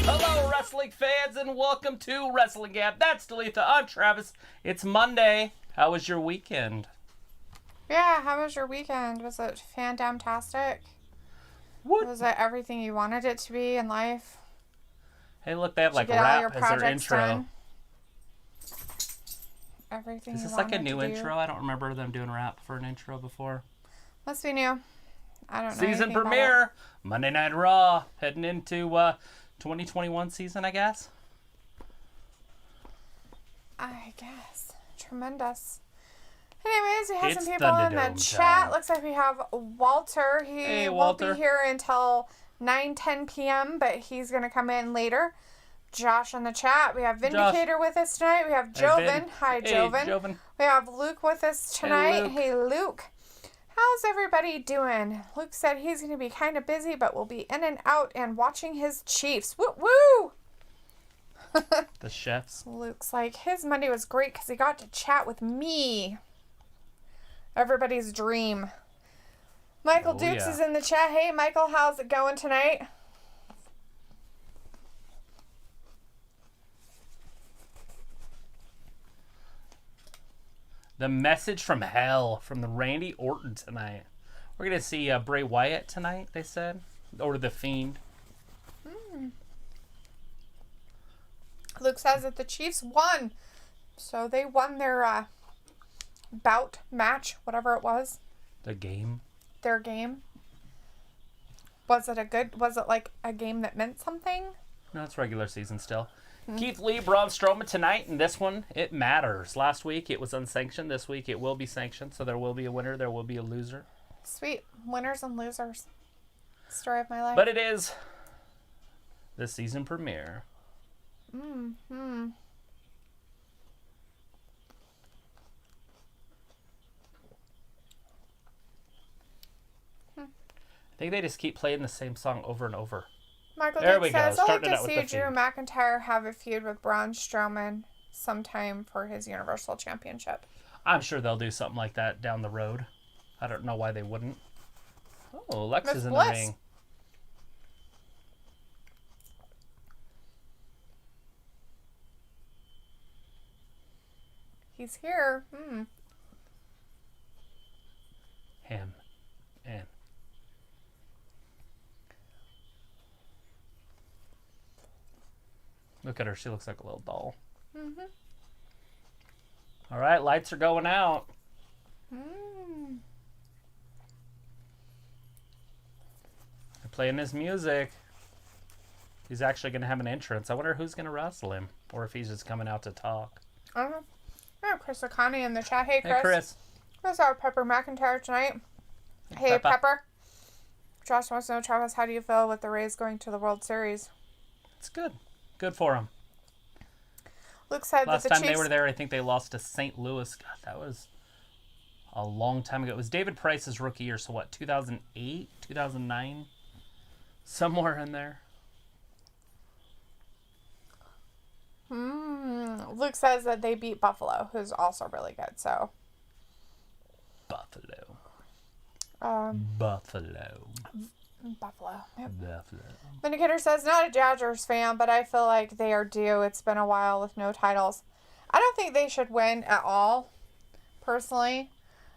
Hello, wrestling fans, and welcome to WrestlingGab. That's Dalethea. I'm Travis. It's Monday. How was your weekend? Yeah, how was your weekend? Was it fantastic? What? Was it everything you wanted it to be in life? Hey, look, they have like Did you get all your rap as their projects intro. done? Everything Is you this like a wanted new to do? intro? I don't remember them doing rap for an intro before. Must be new. I don't know. Season anything about premiere, Monday Night Raw, heading into 2021 season, I guess. I guess. Tremendous. Anyways, we have It's some people in the Thunderdome chat. time. Looks like we have Walter. He Hey, won't Walter. be here until 9-10 p.m., but he's going to come in later. Josh in the chat. We have Vindicator with us tonight. We have Joven. Hi, Hey, Joven. Joven. We have Luke with us tonight. Luke. Hey, Luke. How's everybody doing? Luke said he's going to be kind of busy, but will be in and out and watching his Chiefs. Woo woo! The chefs. Luke's like, his Monday was great because he got to chat with me. Everybody's dream. Michael Dukes is in the chat. Hey, Michael, how's it going tonight? The message from hell from the Randy Orton tonight. We're going to see Bray Wyatt tonight, they said. Or the Fiend. Luke says that the Chiefs won. So they won their bout, match, whatever it was. The game. Their game. Was it like a game that meant something? No, it's regular season still. Keith Lee, Braun Strowman tonight, and this one, it matters. Last week it was unsanctioned. This week it will be sanctioned, so there will be a winner, there will be a loser. Sweet. Winners and losers. Story of my life. But it is the season premiere. I think they just keep playing the same song over and over. Michael There Dick we go, says, I'd like starting it to out with see the Drew Fiend. McIntyre have a feud with Braun Strowman sometime for his Universal Championship. I'm sure they'll do something like that down the road. I don't know why they wouldn't. Oh, Lex is in the ring. He's here. Him. And. Look at her. She looks like a little doll. All right, lights are going out. They're playing his music. He's actually going to have an entrance. I wonder who's going to wrestle him, or if he's just coming out to talk. I don't know. We have Chris O'Connor in the chat. Hey, Chris. Hey, Chris. Where's our Pepper McIntyre tonight? Hey, Pepper. Josh wants to know, Travis, how do you feel with the Rays going to the World Series? It's good. Good for him. Luke said Last that the time Chiefs... they were there, I think they lost to St. Louis. God, that was a long time ago. It was David Price's rookie year, so what, 2008, 2009? Somewhere in there. Luke says that they beat Buffalo, who's also really good, so... Buffalo. Buffalo. Yep. Buffalo. Vindicator says, not a Dodgers fan, but I feel like they are due. It's been a while with no titles. I don't think they should win at all, personally,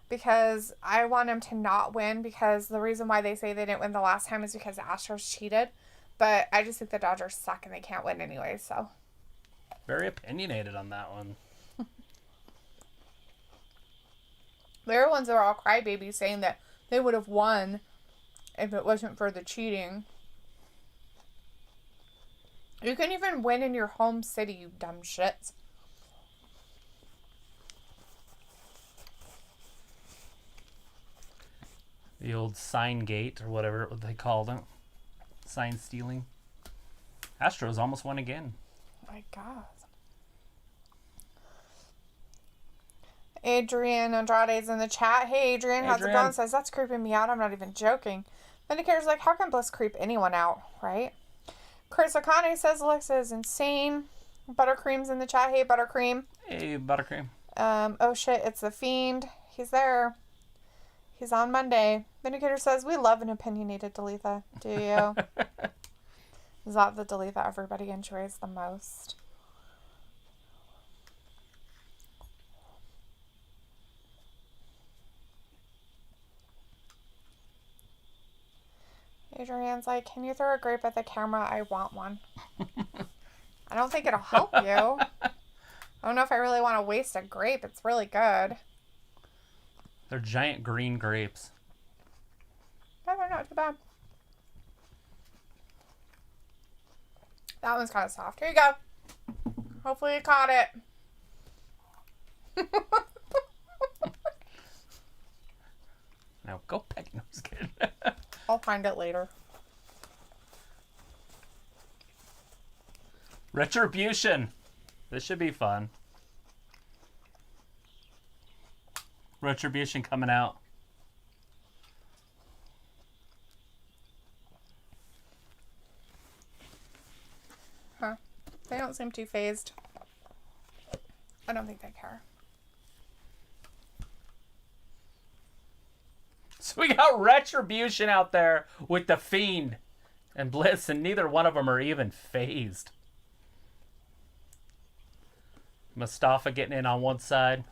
because I want them to not win, because the reason why they say they didn't win the last time is because the Astros cheated. But I just think the Dodgers suck and they can't win anyway, so. Very opinionated on that one. They're the ones that are all crybabies saying that they would have won if it wasn't for the cheating. You can even win in your home city, you dumb shits. The old sign gate, or whatever they called it. Sign stealing. Astros almost won again. My God. Adrian Andrade's in the chat. Hey, Adrian, how's it going? Says, that's creeping me out. I'm not even joking. Vindicator's like, how can Bliss creep anyone out, right? Chris Akane says, Alexa is insane. Buttercream's in the chat. Hey, Buttercream. Hey, Buttercream. Oh, shit, it's the Fiend. He's there. He's on Monday. Vindicator says, we love an opinionated Dalethea. Do you? Is that the Dalethea everybody enjoys the most? Adrian's like, can you throw a grape at the camera? I want one. I don't think it'll help you. I don't know if I really want to waste a grape. It's really good. They're giant green grapes. Yeah, they're not too bad. That one's kind of soft. Here you go. Hopefully you caught it. Now go peck. No, I'm just kidding. I'll find it later. Retribution. This should be fun. Retribution coming out. Huh. They don't seem too phased. I don't think they care. So we got Retribution out there with the Fiend and Bliss, and neither one of them are even phased. Mustafa getting in on one side.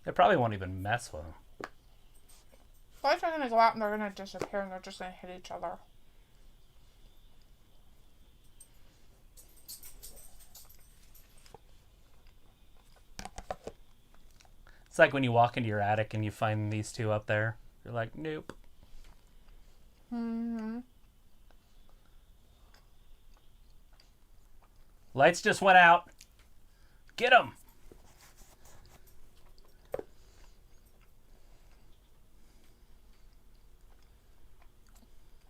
They probably won't even mess with him. Boys are going to go out and they're going to disappear and they're just going to hit each other. It's like when you walk into your attic and you find these two up there. You're like, nope. Mm-hmm. Lights just went out. Get them.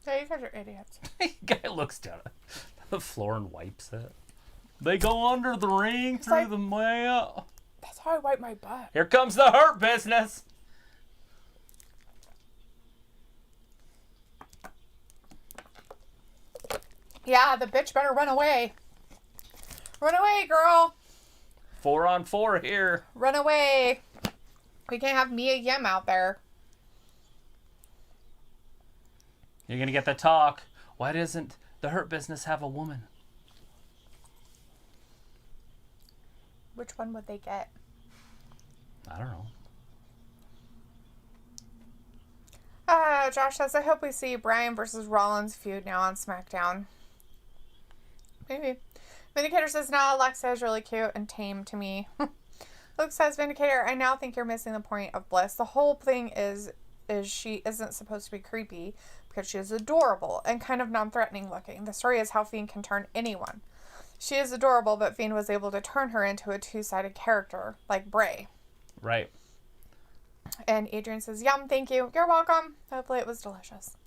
Yeah, you guys are idiots. Guy looks down at the floor and wipes it. They go under the ring through like, the mail. That's how I wipe my butt. Here comes the Hurt Business. Yeah, the bitch better run away. Run away, girl. 4-on-4 here. Run away. We can't have Mia Yim out there. You're going to get the talk. Why doesn't the Hurt Business have a woman? Which one would they get? I don't know. Josh says, I hope we see Bryan versus Rollins feud now on SmackDown. Maybe. Vindicator says, no, Alexa is really cute and tame to me. Luke says, Vindicator, I now think you're missing the point of Bliss. The whole thing is she isn't supposed to be creepy because she is adorable and kind of non-threatening looking. The story is how Fiend can turn anyone. She is adorable, but Fiend was able to turn her into a two-sided character, like Bray. Right. And Adrian says, yum, thank you. You're welcome. Hopefully it was delicious.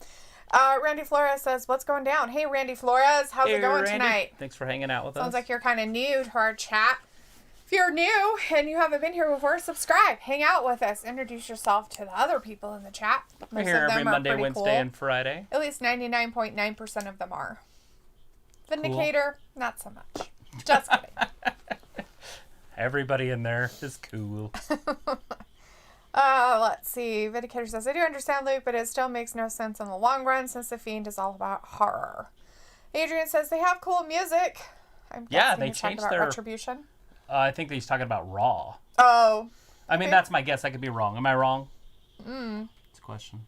Randy Flores says, what's going down? Hey, Randy Flores. How's it going Randy. tonight? Thanks for hanging out with us. Sounds like you're kind of new to our chat. If you're new and you haven't been here before, subscribe. Hang out with us. Introduce yourself to the other people in the chat. We're Most here of them every are Monday, pretty Wednesday, cool. and Friday. At least 99.9% of them are. Vindicator, not so much. Just kidding. Everybody in there is cool. Let's see. Vindicator says, I do understand, Luke, but it still makes no sense in the long run since The Fiend is all about horror. Adrian says they have cool music. I'm guessing they he's talking changed about their... Retribution. I think he's talking about Raw. Oh. I mean, that's my guess. I could be wrong. Am I wrong? It's a question.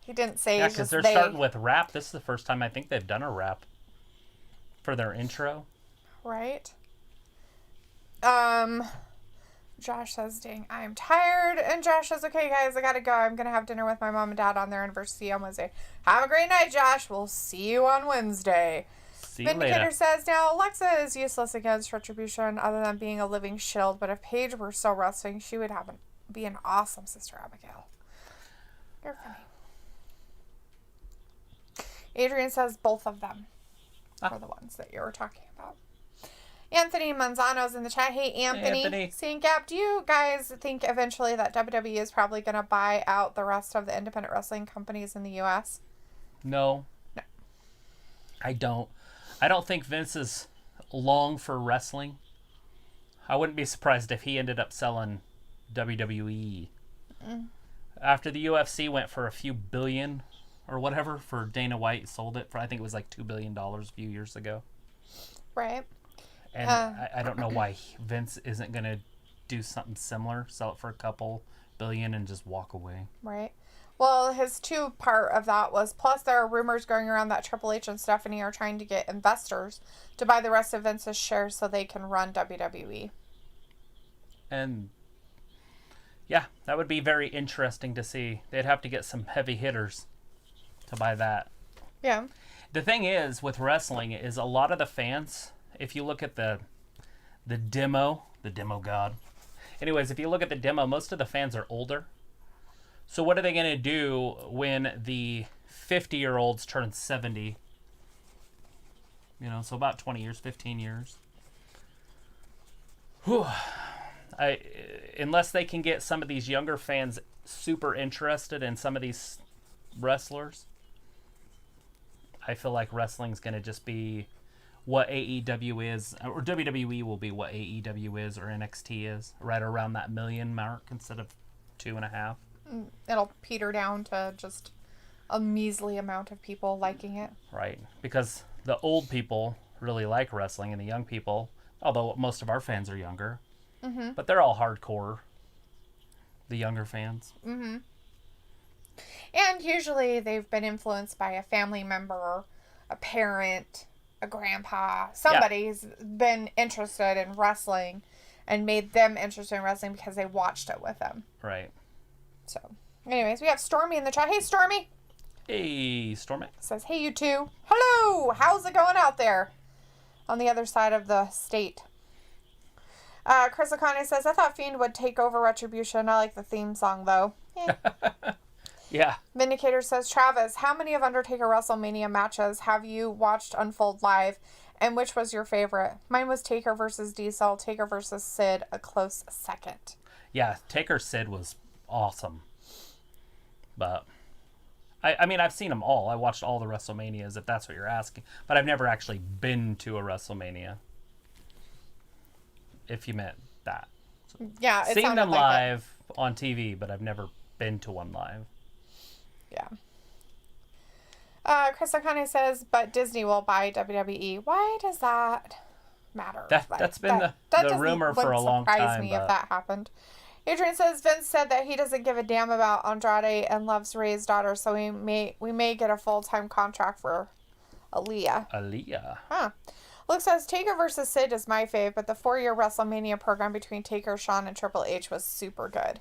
He didn't say. Yeah, it's because just they're starting with rap. This is the first time I think they've done a rap for their intro. Right. Josh says, dang, I'm tired. And Josh says, okay, guys, I gotta go. I'm gonna have dinner with my mom and dad on their anniversary on Wednesday. Have a great night, Josh. We'll see you on Wednesday. See you Vindicator later. says, now, Alexa is useless against Retribution other than being a living shield, but if Paige were still wrestling, she would be an awesome Sister Abigail. You're funny. Adrian says both of them are the ones that you were talking about. Anthony Manzano's in the chat. Hey, Anthony. WrestlingGab, do you guys think eventually that WWE is probably going to buy out the rest of the independent wrestling companies in the U.S.? No. No. I don't. I don't think Vince is long for wrestling. I wouldn't be surprised if he ended up selling WWE. After the UFC went for a few billion or whatever for Dana White, sold it for, I think it was like $2 billion a few years ago. Right. And I don't know why Vince isn't going to do something similar, sell it for a couple billion and just walk away. Right. Well, his two part of that was, plus there are rumors going around that Triple H and Stephanie are trying to get investors to buy the rest of Vince's shares so they can run WWE. And yeah, that would be very interesting to see. They'd have to get some heavy hitters to buy that. Yeah. The thing is with wrestling is a lot of the fans, if you look at the demo god. Anyways, if you look at the demo, most of the fans are older. So what are they going to do when the 50-year-olds turn 70? You know, so about 20 years, 15 years. Whew. Unless they can get some of these younger fans super interested in some of these wrestlers, I feel like wrestling's going to just be what AEW is, or WWE will be what AEW is or NXT is, right around that million mark instead of 2.5. It'll peter down to just a measly amount of people liking it. Right, because the old people really like wrestling and the young people, although most of our fans are younger, but they're all hardcore, the younger fans. Mm-hmm. And usually they've been influenced by a family member, a parent, a grandpa. Somebody's been interested in wrestling and made them interested in wrestling because they watched it with them. Right. So, anyways, we have Stormy in the chat. Hey, Stormy. Hey, Stormy. Says, hey, you two. Hello. How's it going out there on the other side of the state? Chris Akane says, I thought Fiend would take over Retribution. I like the theme song, though. Yeah. Vindicator says, Travis, how many of Undertaker WrestleMania matches have you watched unfold live, and which was your favorite? Mine was Taker versus Diesel, Taker versus Sid, a close second. Yeah, Taker Sid was awesome. But, I mean, I've seen them all. I watched all the WrestleManias, if that's what you're asking. But I've never actually been to a WrestleMania. If you meant that. So, yeah, it seen them like live on TV, but I've never been to one live. Yeah. Chris Akane says, but Disney will buy WWE. Why does that matter? That's been the rumor for a long time. Wouldn't surprise me if that happened. Adrian says, Vince said that he doesn't give a damn about Andrade and loves Ray's daughter, so we may get a full-time contract for Elias. Huh. Luke says, Taker versus Sid is my fave, but the 4-year WrestleMania program between Taker, Shawn, and Triple H was super good.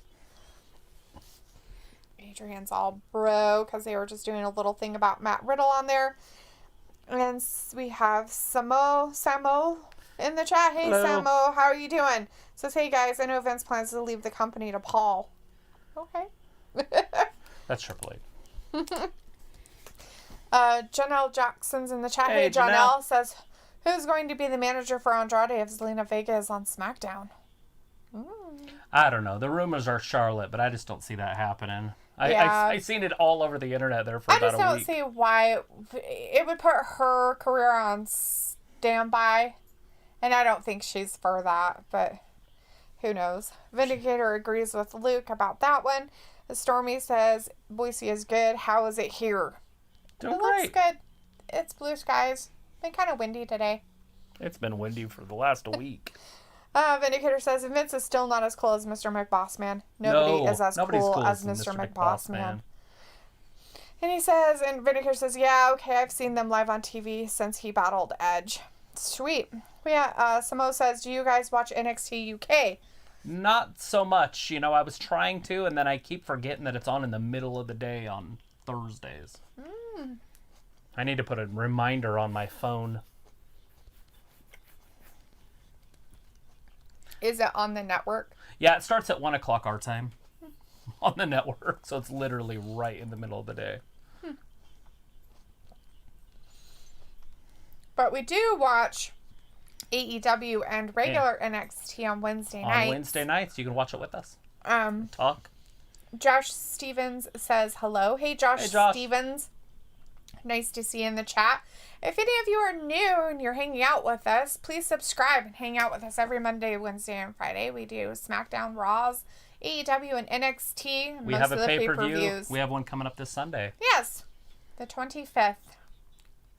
Adrian's all bro because they were just doing a little thing about Matt Riddle on there. And we have Samo in the chat. Hey, hello. Samo, how are you doing? Says, hey, guys, I know Vince plans to leave the company to Paul. Okay. That's Triple H. Janelle Jackson's in the chat. Hey, Hey, Janelle says, who's going to be the manager for Andrade if Zelina Vega is on SmackDown? I don't know. The rumors are Charlotte, but I just don't see that happening. Yeah. I've seen it all over the internet there for about a week. I just don't see why it would put her career on standby, and I don't think she's for that, but who knows. Vindicator agrees with Luke about that one. Stormy says, Boise is good. How is it here? Doing It great. looks good. It's blue skies. Been kind of windy today. It's been windy for the last week. Vindicator says, Vince is still not as cool as Mr. McBossman. Nobody is as cool as Mr. McBossman. And he says, and Vindicator says, yeah, okay, I've seen them live on TV since he battled Edge. Sweet. Yeah, Samo says, do you guys watch NXT UK? Not so much. You know, I was trying to, and then I keep forgetting that it's on in the middle of the day on Thursdays. I need to put a reminder on my phone. Is it on the network? Yeah, it starts at 1 o'clock our time on the network, so it's literally right in the middle of the day. But we do watch AEW and regular NXT on Wednesday nights. On Wednesday nights, you can watch it with us. Talk. Josh Stevens says hello. Hey, Josh Hey, Josh. Stevens. Nice to see you in the chat. If any of you are new and you're hanging out with us, please subscribe and hang out with us every Monday, Wednesday, and Friday. We do SmackDown, Raws, AEW, and NXT. We most have of a the pay-per-view. We have one coming up this Sunday. Yes, the 25th.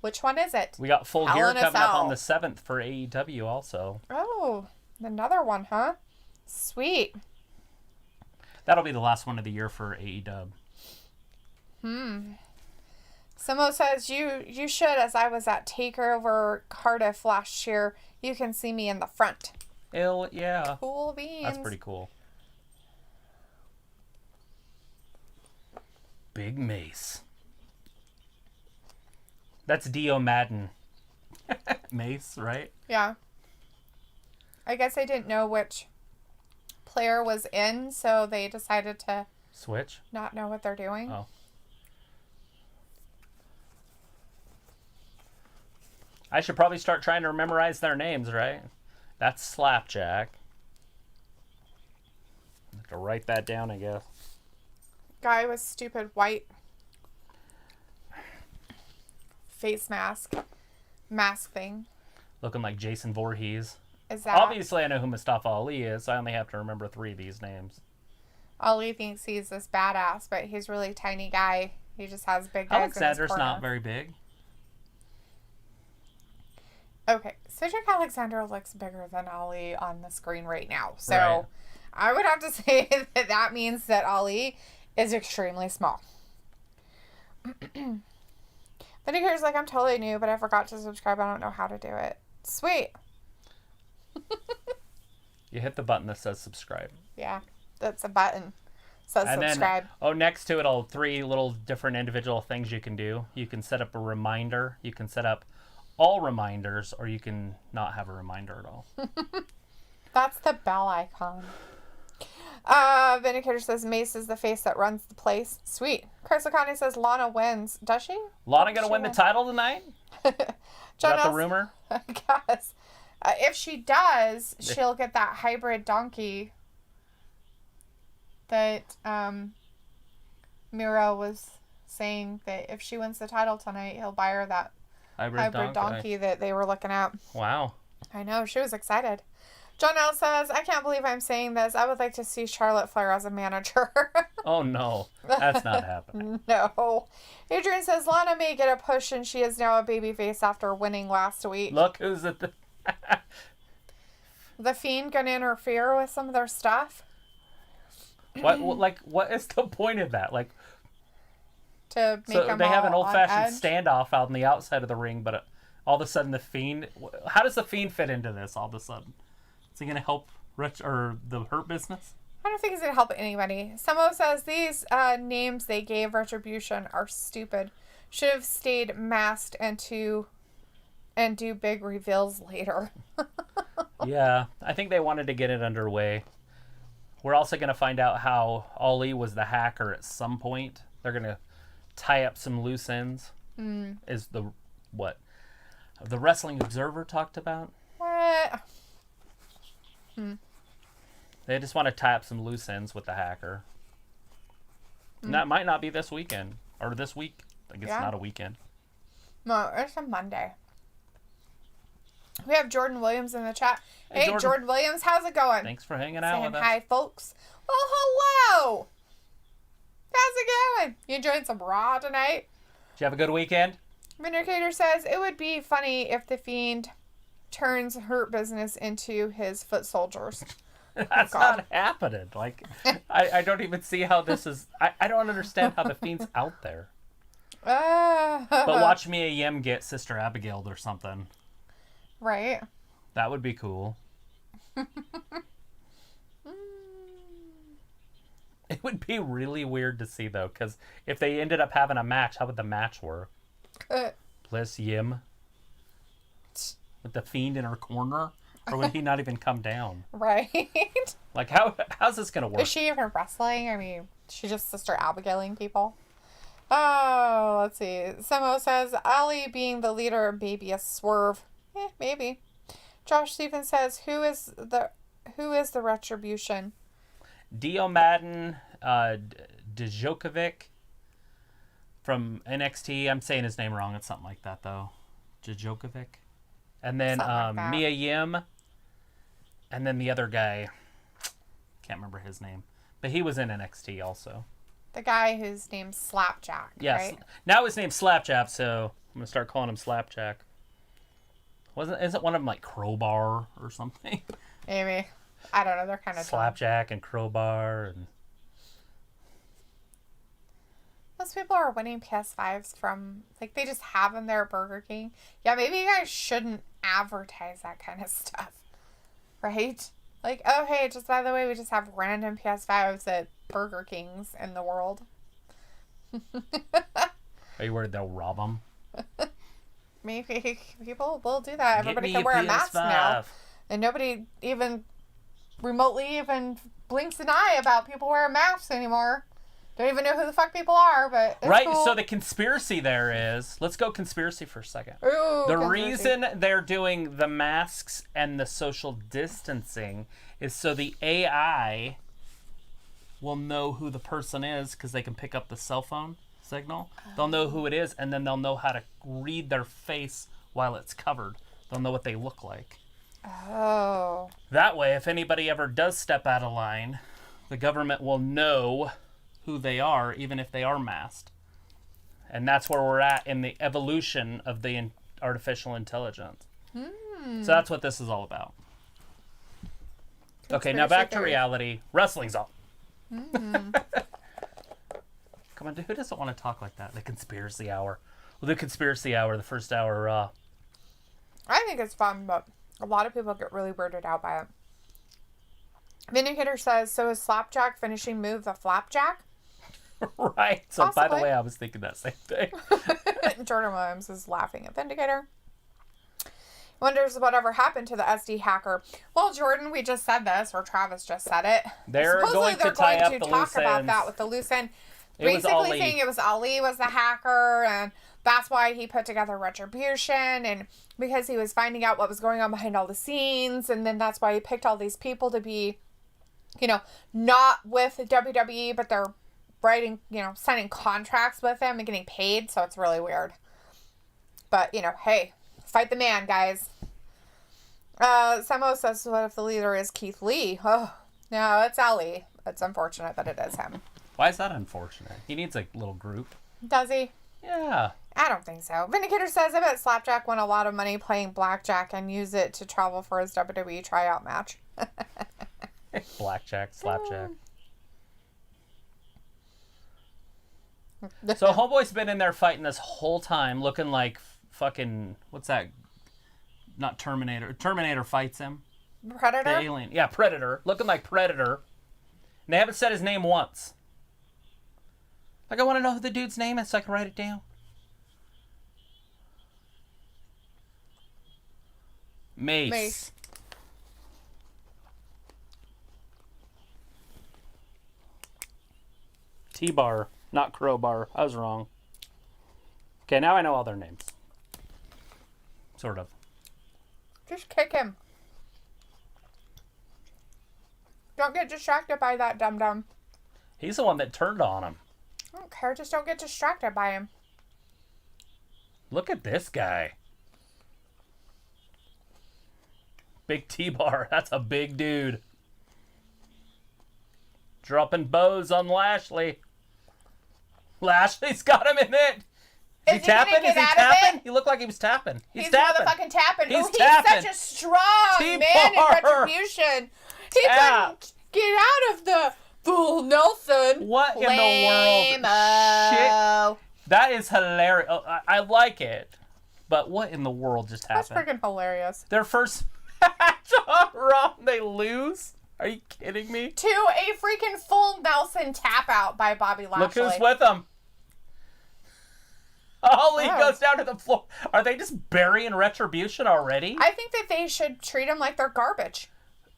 Which one is it? We got Full Gear Hell in a coming up on Cell. the 7th for AEW also. Oh, another one, huh? Sweet. That'll be the last one of the year for AEW. Samo says, you should, as I was at TakeOver Cardiff last year. You can see me in the front. Yeah. Cool beans. That's pretty cool. Big Mace. That's Dio Madden. Mace, right? Yeah. I guess I didn't know which player was in, so they decided to Switch? not know what they're doing. Oh. I should probably start trying to memorize their names, right? That's Slapjack. I have to write that down, I guess. Guy with stupid white face mask thing. Looking like Jason Voorhees. Is that Obviously, I know who Mustafa Ali is, so I only have to remember 3 of these names. Ali thinks he's this badass, but he's a really tiny guy. He just has big guys Alexander's in his corner. not very big. Okay, Cedric Alexander looks bigger than Ali on the screen right now. So Right. I would have to say that means that Ali is extremely small. Then he hears like, I'm totally new, but I forgot to subscribe. I don't know how to do it. Sweet. You hit the button that says subscribe. Yeah, that's a button. Says And subscribe. then, next to it, 3 little different individual things you can do. You can set up a reminder. You can set up all reminders, or you can not have a reminder at all. That's the bell icon. Vindicator says Mace is the face that runs the place. Sweet. Chris O'Connor says Lana wins. Does she? Lana gonna win the title tonight? Is that the rumor? I guess. If she does, she'll get that hybrid donkey that Miro was saying that if she wins the title tonight, he'll buy her that hybrid donkey that they were looking at. Wow. I know. She was excited. John L. says, I can't believe I'm saying this. I would like to see Charlotte Flair as a manager. Oh, no. That's not happening. No. Adrian says, Lana may get a push and she is now a babyface after winning last week. Look who's at the... The Fiend going to interfere with some of their stuff? What is the point of that? Like, To make so them they have an all on old-fashioned edge? standoff out on the outside of the ring, but all of a sudden the Fiend... How does the Fiend fit into this all of a sudden? Is he going to help the Hurt Business? I don't think he's going to help anybody. Samo says, these names they gave Retribution are stupid. Should have stayed masked and do big reveals later. Yeah, I think they wanted to get it underway. We're also going to find out how Ali was the hacker at some point. They're going to tie up some loose ends. Is what the Wrestling Observer talked about. What? They just want to tie up some loose ends with the hacker. And that might not be this weekend or this week. I guess it's not a weekend. No, it's a Monday. We have Jordan Williams in the chat. Hey, Jordan Williams, how's it going? Thanks for hanging out with us. Hi, folks. Well, hello. How's it going? You enjoying some Raw tonight? Did you have a good weekend? Vindicator says, it would be funny if the Fiend turns Hurt Business into his foot soldiers. That's not happening. Like, I don't even see how this is. I don't understand how the Fiend's out there. But watch me a Yem get Sister Abigail or something. Right. That would be cool. It would be really weird to see, though, because if they ended up having a match, how would the match work? Bliss Yim with the Fiend in her corner? Or would he not even come down? Right. Like, how's this going to work? Is she even wrestling? I mean, she's just Sister Abigail-ing people. Oh, let's see. Samo says, Ali being the leader of Baby a swerve. Maybe. Josh Stevens says, who is the Retribution? Dio Madden, Djokovic, from NXT. I'm saying his name wrong. It's something like that, though. Djokovic. And then Like Mia Yim. And then the other guy. Can't remember his name. But he was in NXT also. The guy whose name's Slapjack, Yes. right? Now his name's Slapjack, so I'm going to start calling him Slapjack. Isn't one of them like Crowbar or something? Maybe. I don't know. They're kind of Slapjack and Crowbar. And most people are winning PS5s from, like, they just have them there at Burger King. Yeah, maybe you guys shouldn't advertise that kind of stuff. Right? Like, oh, hey, just by the way, we just have random PS5s at Burger Kings in the world. Are you worried they'll rob them? Maybe people will do that. Everybody can wear a mask now. And nobody even remotely even blinks an eye about people wearing masks anymore. Don't even know who the fuck people are, but it's right, cool. so the conspiracy there is, let's go conspiracy for a second. Ooh, the conspiracy. reason they're doing the masks and the social distancing is so the AI will know who the person is because they can pick up the cell phone signal. They'll know who it is, and then they'll know how to read their face while it's covered. They'll know what they look like. Oh. That way, if anybody ever does step out of line, the government will know who they are, even if they are masked. And that's where we're at in the evolution of the artificial intelligence. So that's what this is all about. Okay, now back to reality. Wrestling's all. Come on, dude, who doesn't want to talk like that? The conspiracy hour. We'll do conspiracy hour, the first hour. I think it's fun, but a lot of people get really weirded out by it. Vindicator says, so is Slapjack finishing move the Flapjack? Right. So, Possibly. by the way, I was thinking that same thing. Jordan Williams is laughing at Vindicator. Wonders whatever happened to the SD hacker. Well, Jordan, we just said this, or Travis just said it. They're Supposedly going to tie up the talk loose about ends. that with the loose end. It was Basically Ali. saying it was Ali was the hacker, and that's why he put together Retribution, and because he was finding out what was going on behind all the scenes, and then that's why he picked all these people to be, you know, not with WWE, but they're writing, you know, signing contracts with him and getting paid, so it's really weird. But, you know, hey, fight the man, guys. Samo says, what if the leader is Keith Lee? Oh, no, it's Ali. It's unfortunate that it is him. Why is that unfortunate? He needs a little group. Does he? Yeah. I don't think so. Vindicator says, I bet Slapjack won a lot of money playing blackjack and use it to travel for his WWE tryout match. Blackjack, slapjack. So Homeboy's been in there fighting this whole time, looking like fucking, what's that? Not Terminator. Terminator fights him. Predator? The alien. Yeah, Predator. Looking like Predator. And they haven't said his name once. Like, I want to know who the dude's name is so I can write it down. Mace. T-bar, not crowbar. I was wrong. Okay, now I know all their names. Sort of. Just kick him. Don't get distracted by that dum-dum. He's the one that turned on him. I don't care. Just don't get distracted by him. Look at this guy. Big T-bar. That's a big dude. Dropping bows on Lashley. Lashley's got him in it. Is he tapping? Is he tapping? He looked like he was tapping. He's tapping. Motherfucking tapping. He's He's tapping. such a strong man in Retribution. He couldn't get out of the full Nelson. What in the world? Shit. That is hilarious. Oh, I like it. But what in the world just happened? That's freaking hilarious. Their first match on Raw, they lose? Are you kidding me? To a freaking full Nelson tap out by Bobby Lashley. Look who's with them. He goes down to the floor. Are they just burying Retribution already? I think that they should treat him like they're garbage.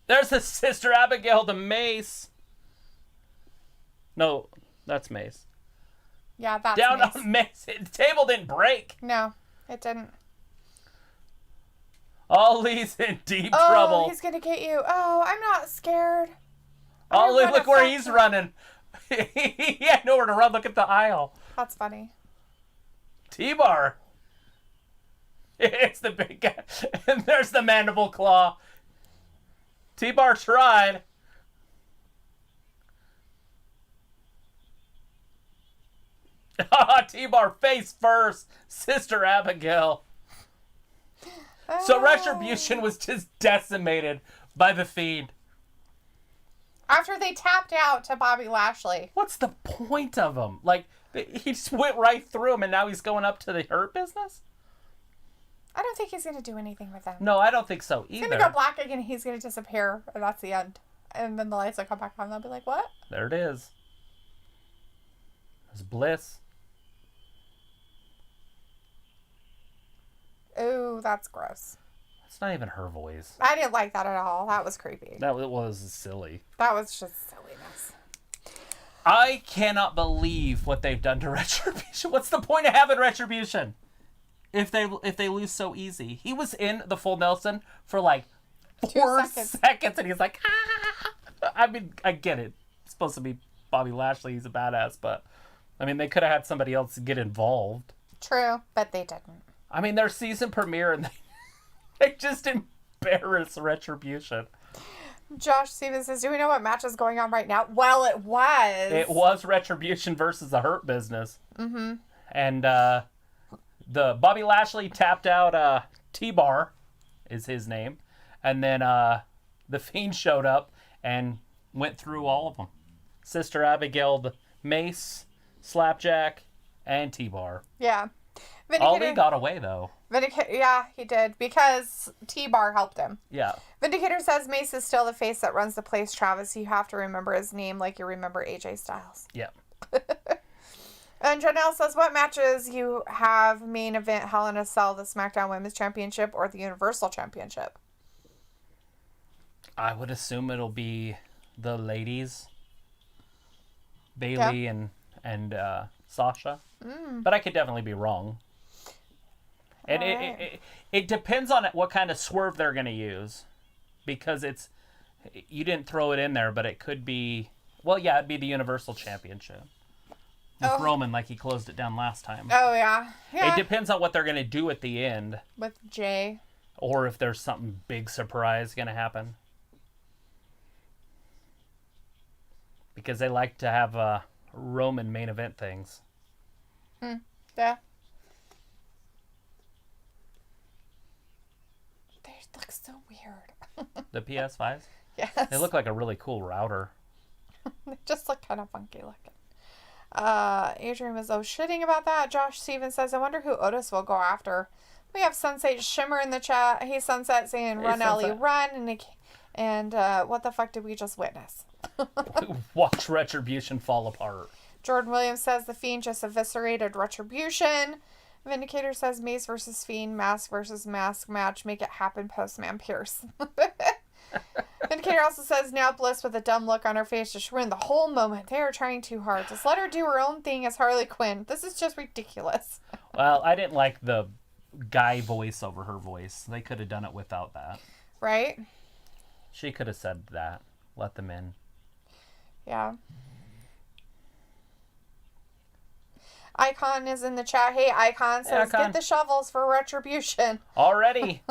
There's his sister Abigail, the Mace. No, that's Mace. Yeah, that's down Mace. On Mace. The table didn't break. No, it didn't. Ali's in deep trouble. Oh, he's gonna get you. Oh, I'm not scared. Ali, look where he's running. He had nowhere to run. Look at the aisle. That's funny. T-Bar. It's the big guy. And there's the mandible claw. T-Bar tried. T-Bar face first. Sister Abigail. So Retribution was just decimated by the Fiend. After they tapped out to Bobby Lashley. What's the point of him? Like, he just went right through him and now he's going up to the Hurt Business? I don't think he's going to do anything with them. No, I don't think so either. He's going to go black again and he's going to disappear. And that's the end. And then the lights will come back on and they'll be like, what? There it is. There's Bliss. Ooh, that's gross. It's not even her voice. I didn't like that at all. That was creepy. That was silly. That was just silliness. I cannot believe what they've done to Retribution. What's the point of having Retribution if they lose so easy? He was in the full Nelson for like 4 seconds and he's like, ah! I mean, I get it. It's supposed to be Bobby Lashley. He's a badass, but I mean, they could have had somebody else get involved. True, but they didn't. I mean, their season premiere and they just embarrass Retribution. Josh Stevens says, do we know what match is going on right now? Well, it was. It was Retribution versus the Hurt Business. Mm-hmm. And the Bobby Lashley tapped out T-Bar is his name. And then the Fiend showed up and went through all of them. Sister Abigail, the Mace, Slapjack, and T-Bar. Yeah. Ali got away, though. Yeah, he did, because T-Bar helped him. Yeah. Vindicator says Mace is still the face that runs the place, Travis. You have to remember his name like you remember AJ Styles. Yeah. And Janelle says, what matches you have main event Hell in a Cell, the SmackDown Women's Championship, or the Universal Championship? I would assume it'll be the ladies. Bailey and Sasha. But I could definitely be wrong. And it depends on what kind of swerve they're going to use. Because you didn't throw it in there, but it could be, well, yeah, it'd be the Universal Championship. With Roman, like he closed it down last time. Oh, yeah. It depends on what they're going to do at the end. With Jay. Or if there's something big surprise going to happen. Because they like to have Roman main event things. Yeah. They look so weird. The PS5s? Yes. They look like a really cool router. They just look kind of funky looking. Adrian was shitting about that. Josh Stevens says, I wonder who Otis will go after. We have Sunset Shimmer in the chat. Hey, Sunset saying, run, Ellie, run. And what the fuck did we just witness? Watch Retribution fall apart. Jordan Williams says the Fiend just eviscerated Retribution. Vindicator says Mace versus Fiend, mask versus mask match. Make it happen, Postman Pierce. Vindicator also says now Bliss with a dumb look on her face just ruined the whole moment. They are trying too hard. Just let her do her own thing as Harley Quinn. This is just ridiculous. Well, I didn't like the guy voice over her voice. They could have done it without that. Right? She could have said that. Let them in. Yeah. Icon is in the chat. Hey, Icon says, get the shovels for Retribution. Already.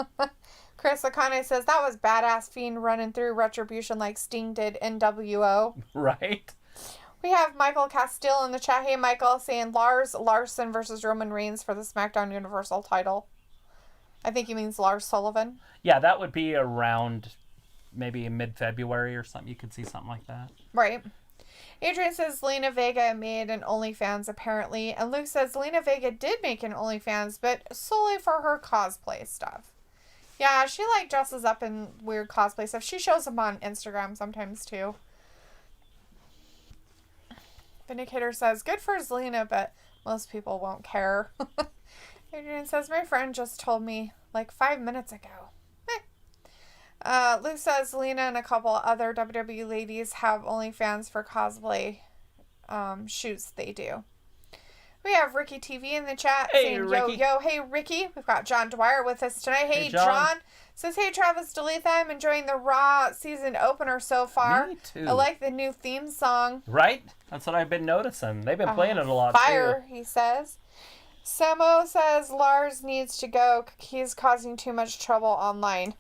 Chris Akane says, that was badass Fiend running through Retribution like Sting did NWO. Right. We have Michael Castile in the chat. Hey, Michael, saying Lars Larson versus Roman Reigns for the SmackDown Universal title. I think he means Lars Sullivan. Yeah, that would be around maybe in mid-February or something. You could see something like that. Right. Adrian says Lena Vega made an OnlyFans apparently. And Luke says Lena Vega did make an OnlyFans, but solely for her cosplay stuff. Yeah, she like dresses up in weird cosplay stuff. She shows them on Instagram sometimes too. Vindicator says, good for Zelina, but most people won't care. Adrian says, my friend just told me like 5 minutes ago. Luke says Lena and a couple other WWE ladies have OnlyFans for cosplay shoots they do. We have Ricky TV in the chat saying, Ricky. yo, hey, Ricky. We've got John Dwyer with us tonight. Hey, John. Says, hey, Travis Dalethea. I'm enjoying the Raw season opener so far. Me too. I like the new theme song. Right? That's what I've been noticing. They've been playing it a lot, Fire, too. he says. Samo says Lars needs to go. He's causing too much trouble online.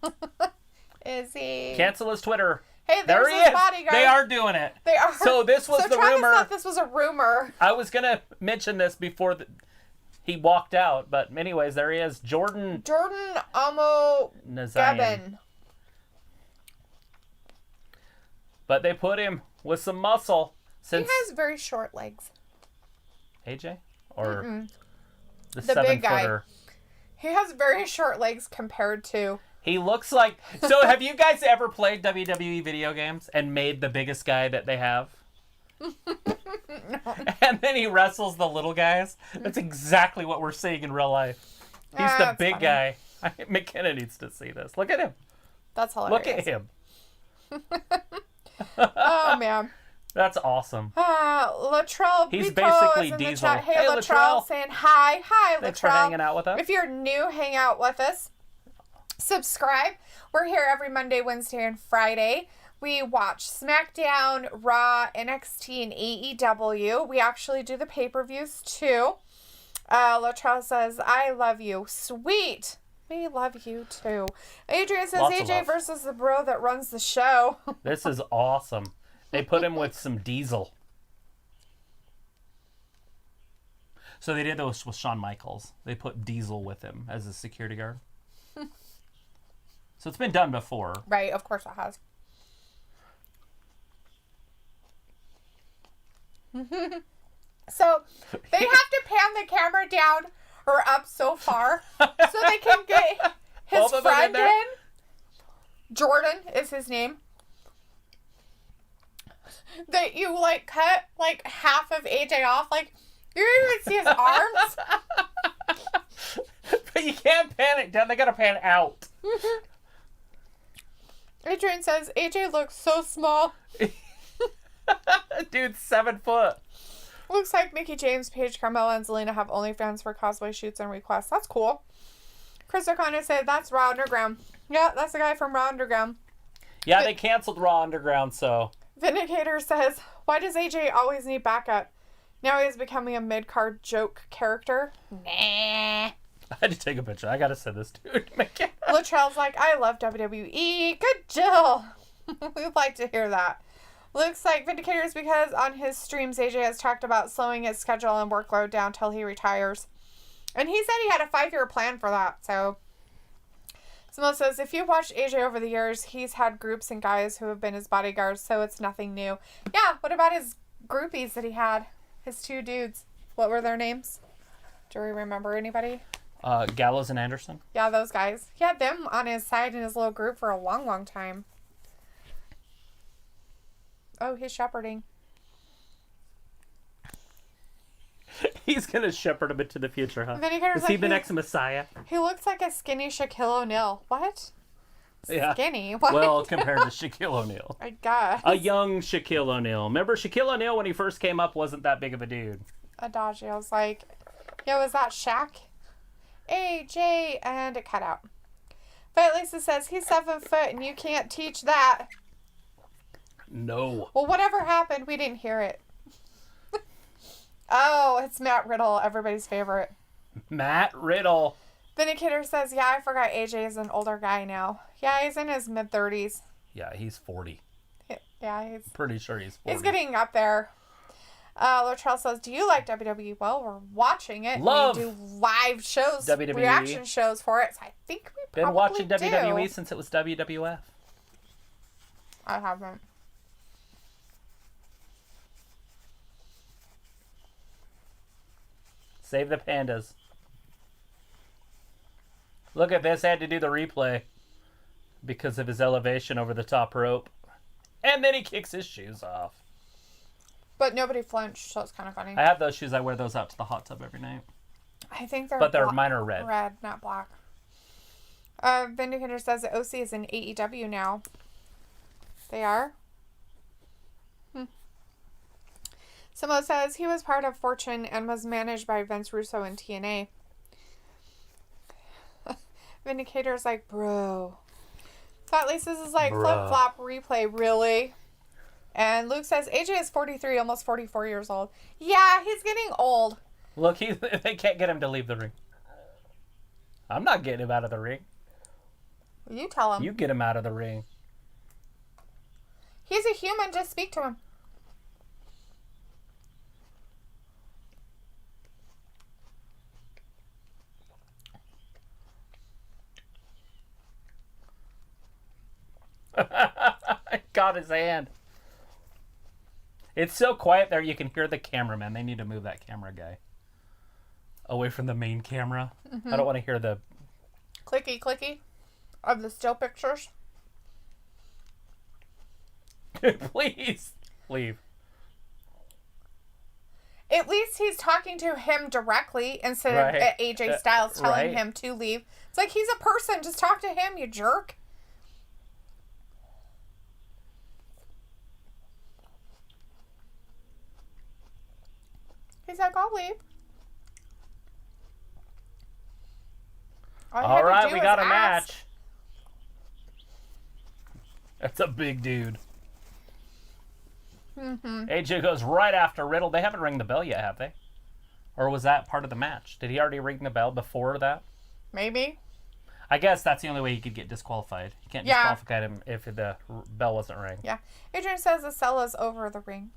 Is he? Cancel his Twitter. Hey, There there's he his is. bodyguard. They are doing it. They are. So this was the Travis rumor. thought this was a rumor. I was going to mention this before he walked out. But anyways, there he is. Jordan Amo Nazayan. Gavin. But they put him with some muscle. Since He has very short legs. AJ? Or the big guy. 7-footer? He has very short legs compared to... He looks like... So have you guys ever played WWE video games and made the biggest guy that they have? No. And then he wrestles the little guys? That's exactly what we're seeing in real life. He's the That's big funny. guy. McKenna needs to see this. Look at him. That's hilarious. Look at him. Oh, man. That's awesome. Latrell He's Bito basically is in the Diesel. chat. Hey, Hey, Latrell, Latrell. saying hi. Hi, Thanks Latrell. for hanging out with us. If you're new, hang out with us. Subscribe. We're here every Monday, Wednesday, and Friday. We watch SmackDown, Raw, NXT, and AEW. We actually do the pay-per-views, too. Latrell says, I love you. Sweet. We love you, too. Adrian says, Lots of AJ love. versus the bro that runs the show. This is awesome. They put him with some Diesel. So they did those with Shawn Michaels. They put Diesel with him as a security guard. So it's been done before. Right, of course it has. So they have to pan the camera down or up so far so they can get his Both of them in friend there? in. Jordan is his name. That you like cut like half of AJ off. Like you don't even see his arms. But you can't pan it down. They gotta pan out. Adrian says AJ looks so small. Dude's 7 foot. Looks like Mickey James, Paige, Carmella, and Zelina have OnlyFans for cosplay shoots and requests. That's cool. Chris O'Connor said that's Raw Underground. Yeah, that's the guy from Raw Underground. Yeah, they canceled Raw Underground, so... Vindicator says, why does AJ always need backup? Now he is becoming a mid-card joke character. Nah. I had to take a picture. I gotta send this dude. Latrell's like, I love WWE. Good Jill. We'd like to hear that. Looks like Vindicator is because on his streams, AJ has talked about slowing his schedule and workload down till he retires. And he said he had a 5-year plan for that, so... Simone says, if you've watched AJ over the years, he's had groups and guys who have been his bodyguards, so it's nothing new. Yeah, what about his groupies that he had? His 2 dudes. What were their names? Do we remember anybody? Gallows and Anderson. Yeah, those guys. He had them on his side in his little group for a long, long time. Oh, he's shepherding. He's gonna shepherd him into the future, huh? Vindicator's Is he like, the next Messiah? He looks like a skinny Shaquille O'Neal. What? Yeah. Skinny? What? Well, compared to Shaquille O'Neal. I guess. A young Shaquille O'Neal. Remember, Shaquille O'Neal, when he first came up, wasn't that big of a dude. Adagio's like, yo, is that Shaq? AJ, and it cut out. But Lisa says, he's 7 foot and you can't teach that. No. Well, whatever happened, we didn't hear it. Oh, it's Matt Riddle, everybody's favorite. Matt Riddle. Vindicator says, yeah, I forgot AJ is an older guy now. Yeah, he's in his mid-30s. Yeah, he's 40. Yeah, he's Pretty sure he's 40. he's getting up there. Latrell says, do you like WWE? Well, we're watching it. Love We do live shows, WWE. reaction shows for it. So I think we Been probably watching do. WWE since it was WWF. I haven't. Save the pandas. Look at this. I had to do the replay because of his elevation over the top rope. And then he kicks his shoes off. But nobody flinched, so it's kind of funny. I have those shoes. I wear those out to the hot tub every night. I think they're Mine are red. Red, not black. Vindicator says that OC is in AEW now. They are? Samo says he was part of Fortune and was managed by Vince Russo in TNA. Vindicator's like, bro. Fat Laces is like, flip-flop replay, really? And Luke says, AJ is 43, almost 44 years old. Yeah, he's getting old. Look, they can't get him to leave the ring. I'm not getting him out of the ring. You tell him. You get him out of the ring. He's a human. Just speak to him. Got his hand. It's so quiet there you can hear the cameraman. They need to move that camera guy away from the main camera. I don't want to hear the clicky of the still pictures. Please leave. At least he's talking to him directly instead of AJ Styles telling him to leave. It's like he's a person. Just talk to him, you jerk. He's like, I'll leave. All right, we got a match. That's a big dude. AJ goes right after Riddle. They haven't rang the bell yet, have they? Or was that part of the match? Did he already ring the bell before that? Maybe. I guess that's the only way he could get disqualified. You can't disqualify him if the bell wasn't rang. Yeah. Adrian says the cell is over the ring.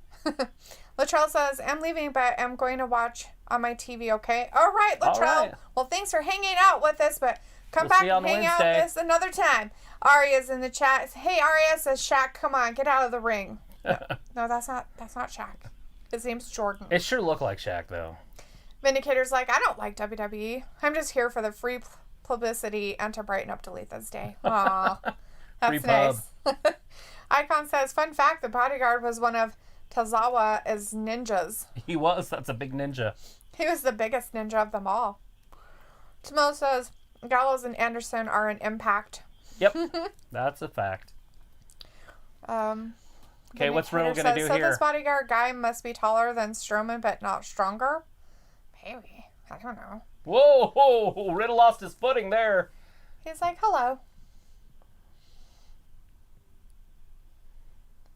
Latrell says, I'm leaving, but I'm going to watch on my TV, okay? All right, Latrell. All right. Well, thanks for hanging out with us, but come back and hang out with us another time. Aria's in the chat. Hey, Aria, says, Shaq, come on, get out of the ring. No, that's not Shaq. His name's Jordan. It sure looked like Shaq, though. Vindicator's like, I don't like WWE. I'm just here for the free publicity and to brighten up Dalethea's day. Aw, that's nice. Icon says, fun fact, the bodyguard was one of Tozawa's ninjas. He was. That's a big ninja. He was the biggest ninja of them all. Timo says, Gallows and Anderson are an Impact. Yep, that's a fact. Okay, what's Riddle going to do here? So this bodyguard guy must be taller than Strowman, but not stronger? Maybe. I don't know. Whoa! Riddle lost his footing there. He's like, hello.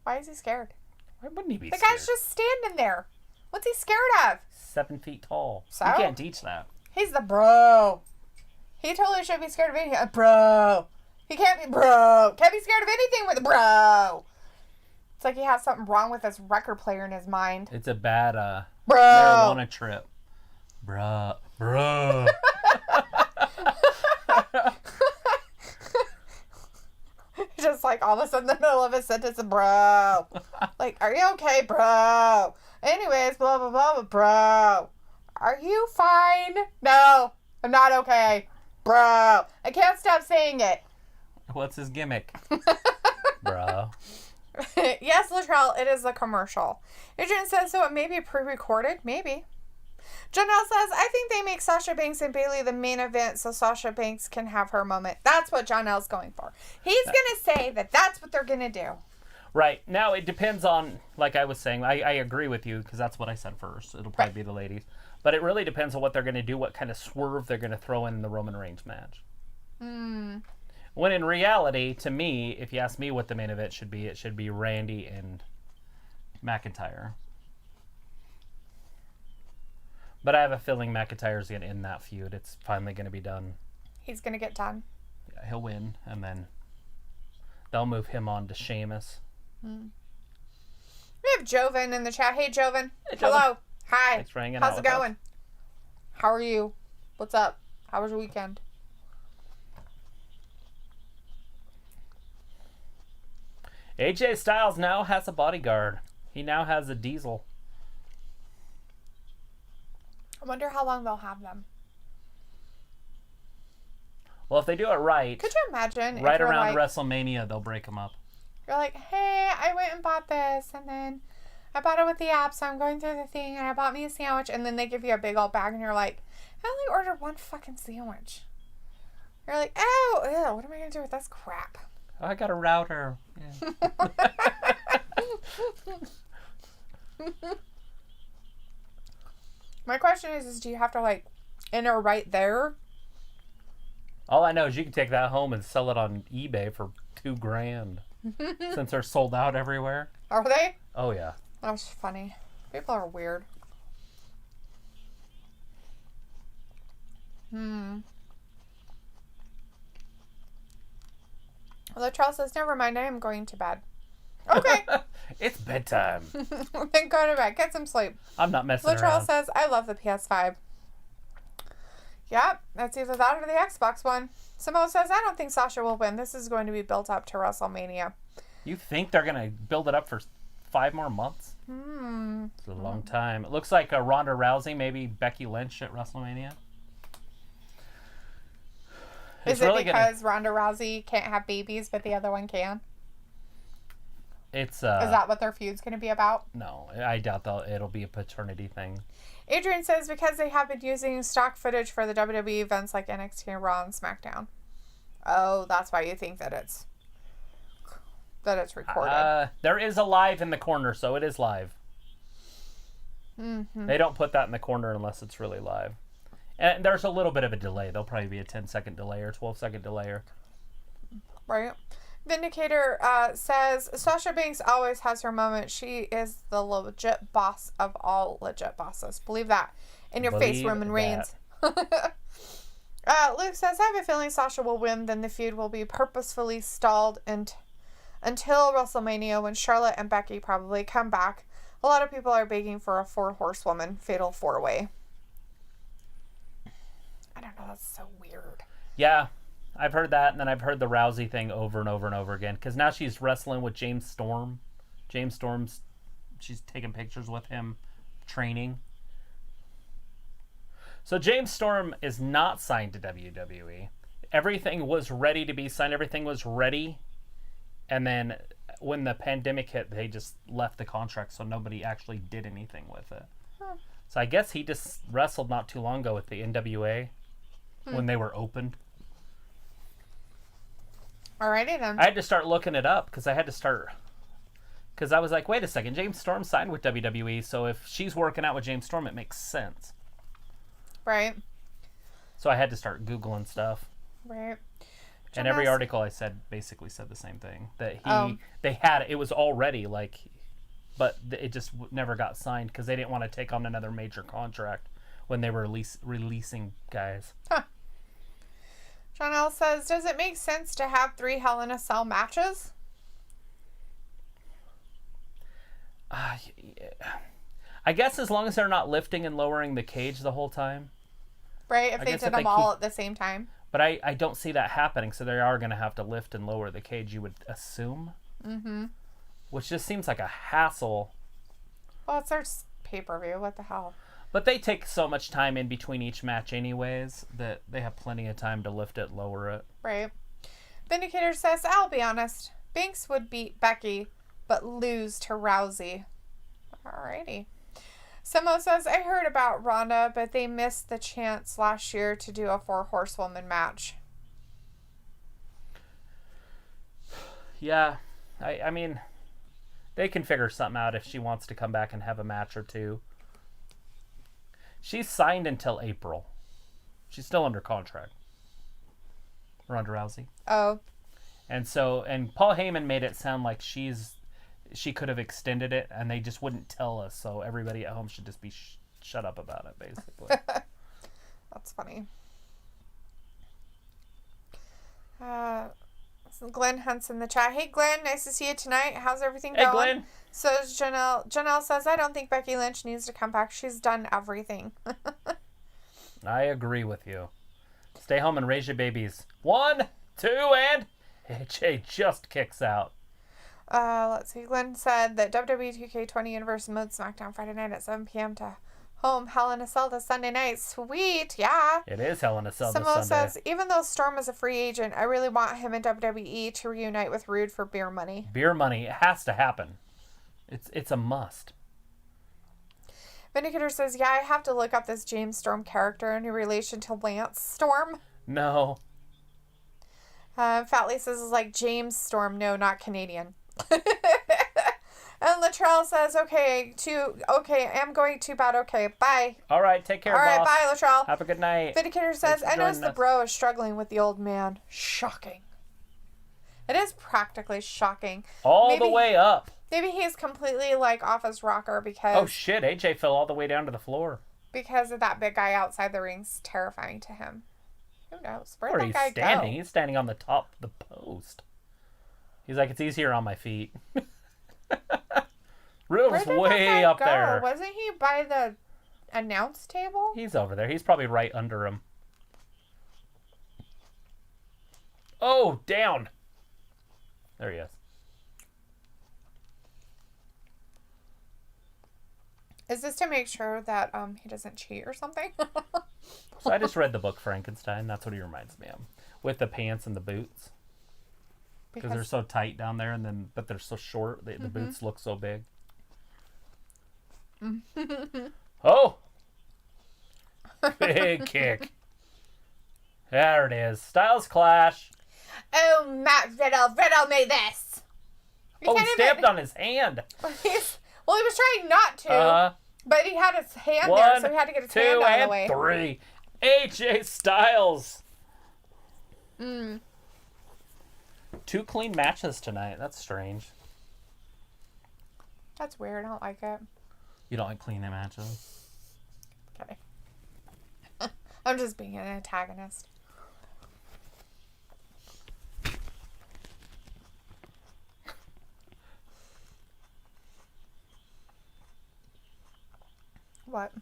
Why is he scared? Why wouldn't he be scared? The guy's just standing there. What's he scared of? 7 feet tall. So? You can't teach that. He's the bro. He totally should be scared of anything. Bro. He can't be bro. Can't be scared of anything with a bro. It's like he has something wrong with this record player in his mind. It's a bad bro. marijuana trip. Bro. Just like all of a sudden in the middle of a sentence, bro. Like, are you okay, bro? Anyways, blah, blah, blah, bro. Are you fine? No, I'm not okay. Bro. I can't stop saying it. What's his gimmick? Bro. Yes, Latrell, it is a commercial. Adrian says, so it may be pre-recorded. Maybe. Janelle says, I think they make Sasha Banks and Bayley the main event so Sasha Banks can have her moment. That's what Janelle's going for. He's going to say that that's what they're going to do. Right. Now, it depends on, like I was saying, I agree with you because that's what I said first. It'll probably be the ladies. But it really depends on what they're going to do, what kind of swerve they're going to throw in the Roman Reigns match. When in reality, to me, if you ask me what the main event should be, it should be Randy and McIntyre. But I have a feeling McIntyre's going to end that feud. It's finally going to be done. He's going to get done. Yeah, he'll win, and then they'll move him on to Sheamus. We have Joven in the chat. Hey, Joven. Hey, Joven. Hello. Hi. Thanks for hanging out. How's it going? How are you? What's up? How was your weekend? AJ Styles now has a bodyguard. He now has a Diesel. I wonder how long they'll have them. Well, if they do it right... Could you imagine? Right around WrestleMania, they'll break them up. You're like, hey, I went and bought this, and then I bought it with the app, so I'm going through the thing, and I bought me a sandwich, and then they give you a big old bag, and you're like, I only ordered one fucking sandwich. You're like, oh, ew, what am I going to do with this crap? Oh, I got a router. Yeah. My question is do you have to, like, enter right there? All I know is you can take that home and sell it on eBay for $2,000. Since they're sold out everywhere. Are they? Oh, yeah. That's funny. People are weird. Latrell says, never mind, I am going to bed. Okay. It's bedtime. Then go to bed. Get some sleep. I'm not messing Latrell around. says, I love the PS5. Yep, that's either that or the Xbox One. Simone says, I don't think Sasha will win. This is going to be built up to WrestleMania. You think they're going to build it up for 5 more months? It's a long time. It looks like a Ronda Rousey, maybe Becky Lynch at WrestleMania. Is it because Ronda Rousey can't have babies, but the other one can? Is that what their feud's going to be about? No, I doubt it'll be a paternity thing. Adrian says because they have been using stock footage for the WWE events like NXT, Raw, and SmackDown. Oh, that's why you think that it's recorded. There is a live in the corner, so it is live. Mm-hmm. They don't put that in the corner unless it's really live. And there's a little bit of a delay. There'll probably be a 10-second delay or 12-second delay. Right. Vindicator says, Sasha Banks always has her moment. She is the legit boss of all legit bosses. Believe that. In your face, Roman Reigns. Luke says, I have a feeling Sasha will win, then the feud will be purposefully stalled until WrestleMania when Charlotte and Becky probably come back. A lot of people are begging for a 4-horsewoman fatal 4-way. I don't know, that's so weird. Yeah, I've heard that, and then I've heard the Rousey thing over and over and over again, because now she's wrestling with James Storm. She's taking pictures with him, training. So James Storm is not signed to WWE. Everything was ready to be signed. Everything was ready. And then when the pandemic hit, they just left the contract, so nobody actually did anything with it. Huh. So I guess he just wrestled not too long ago with the NWA when they were opened. Alrighty then. I had to start looking it up because I was like, wait a second, James Storm signed with WWE, so if she's working out with James Storm, it makes sense. Right. So I had to start Googling stuff. Right. And every article I basically said the same thing. That it was all ready, but it just never got signed because they didn't want to take on another major contract when they were releasing guys. Huh. John L. says, does it make sense to have 3 Hell in a Cell matches? I guess as long as they're not lifting and lowering the cage the whole time. Right, if they did them all at the same time. But I don't see that happening, so they are going to have to lift and lower the cage, you would assume. Mm-hmm. Which just seems like a hassle. Well, it's their pay-per-view. What the hell? But they take so much time in between each match anyways that they have plenty of time to lift it, lower it. Right. Vindicator says, I'll be honest. Banks would beat Becky, but lose to Rousey. Alrighty. Samo says, I heard about Ronda, but they missed the chance last year to do a 4-horsewoman match. Yeah. I mean, they can figure something out if she wants to come back and have a match or two. She's signed until April. She's still under contract. Ronda Rousey. Oh. And Paul Heyman made it sound like she could have extended it, and they just wouldn't tell us, so everybody at home should just be shut up about it, basically. That's funny. Glenn Hunt's in the chat. Hey, Glenn, nice to see you tonight. How's everything going? Hey, Glenn. So Janelle. Janelle says, I don't think Becky Lynch needs to come back. She's done everything. I agree with you. Stay home and raise your babies. 1, 2, and AJ just kicks out. Let's see. Glenn said that WWE 2K20 Universe Mode SmackDown Friday night at 7 p.m. to home. Hell in a Cell this Sunday night. Sweet. Yeah. It is Hell in a Cell this Samo Sunday. says, even though Storm is a free agent, I really want him in WWE to reunite with Rude for beer money. Beer money. It has to happen. It's a must. Vindicator says, yeah, I have to look up this James Storm character in relation to Lance Storm. No. Fat Lisa says, like James Storm. No, not Canadian. And Latrell says, okay, I'm going to bed. Okay, bye. All right, take care, boss. All right, bye, Latrell. Have a good night. Vindicator says, I noticed the bro is struggling with the old man. Shocking. It is practically shocking. The way up. Maybe he's completely, off his rocker because... Oh, shit, AJ fell all the way down to the floor. because of that big guy outside the ring's terrifying to him. Who knows? Where'd Where that he's guy standing? go? He's standing on the top of the post. He's like, it's easier on my feet. Riddle's Where did way that guy up go? there. Wasn't he by the announce table? He's over there. He's probably right under him. Oh, down. There he is. Is this to make sure that he doesn't cheat or something? So I just read the book Frankenstein. That's what he reminds me of. With the pants and the boots. Because they're so tight down there, but they're so short. The boots look so big. Oh! Big kick. There it is. Styles clash. Oh, Matt Riddle. Riddle made this. He stamped on his hand. Well, he was trying not to. But he had his hand there, so he had to get his hand out of the way. 3. AJ Styles. 2 clean matches tonight. That's strange. That's weird. I don't like it. You don't like clean matches? Okay. I'm just being an antagonist. What?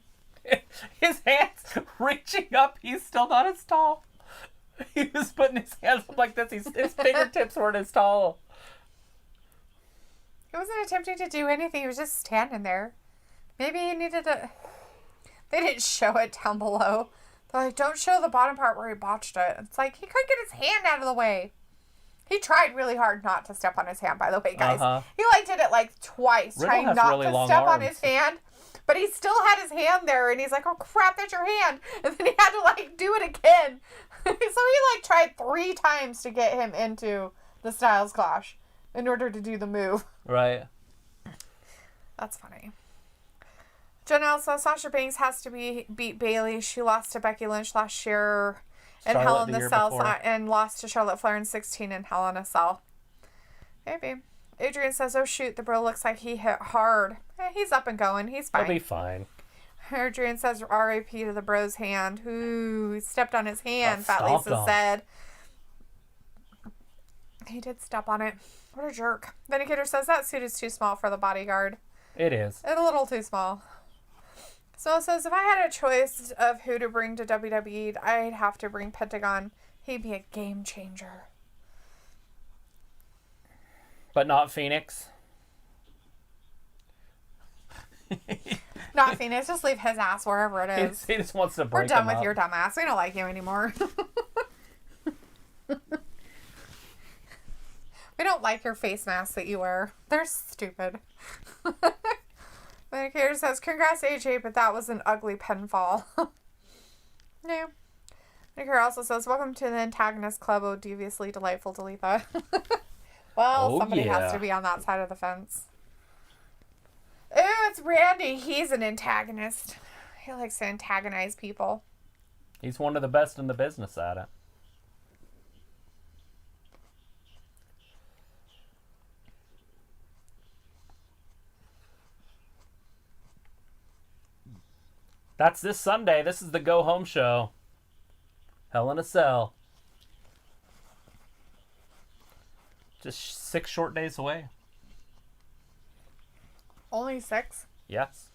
His hands reaching up. He's still not as tall. He was putting his hands up like this. His fingertips weren't as tall. He wasn't attempting to do anything. He was just standing there. Maybe he needed to... They didn't show it down below. They're like, don't show the bottom part where he botched it. It's like, he couldn't get his hand out of the way. He tried really hard not to step on his hand, by the way, guys. He did it twice, Riddle trying has not really to long step on arms. his hand. But he still had his hand there, and he's like, oh, crap, that's your hand. And then he had to, do it again. So he, tried 3 times to get him into the Styles Clash in order to do the move. Right. That's funny. Janelle says Sasha Banks has to beat Bayley. She lost to Becky Lynch last year in Charlotte Hell in the the year Cell before. and lost to Charlotte Flair in 16 in Hell in a Cell. Maybe. Adrian says, oh shoot, the bro looks like he hit hard. He's up and going. He's fine. He'll be fine. Adrian says, RIP to the bro's hand. Ooh, he stepped on his hand, Fat stomped Lisa on. said. He did step on it. What a jerk. Vindicator says, that suit is too small for the bodyguard. It is. It's a little too small. So it says, if I had a choice of who to bring to WWE, I'd have to bring Pentagon. He'd be a game changer. But not Phoenix. Not Phoenix. Just leave his ass wherever it is. He just wants to We're break done him with up. your dumb ass. We don't like you anymore. We don't like your face masks that you wear. They're stupid. Vindicator says, congrats AJ, but that was an ugly pinfall. Yeah. Vindicator also says, welcome to the antagonist club, oh deviously delightful Dalethea. Well, somebody has to be on that side of the fence. Ooh, it's Randy. He's an antagonist. He likes to antagonize people. He's one of the best in the business at it. That's this Sunday. This is the Go Home show. Hell in a Cell. Just 6 short days away. Only 6? Yes.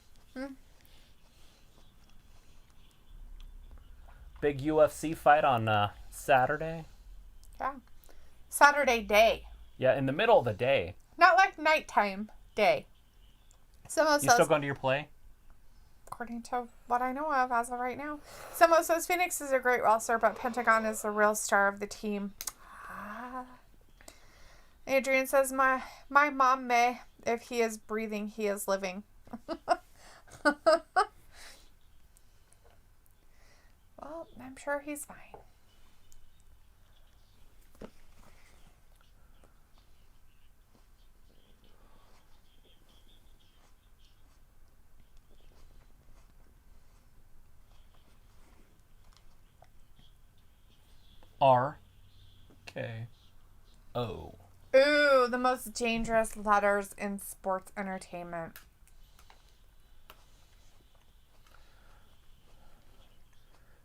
Big UFC fight on Saturday. Yeah. Saturday day. Yeah, in the middle of the day. Not like nighttime day. Someone You says, still going to your play? according to what I know of as of right now. Someone says Phoenix is a great wrestler, but Pentagon is the real star of the team. Adrian says, my mom may. If he is breathing, he is living. Well, I'm sure he's fine. RKO. Ooh, the most dangerous letters in sports entertainment.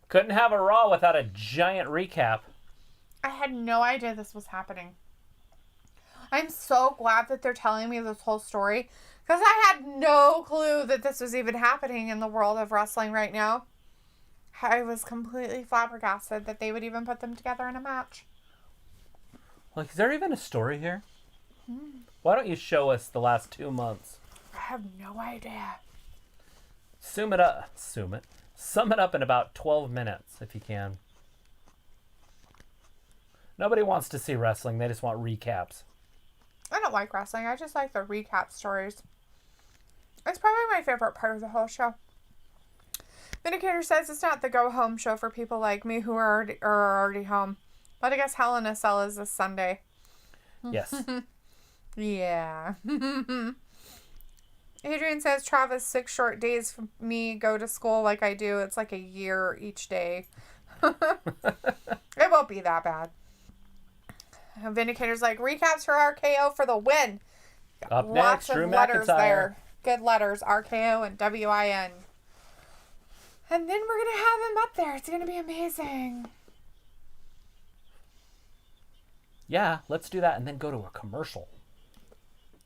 Couldn't have a Raw without a giant recap. I had no idea this was happening. I'm so glad that they're telling me this whole story, because I had no clue that this was even happening in the world of wrestling right now. I was completely flabbergasted that they would even put them together in a match. Like, is there even a story here? Why don't you show us the last 2 months? I have no idea. Sum it up in about 12 minutes, if you can. Nobody wants to see wrestling. They just want recaps. I don't like wrestling. I just like the recap stories. It's probably my favorite part of the whole show. Vindicator says it's not the go-home show for people like me who are already home. But I guess Hell in a Cell is this Sunday. Yes. Yeah. Adrian says, Travis, 6 short days for me go to school like I do. It's like a year each day. It won't be that bad. Vindicator's like, recaps for RKO for the win. Up Lots next, Drew of letters McIntyre. there. Good letters, RKO and WIN. And then we're going to have him up there. It's going to be amazing. Yeah, let's do that and then go to a commercial.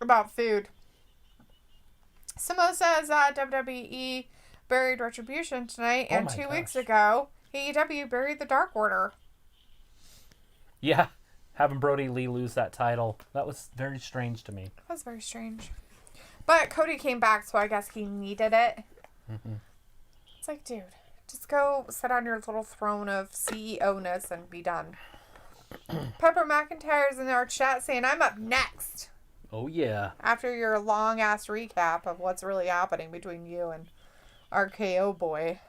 About food. Samo says WWE buried Retribution tonight, and 2 weeks ago, AEW buried the Dark Order. Yeah, having Brody Lee lose that title, that was very strange to me. That was very strange. But Cody came back, so I guess he needed it. Mm-hmm. It's like, dude, just go sit on your little throne of CEO-ness and be done. Pepper McIntyre's in our chat saying, I'm up next. Oh, yeah. After your long-ass recap of what's really happening between you and RKO boy.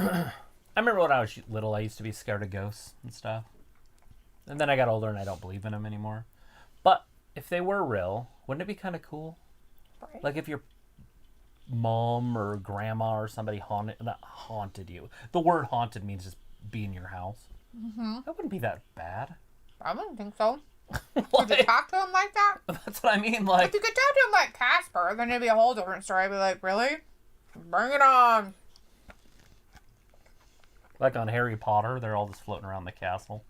I remember when I was little, I used to be scared of ghosts and stuff. And then I got older and I don't believe in them anymore. But if they were real, wouldn't it be kind of cool? Right. Like if your mom or grandma or somebody haunted you. The word haunted means just be in your house. Mm-hmm. That wouldn't be that bad. I wouldn't think so. Could you talk to him like that? That's what I mean. Like, if you could talk to him like Casper, then it'd be a whole different story. I'd be like, really? Bring it on. Like on Harry Potter, they're all just floating around the castle.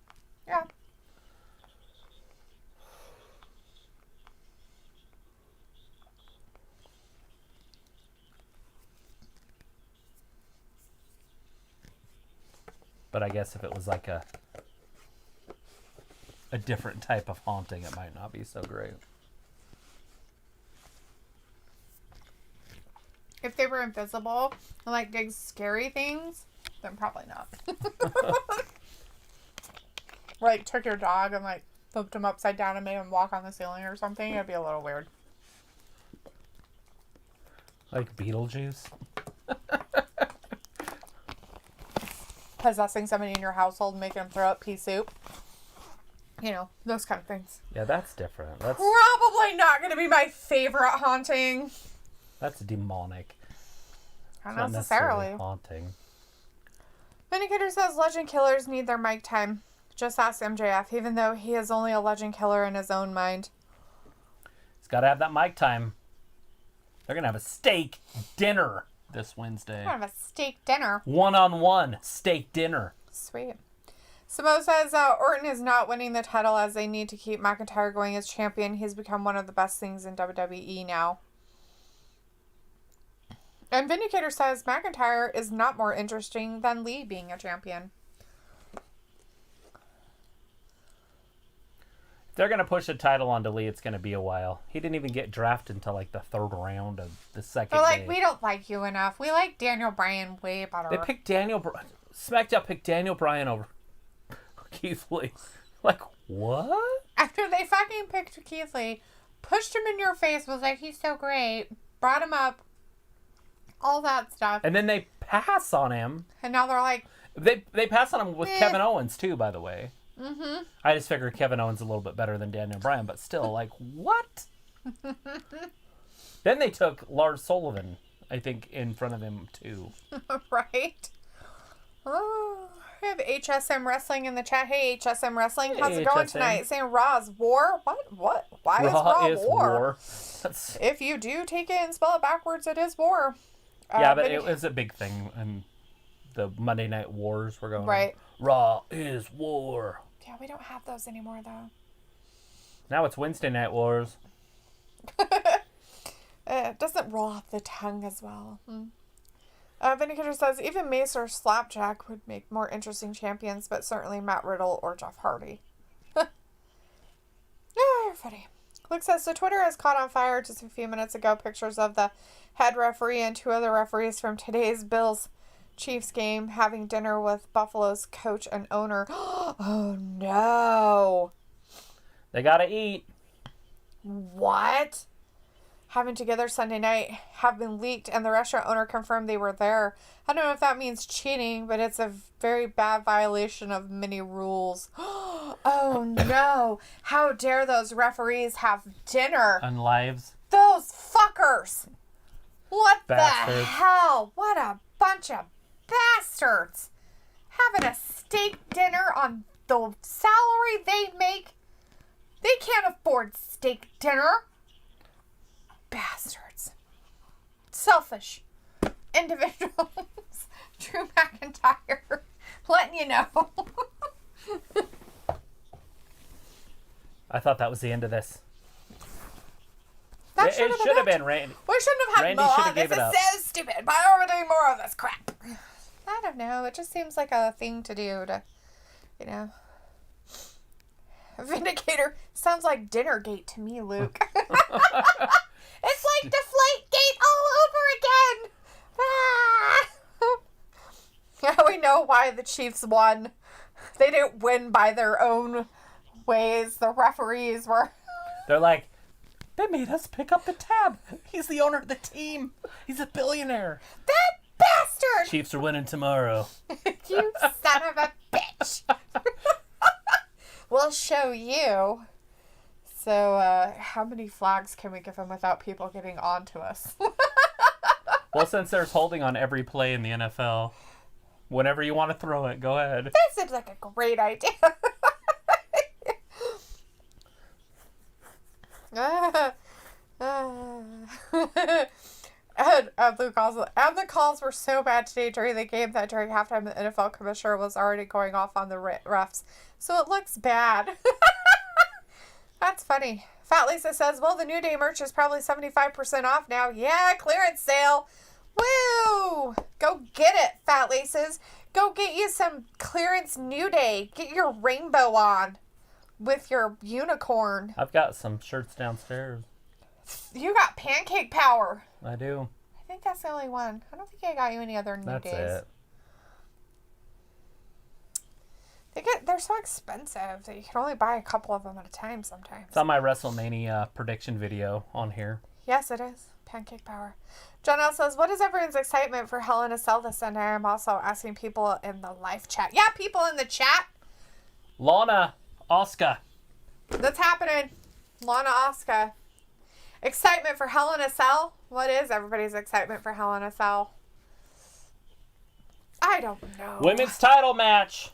Yeah. But I guess if it was like a different type of haunting, it might not be so great. If they were invisible and like did scary things, then probably not. Like took your dog and like flipped him upside down and made him walk on the ceiling or something, it'd be a little weird. Like Beetlejuice? Possessing somebody in your household and making them throw up pea soup. You know, those kind of things. Yeah, that's different. That's probably not going to be my favorite haunting. That's demonic. Not necessarily haunting. Vindicator says legend killers need their mic time. Just ask MJF, even though he is only a legend killer in his own mind. He's got to have that mic time. They're going to have a steak dinner this Wednesday. Kind of a steak dinner. One-on-one steak dinner. Sweet. Samo says Orton is not winning the title as they need to keep McIntyre going as champion. He's become one of the best things in WWE now. And Vindicator says McIntyre is not more interesting than Lee being a champion. If they're going to push a title onto Lee, it's going to be a while. He didn't even get drafted until like the 3rd round of the second They're like, day. we don't like you enough. We like Daniel Bryan way better. They picked SmackDown picked Daniel Bryan over Keith Lee. Like, what? After they fucking picked Keith Lee, pushed him in your face, was like, he's so great, brought him up, all that stuff. And then they pass on him. And now they're like... They pass on him with Kevin Owens, too, by the way. Mm-hmm. I just figured Kevin Owens a little bit better than Daniel Bryan, but still, like, what? Then they took Lars Sullivan, I think, in front of him, too. Right? Oh. We have HSM Wrestling in the chat. Hey, HSM Wrestling. Hey, How's it going HSM. tonight? Saying Raw's war? What? Why Raw is Raw war? That's... If you do take it and spell it backwards, it is war. Yeah, but it was a big thing in the Monday Night Wars were going Right. on. Raw is war. Yeah, we don't have those anymore, though. Now it's Wednesday Night Wars. It doesn't roll off the tongue as well. Vindicator says, even Mace or Slapjack would make more interesting champions, but certainly Matt Riddle or Jeff Hardy. You're funny. Luke says, so Twitter has caught on fire just a few minutes ago. Pictures of the head referee and 2 other referees from today's Bills-Chiefs game having dinner with Buffalo's coach and owner. Oh, no. They gotta eat. What? Having together Sunday night have been leaked, and the restaurant owner confirmed they were there. I don't know if that means cheating, but it's a very bad violation of many rules. Oh no! How dare those referees have dinner? On lives. Those fuckers! What Bastards. the hell? What a bunch of bastards! Having a steak dinner on the salary they make? They can't afford steak dinner. Bastards. Selfish individuals. Drew McIntyre. Letting you know. I thought that was the end of this. That It should should have it. been Randy. We shouldn't have had Randy more. should have gave This it is up. so stupid. Why are we doing more of this crap? I don't know. It just seems like a thing to do to, you know. Vindicator sounds like Dinnergate to me, Luke. It's like Deflategate all over again. Ah! Yeah, we know why the Chiefs won. They didn't win by their own ways. The referees were. They're like, they made us pick up the tab. He's the owner of the team. He's a billionaire. That bastard! Chiefs are winning tomorrow. You son of a bitch. We'll show you. So, how many flags can we give him without people getting on to us? Well, since there's holding on every play in the NFL, whenever you want to throw it, go ahead. That seems like a great idea. And the calls were so bad today during the game that during halftime the NFL commissioner was already going off on the refs. So it looks bad. That's funny. Fat Lisa says, well, the New Day merch is probably 75% off now. Yeah, clearance sale. Woo! Go get it, Fat Laces. Go get you some clearance New Day. Get your rainbow on with your unicorn. I've got some shirts downstairs. You got pancake power. I do. I think that's the only one. I don't think I got you any other New That's Days. it. They're so expensive that you can only buy a couple of them at a time sometimes. It's on my WrestleMania prediction video on here. Yes, it is. Pancake power. John L says, what is everyone's excitement for Hell in a Cell this Sunday? I'm also asking people in the live chat. Yeah, people in the chat. Lana, Asuka. That's happening. Lana Asuka. Excitement for Hell in a Cell? What is everybody's excitement for Hell in a Cell? I don't know. Women's title match.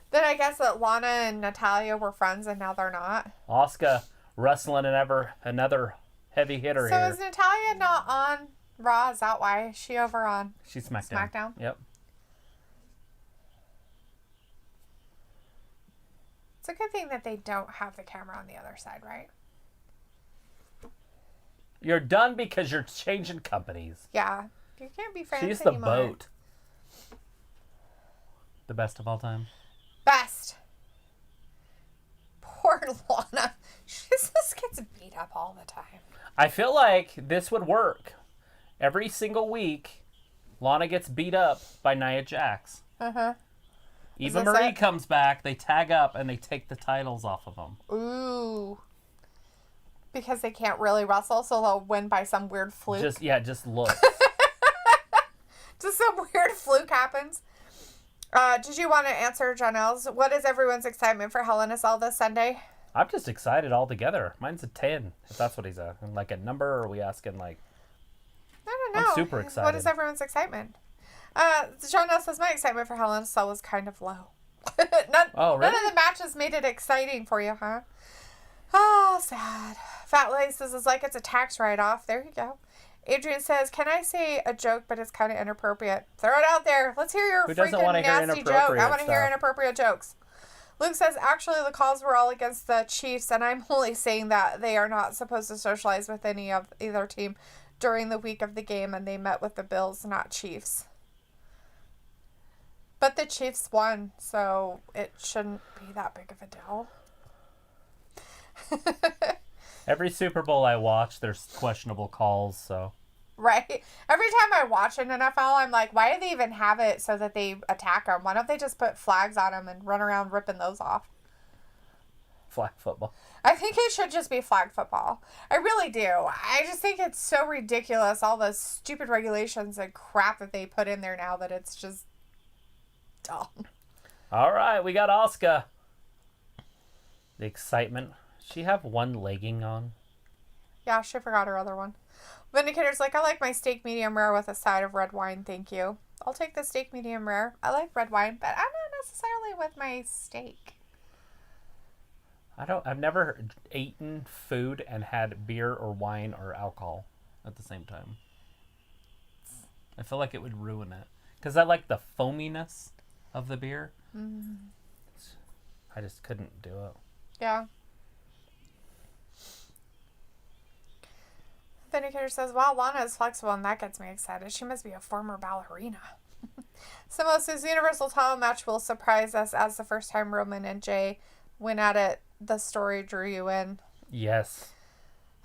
Then I guess that Lana and Natalya were friends and now they're not. Asuka wrestling another heavy hitter So here. is Natalya not on Raw? Is that why? Is she over on She's SmackDown. SmackDown? Yep. It's a good thing that they don't have the camera on the other side, right? You're done because you're changing companies. Yeah. You can't be friends She's the anymore. boat. The best of all time. Best. Poor Lana. She just gets beat up all the time. I feel like this would work. Every single week, Lana gets beat up by Nia Jax. Uh-huh. Eva this Marie it? comes back, they tag up, and they take the titles off of them. Ooh. Because they can't really wrestle, so they'll win by some weird fluke. Just look. Just some weird fluke happens. Did you want to answer Janelle's? What is everyone's excitement for Hell in a Cell this Sunday? I'm just excited altogether. Mine's a 10, if that's what he's asking. Like a number, or are we asking like... I don't know. I'm super excited. What is everyone's excitement? John L says, my excitement for Hell in a Cell was kind of low. Oh, really? None of the matches made it exciting for you, huh? Oh, sad. Fat Lady says, it's like it's a tax write-off. There you go. Adrian says, can I say a joke, but it's kind of inappropriate? Throw it out there. Let's hear your freaking nasty joke. I want to hear inappropriate jokes. Luke says, actually, the calls were all against the Chiefs, and I'm only saying that they are not supposed to socialize with any of either team during the week of the game, and they met with the Bills, not Chiefs. But the Chiefs won, so it shouldn't be that big of a deal. Every Super Bowl I watch, there's questionable calls, so. Right? Every time I watch an NFL, I'm like, why do they even have it so that they attack them? Why don't they just put flags on them and run around ripping those off? Flag football. I think it should just be flag football. I really do. I just think it's so ridiculous, all the stupid regulations and crap that they put in there now, that it's just dumb. All right, we got Asuka. The excitement. She have one legging on? Yeah, she forgot her other one. Vindicator's like, I like my steak medium rare with a side of red wine, thank you. I'll take the steak medium rare. I like red wine, but I'm not necessarily with my steak. I've never eaten food and had beer or wine or alcohol at the same time. I feel like it would ruin it. Because I like the foaminess of the beer. Mm. I just couldn't do it. Yeah. Vindicator says, wow, Lana is flexible and that gets me excited. She must be a former ballerina. Simo says, Universal title match will surprise us as the first time Roman and Jay went at it. The story drew you in. Yes.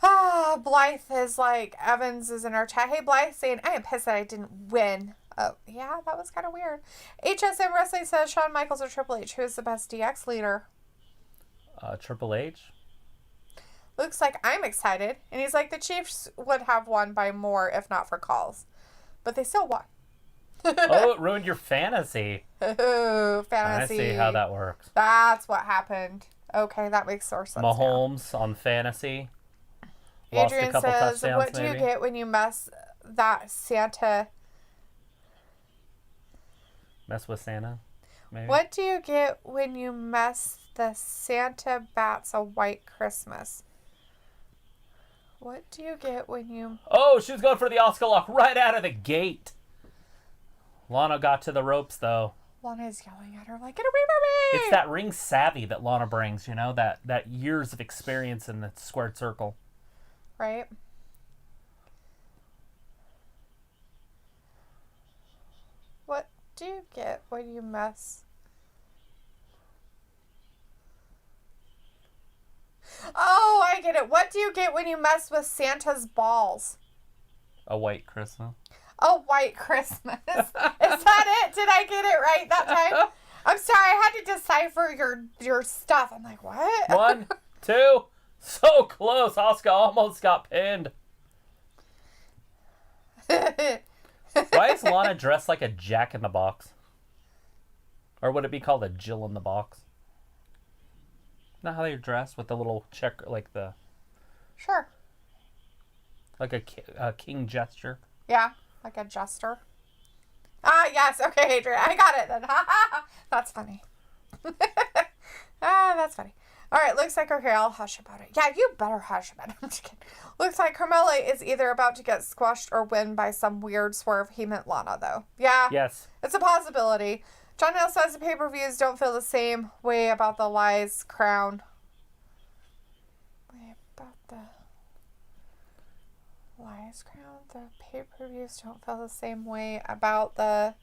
Blythe is like, Evans is in our chat. Hey, Blythe saying, I am pissed that I didn't win. Oh, yeah, that was kind of weird. HSM Wrestling says, Shawn Michaels or Triple H, who is the best DX leader? Triple H. Looks like I'm excited. And he's like, the Chiefs would have won by more if not for calls. But they still won. Oh, it ruined your fantasy. Ooh, fantasy. I see how that works. That's what happened. Okay, that makes more sense. Mahomes on fantasy. Lost Adrian a couple says, touchdowns, what do you get when you mess that Santa... Mess with Santa, maybe? What do you get when you mess the Santa bats a white Christmas? What do you get when you... Oh, she was going for the Oscar lock right out of the gate. Lana got to the ropes, though. Lana's yelling at her like, get away from me! It's that ring savvy that Lana brings, you know? That years of experience in the squared circle. Right? What do you get when you mess... Oh, I get it. What do you get when you mess with Santa's balls? A white Christmas. A white Christmas. Is that it? Did I get it right that time? I'm sorry. I had to decipher your stuff. I'm like, what? 1, 2. So close. Asuka almost got pinned. Why is Lana dressed like a Jack in the Box? Or would it be called a Jill in the Box? Not how they dress with the little check, like the... Sure. Like a king gesture. Yeah, like a jester. Yes. Okay, Adrian. I got it then. That's funny. That's funny. All right, looks like, okay, I'll hush about it. Yeah, you better hush about it. I'm just kidding. Looks like Carmella is either about to get squashed or win by some weird swerve. He meant Lana, though. Yeah. Yes. It's a possibility. John Hill says the pay-per-views don't feel the same way about the Elias crown. Wait, about the Elias crown? The pay-per-views don't feel the same way about the...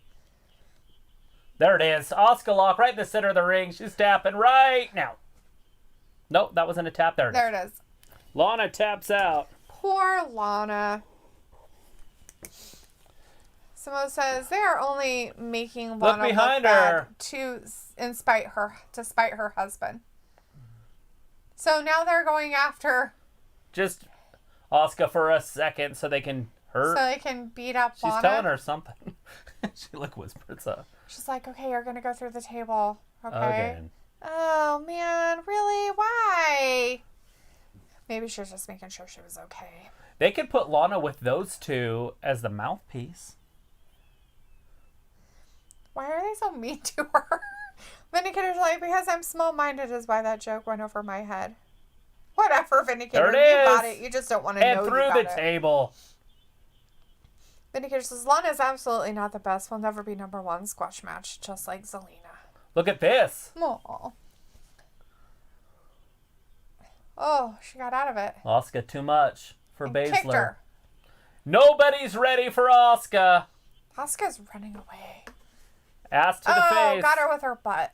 There it is. Asuka lock right in the center of the ring. She's tapping right now. Nope, that wasn't a tap. There it is. Lana taps out. Poor Lana. Simo says they are only making Lana look bad to spite her husband. So now they're going after just Asuka for a second so they can hurt. So they can beat up Lana. She's telling her something. She whispers up. She's like, okay, you're gonna go through the table. Okay. Again. Oh man, really? Why? Maybe she was just making sure she was okay. They could put Lana with those two as the mouthpiece. are you so mean to her? Vindicator's like, because I'm small-minded is why that joke went over my head. Whatever, Vindicator. There it you got is. it. You just don't want to know And you through got the it. table. Vindicator says, Lana is absolutely not the best. Will never be number one squash match, just like Zelina. Look at this. Aww. Oh, she got out of it. Asuka too much for And kicked Baszler. her. Nobody's ready for Asuka. Asuka's running away. Ass to the face. Got her with her butt.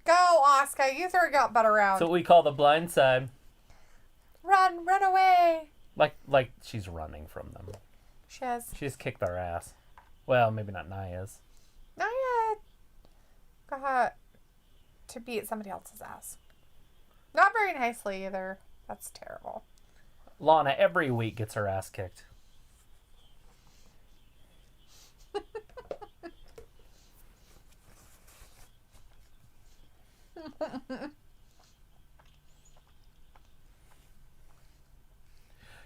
Go, Asuka. You three got butt around. That's what we call the blind side. Run away. Like she's running from them. She has. She's kicked our ass. Well, maybe not Naya's. Naya got to beat somebody else's ass. Not very nicely either. That's terrible. Lana every week gets her ass kicked.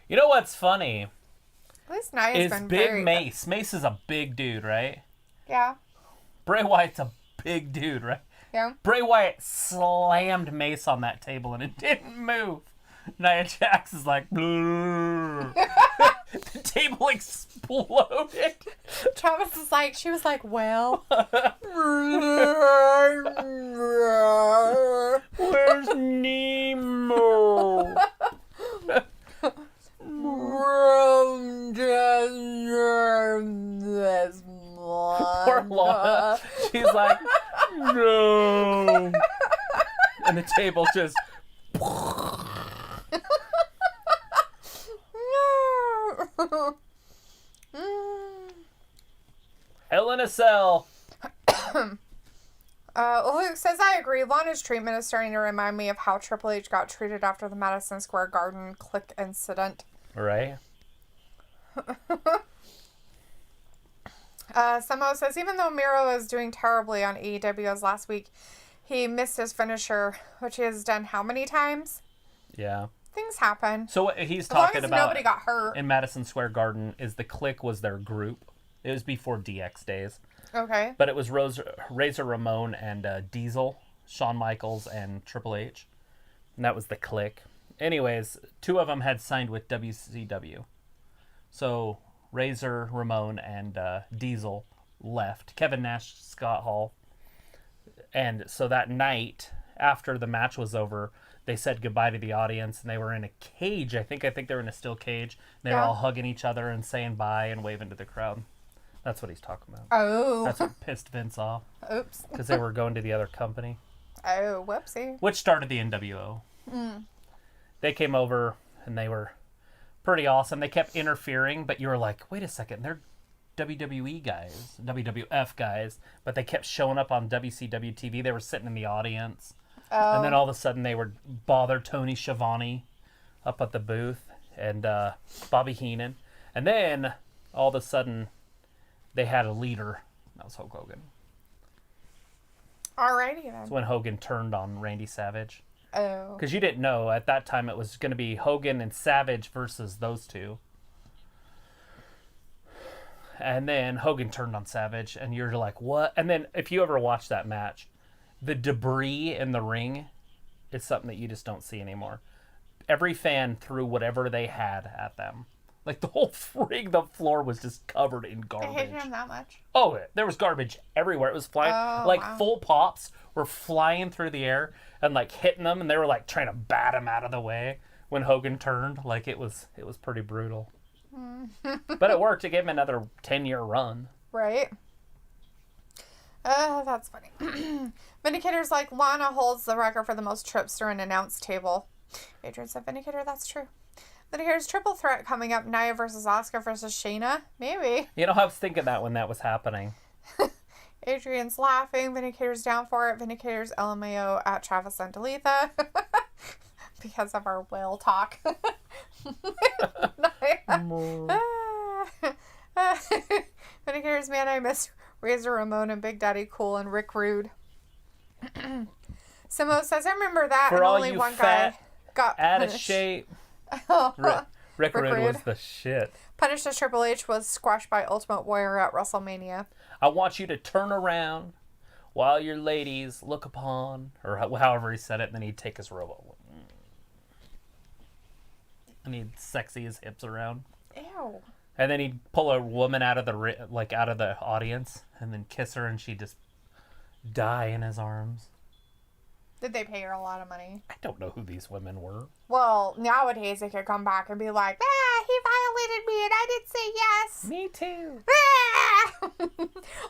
You know what's funny? At least Naya's Is been Big very Mace. Mace is a big dude, right? Yeah. Bray Wyatt's a big dude, right? Yeah. Bray Wyatt slammed Mace on that table and it didn't move. Nia Jax is like, the table exploded. Travis is like, she was like, well. Where's Nemo? Poor Lana. She's like, no. And the table just. Hell in a cell. Luke says, I agree. Lana's treatment is starting to remind me of how Triple H got treated after the Madison Square Garden click incident. Right. Samo says, even though Miro is doing terribly on AEW's last week, he missed his finisher, which he has done how many times? Yeah. Things happen. So what he's As long talking as about nobody got hurt. in Madison Square Garden is the Clique was their group. It was before DX days. Okay. But it was Razor Ramon and Diesel, Shawn Michaels, and Triple H. And that was the Clique. Anyways, two of them had signed with WCW. So Razor Ramon and Diesel left. Kevin Nash, Scott Hall. And so that night, after the match was over, they said goodbye to the audience, and they were in a cage. I think they were in a steel cage. And they were all hugging each other and saying bye and waving to the crowd. That's what he's talking about. Oh. That's what pissed Vince off. Oops. Because they were going to the other company. Oh, whoopsie. Which started the NWO. They came over, and they were pretty awesome. They kept interfering, but you were like, wait a second, they're WWE guys, WWF guys, but they kept showing up on WCW TV. They were sitting in the audience. Oh. And then all of a sudden they would bother Tony Schiavone up at the booth and Bobby Heenan. And then all of a sudden they had a leader. That was Hulk Hogan. Alrighty then. That's when Hogan turned on Randy Savage. Oh. Because you didn't know at that time it was going to be Hogan and Savage versus those two. And then Hogan turned on Savage, and you're like, what? And then if you ever watch that match, the debris in the ring is something that you just don't see anymore. Every fan threw whatever they had at them. Like the whole ring, the floor was just covered in I garbage. hated him that much. Oh, there was garbage everywhere. It was flying. Oh, like wow. full pops were flying through the air and like hitting them, and they were like trying to bat him out of the way when Hogan turned. Like it was pretty brutal. But it worked. It gave him another 10-year run. Right? That's funny. Vindicator's like, Lana holds the record for the most trips through an announce table. Adrian said, Vindicator, that's true. Vindicator's triple threat coming up, Nia versus Asuka versus Shayna. Maybe. You know, I was thinking that when that was happening. Adrian's laughing. Vindicator's down for it. Vindicator's LMAO at Travis and Dalethea. Because of our whale talk. Vindicator's man, I miss Razor Ramon and Big Daddy Cool and Rick Rude. Simo says, I remember that, For and all only you one fat, guy got out of punished. shape. Oh, Rick Rude Rude. was the shit. Punished as Triple H was squashed by Ultimate Warrior at WrestleMania. I want you to turn around while your ladies look upon, or however he said it, and then he'd take his robe off. And he'd sexy his hips around. Ew. And then he'd pull a woman out of the audience and then kiss her, and she'd just die in his arms. Did they pay her a lot of money? I don't know who these women were. Well, nowadays they could come back and be like, he violated me and I did say yes. Me too.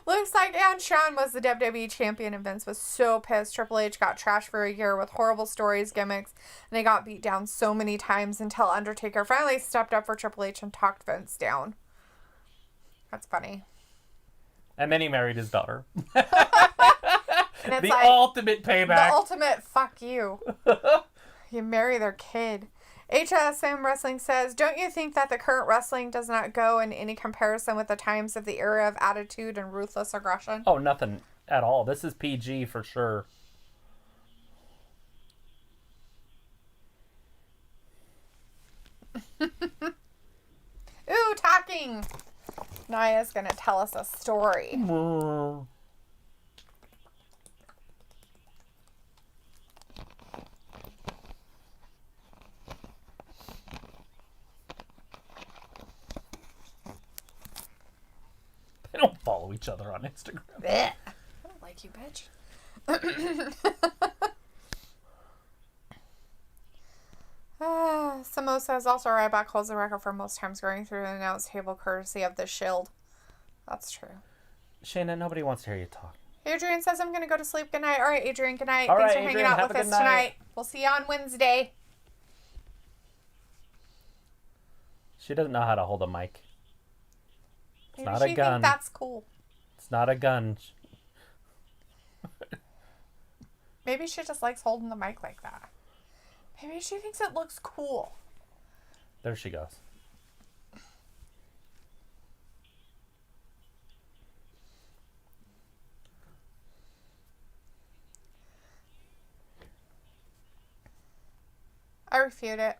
Looks like Shawn was the WWE champion and Vince was so pissed. Triple H got trashed for a year with horrible stories, gimmicks, and they got beat down so many times until Undertaker finally stepped up for Triple H and talked Vince down. That's funny. And then he married his daughter. And it's the like, ultimate payback. The ultimate fuck you. You marry their kid. HSM Wrestling says, don't you think that the current wrestling does not go in any comparison with the times of the era of attitude and ruthless aggression? Oh, nothing at all. This is PG for sure. Ooh, talking. Naya's going to tell us a story. They don't follow each other on Instagram. Blech. I don't like you, bitch. Samosa is also Ryback holds the record for most times going through an announce table courtesy of the Shield. That's true. Shayna, nobody wants to hear you talk. Adrian says I'm going to go to sleep. Good night. All right, Adrian, good night. All Thanks right, for Adrian, hanging out have with a us good night. tonight. We'll see you on Wednesday. She doesn't know how to hold a mic. Maybe not a she gun. think that's cool. It's not a gun. Maybe she just likes holding the mic like that. Maybe she thinks it looks cool. There she goes. I refute it.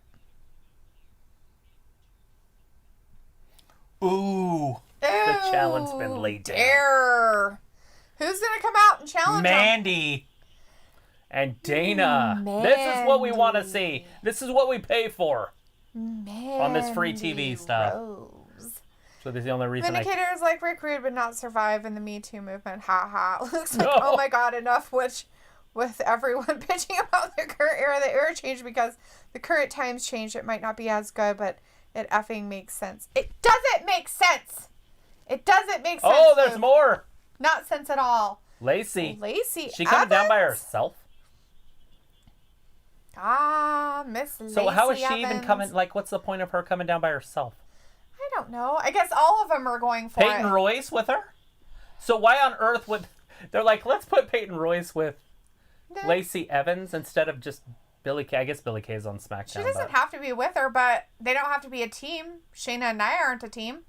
Ooh. The challenge been laid down. Dare. Who's going to come out and challenge him? Mandy and Dana. This is what we want to see. This is what we pay for on this free TV stuff. Rose. So this is the only reason Vindicators like Rick Rude would not survive in the Me Too movement. Ha ha. Looks like, No. oh my god, enough with everyone bitching about the current era. The era changed because the current times changed. It might not be as good, but it effing makes sense. It doesn't make sense. It doesn't make sense. Oh, there's Luke. more. Not sense at all. Lacey. Lacey She coming down by Evans? herself? Ah, Miss Lacey So how is she even Evans. coming? Like, what's the point of her coming down by herself? I don't know. I guess all of them are going for Peyton it. Royce with her? So why on earth would... They're like, let's put Peyton Royce with Lacey Evans instead of just Billy Kay. I guess Billy Kay's on SmackDown. She doesn't have to be with her, but they don't have to be a team. Shayna and Nia aren't a team.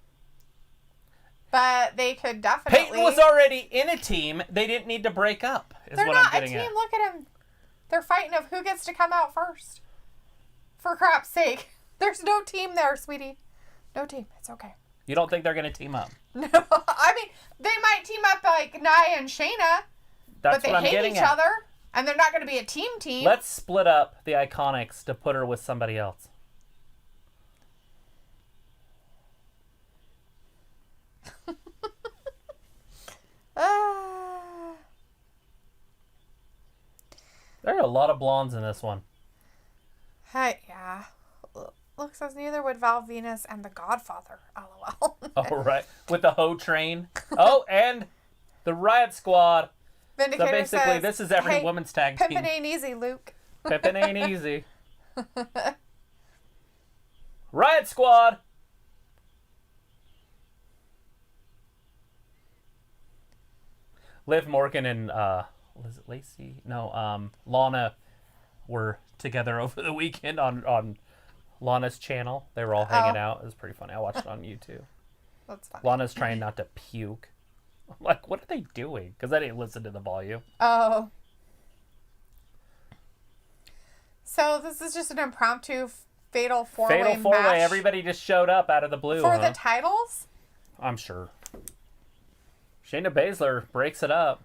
But they could definitely... Peyton was already in a team. They didn't need to break up, is They're what not I'm a getting team. at. Look at them. They're fighting of who gets to come out first. For crap's sake. There's no team there, sweetie. No team. It's okay. You don't think they're going to team up? No. I mean, they might team up like Nia and Shayna. That's but they what I'm hate getting each at. other. And they're not going to be a team. Let's split up the Iconics to put her with somebody else. There are a lot of blondes in this one. Hey, yeah. Looks as neither would Val Venus and the Godfather. LOL. Oh, right. With the Ho Train. Oh, and the Riot Squad. Vindicator So basically, says, this is every hey, woman's tag team. pimpin' ain't easy, Luke. Pimpin' ain't easy. Riot Squad. Liv Morgan and was it Lacey? No, Lana were together over the weekend on Lana's channel. They were all hanging out. It was pretty funny. I watched it on YouTube. That's funny. Lana's trying not to puke. I'm like, what are they doing? Because I didn't listen to the volume. Oh. So this is just an impromptu fatal four-way Fatal four-way. match Everybody just showed up out of the blue. for the titles? I'm sure. Shayna Baszler breaks it up.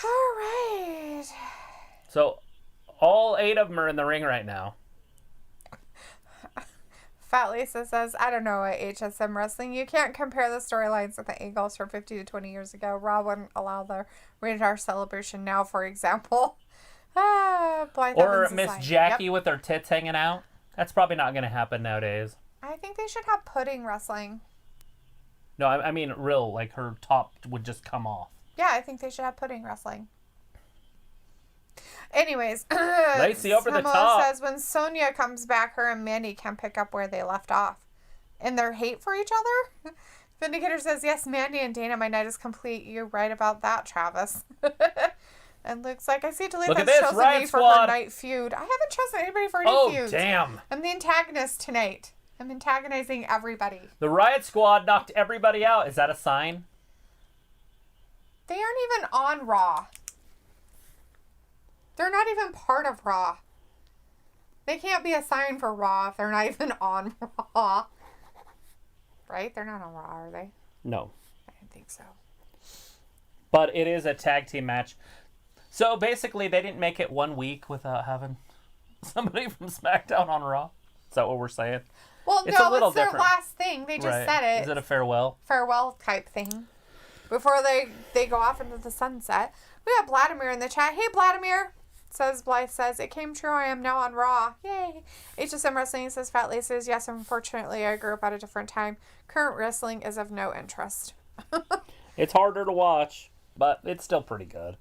All right. So, all 8 of them are in the ring right now. Fat Lisa says, I don't know what HSM wrestling. You can't compare the storylines with the angles from 50 to 20 years ago. Raw wouldn't allow the rated R celebration now, for example. Or Miss Jackie with her tits hanging out. That's probably not going to happen nowadays. I think they should have pudding wrestling. No, I mean real, like her top would just come off. Yeah, I think they should have pudding wrestling. Anyways, Lacey over the Samoa top. says when Sonya comes back, her and Mandy can pick up where they left off. In their hate for each other? Vindicator says, yes, Mandy and Dana, my night is complete. You're right about that, Travis. And looks like I see Dalethea has chosen Riot me for Squad. her night feud. I haven't chosen anybody for any feuds. Oh, damn. I'm the antagonist tonight. I'm antagonizing everybody. The Riot Squad knocked everybody out. Is that a sign? They aren't even on Raw. They're not even part of Raw. They can't be a sign for Raw if they're not even on Raw. Right? They're not on Raw, are they? No. I didn't think so. But it is a tag team match. So basically, they didn't make it 1 week without having somebody from SmackDown on Raw. Is that what we're saying? Well, It's no, a little it's their different. last thing. They just said it. Is it a farewell? Farewell type thing. Before they go off into the sunset. We have Vladimir in the chat. Hey, Vladimir. Blythe says, it came true. I am now on Raw. Yay. HSM Wrestling says, Fat Lace says, yes, unfortunately, I grew up at a different time. Current wrestling is of no interest. It's harder to watch, but it's still pretty good.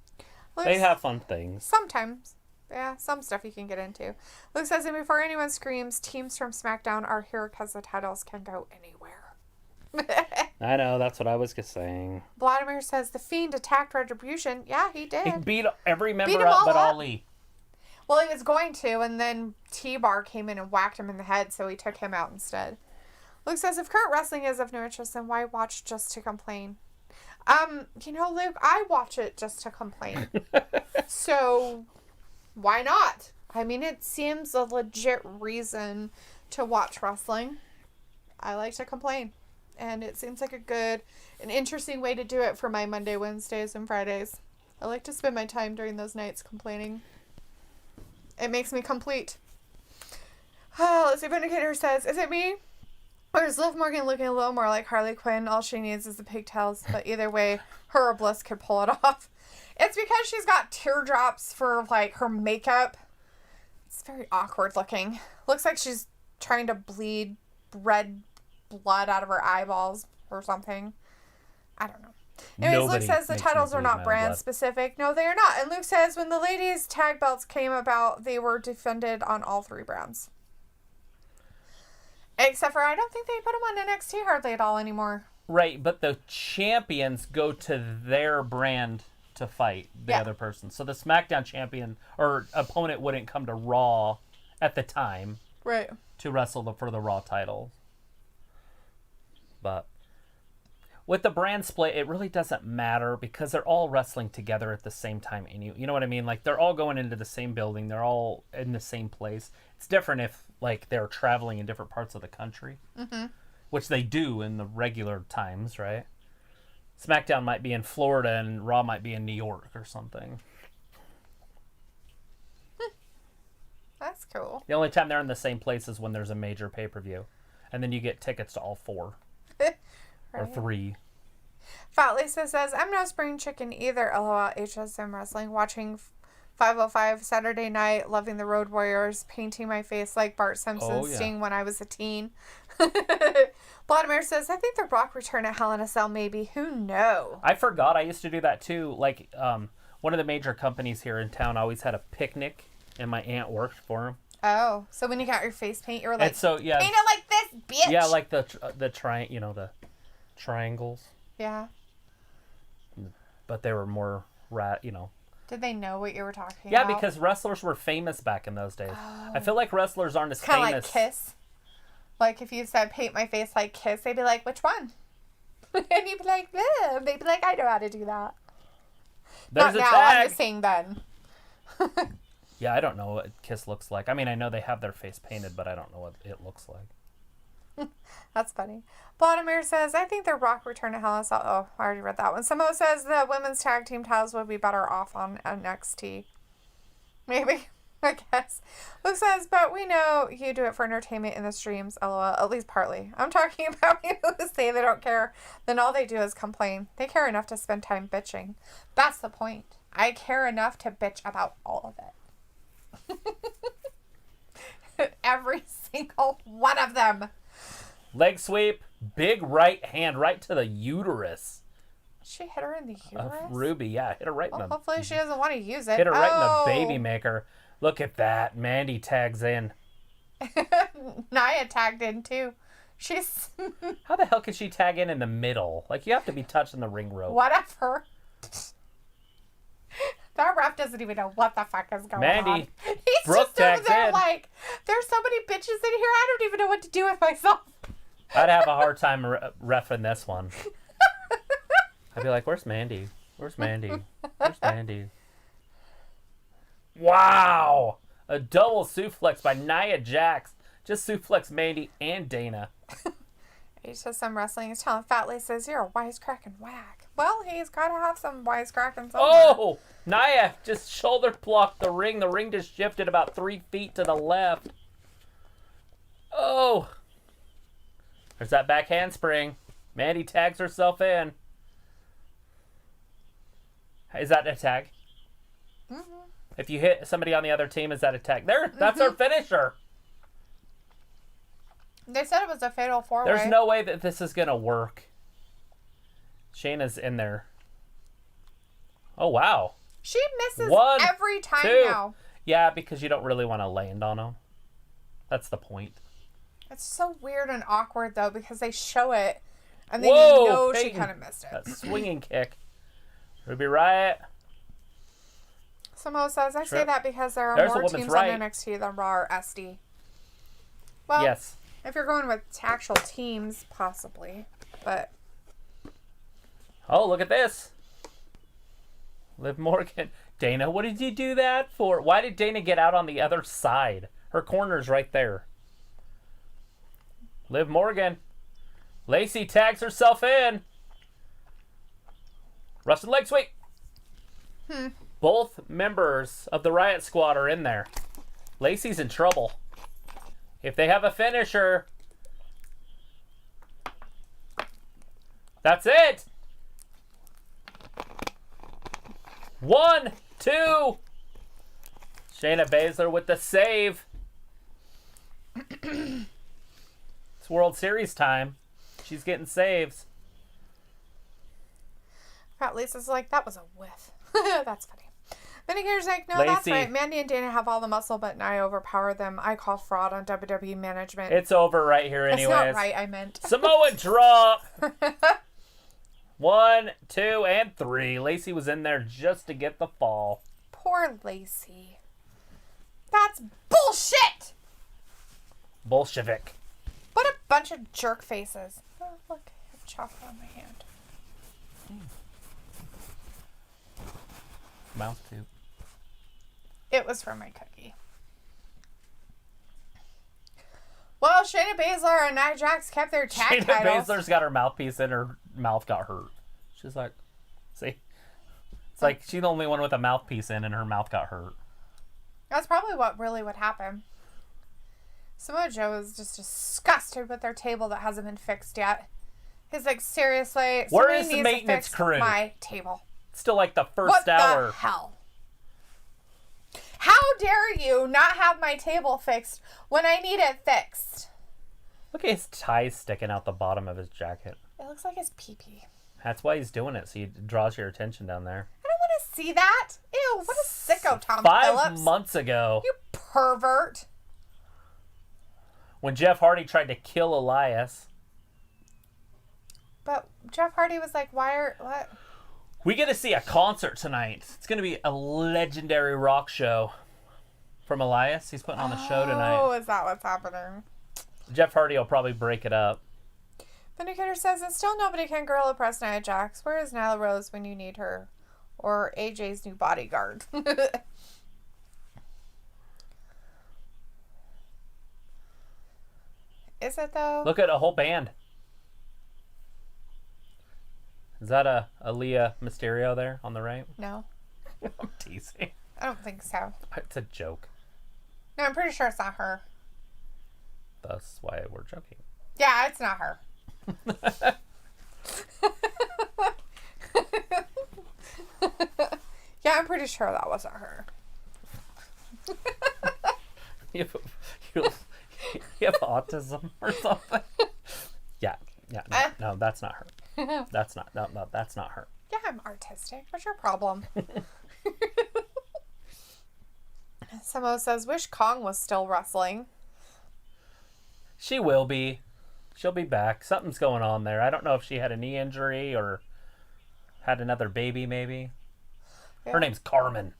They have fun things. Sometimes. Yeah, some stuff you can get into. Luke says, and before anyone screams, teams from SmackDown are here because the titles can go anywhere. I know, that's what I was just saying. Vladimir says, the Fiend attacked Retribution. Yeah, he did. He beat every member Beat 'em up all but up. Ali. Well, he was going to, and then T-Bar came in and whacked him in the head, so he took him out instead. Luke says, if current wrestling is of no interest, then why watch just to complain? Luke, I watch it just to complain. So, why not? I mean, it seems a legit reason to watch wrestling. I like to complain. And it seems like an interesting way to do it for my Monday, Wednesdays, and Fridays. I like to spend my time during those nights complaining. It makes me complete. Let's see, Vindicator says, is it me? Or is Liv Morgan looking a little more like Harley Quinn? All she needs is the pigtails. But either way, her or Bliss could pull it off. It's because she's got teardrops for, like, her makeup. It's very awkward looking. Looks like she's trying to bleed red blood out of her eyeballs or something. I don't know. Anyways, Luke says the titles are not brand specific. No, they are not. And Luke says when the ladies' tag belts came about, they were defended on all 3 brands. Except for I don't think they put them on NXT hardly at all anymore. Right, but the champions go to their brand to fight the other person. So the SmackDown champion or opponent wouldn't come to Raw at the time. Right. To wrestle for the Raw title. But with the brand split, it really doesn't matter because they're all wrestling together at the same time. You know what I mean? Like, they're all going into the same building. They're all in the same place. It's different if, like, they're traveling in different parts of the country. Mm-hmm. Which they do in the regular times, right? SmackDown might be in Florida and Raw might be in New York or something. That's cool. The only time they're in the same place is when there's a major pay-per-view. And then you get tickets to all 4. Right. Or 3. Fat Lisa says, I'm no spring chicken either, LOL HSM Wrestling. Watching 505 Saturday night, loving the Road Warriors, painting my face like Bart Simpson's Sting when I was a teen. Vladimir says, I think the Rock return at Hell in a Cell, maybe. Who knows? I forgot. I used to do that too. Like, one of the major companies here in town always had a picnic, and my aunt worked for them. Oh, so when you got your face paint, you were like, so, yeah, paint it like this, bitch. Yeah, like the the triangles. Yeah. But they were more Did they know what you were talking about? Yeah, because wrestlers were famous back in those days. Oh. I feel like wrestlers aren't as famous. Kind of like Kiss. Like if you said paint my face like Kiss, they'd be like, which one? And you'd be like, eh. They'd be like, I know how to do that. There's Not a now, tag. I'm just saying then. Yeah, I don't know what Kiss looks like. I mean, I know they have their face painted, but I don't know what it looks like. That's funny. Vladimir says, I think the Rock return to Hell in a Cell. Oh, I already read that one. Samoa says the women's tag team titles would be better off on NXT. Maybe. I guess. Luke says, but we know you do it for entertainment in the streams, lol. At least partly. I'm talking about people who say they don't care, then all they do is complain. They care enough to spend time bitching. That's the point. I care enough to bitch about all of it. Every single one of them. Leg sweep, big right hand right to the uterus. She hit her in the uterus? Ruby, yeah, hit her right in the... Hopefully she doesn't want to use it. Hit her right in the baby maker. Look at that. Mandy tags in. Nia tagged in too. She's... How the hell could she tag in the middle? Like, you have to be touching the ring rope. Whatever. That ref doesn't even know what the fuck is going on. Mandy, He's Brooke just over tags there in. like, there's so many bitches in here, I don't even know what to do with myself. I'd have a hard time reffing this one. I'd be like, where's Mandy? Where's Mandy? Where's Mandy? Wow! A double suplex by Nia Jax. Just suplex Mandy and Dana. He says some wrestling is telling Fatley says you're a wisecracking whack. Well, he's got to have some wisecracking somewhere. Oh! Nia just shoulder blocked the ring. The ring just shifted about 3 feet to the left. Oh! There's that back handspring. Mandy tags herself in. Is that a tag? Mm-hmm. If you hit somebody on the other team, is that a tag? There, that's our finisher. They said it was a fatal four-way. There's no way that this is going to work. Shayna's in there. Oh, wow. She misses 1, every time 2. now. Yeah, because you don't really want to land on them. That's the point. It's so weird and awkward, though, because they show it, and then Whoa, you know she Peyton. kind of missed it. That swinging kick. Ruby Riott. Samoa says, I say Trip. that because there are There's a more woman's teams right. on NXT than Raw or SD. Well, Yes. if you're going with actual teams, possibly. But Oh, look at this. Liv Morgan. Dana, what did you do that for? Why did Dana get out on the other side? Her corner's right there. Liv Morgan. Lacey tags herself in. Rusted leg sweep. Both members of the Riot Squad are in there. Lacey's in trouble. If they have a finisher, that's it. 1, 2. Shayna Baszler with the save. It's World Series time. She's getting saves. Fat Lisa's like, that was a whiff. That's funny. Vindicator's like, no, that's Lacey. right. Mandy and Dana have all the muscle, but I overpower them. I call fraud on WWE management. It's over right here anyways. It's not right, I meant. Samoa drop. 1, 2, and 3. Lacey was in there just to get the fall. Poor Lacey. That's bullshit! Bolshevik. What a bunch of jerk faces. Oh, look, I have chocolate on my hand. Mouth tube. It was from my cookie. Well, Shayna Baszler and Nia Jax kept their tag Shayna titles. Baszler's got her mouthpiece in, her mouth got hurt. She's like, see? It's like she's the only one with a mouthpiece in and her mouth got hurt. That's probably what really would happen. Samoa Joe is just disgusted with their table that hasn't been fixed yet. He's like, seriously, Where somebody is the needs maintenance to fix crew? my table. It's still like the first What hour. the hell? How dare you not have my table fixed when I need it fixed? Look at his ties sticking out the bottom of his jacket. It looks like his pee-pee. That's why he's doing it, so he draws your attention down there. I don't want to see that. Ew, what a sicko, Tom 5 Phillips. months ago, You pervert. when Jeff Hardy tried to kill Elias, But Jeff Hardy was like, what? we get to see a concert tonight. It's going to be a legendary rock show from Elias. He's putting on the show tonight. Oh, is that what's happening? Jeff Hardy will probably break it up. Vindicator says, and still nobody can gorilla press Nia Jax. Where is Nyla Rose when you need her? Or AJ's new bodyguard. Is it though? Look at a whole band. Is that a Leah Mysterio there on the right? No. I'm teasing. I don't think so. It's a joke. No, I'm pretty sure it's not her. That's why we're joking. Yeah, it's not her. Yeah, I'm pretty sure that wasn't her. You have autism or something? Yeah, no, that's not her. That's not her. Yeah, I'm artistic. What's your problem? Samo says, wish Kong was still wrestling. She will be. She'll be back. Something's going on there. I don't know if she had a knee injury or had another baby, maybe. Yeah. Her name's Carmen.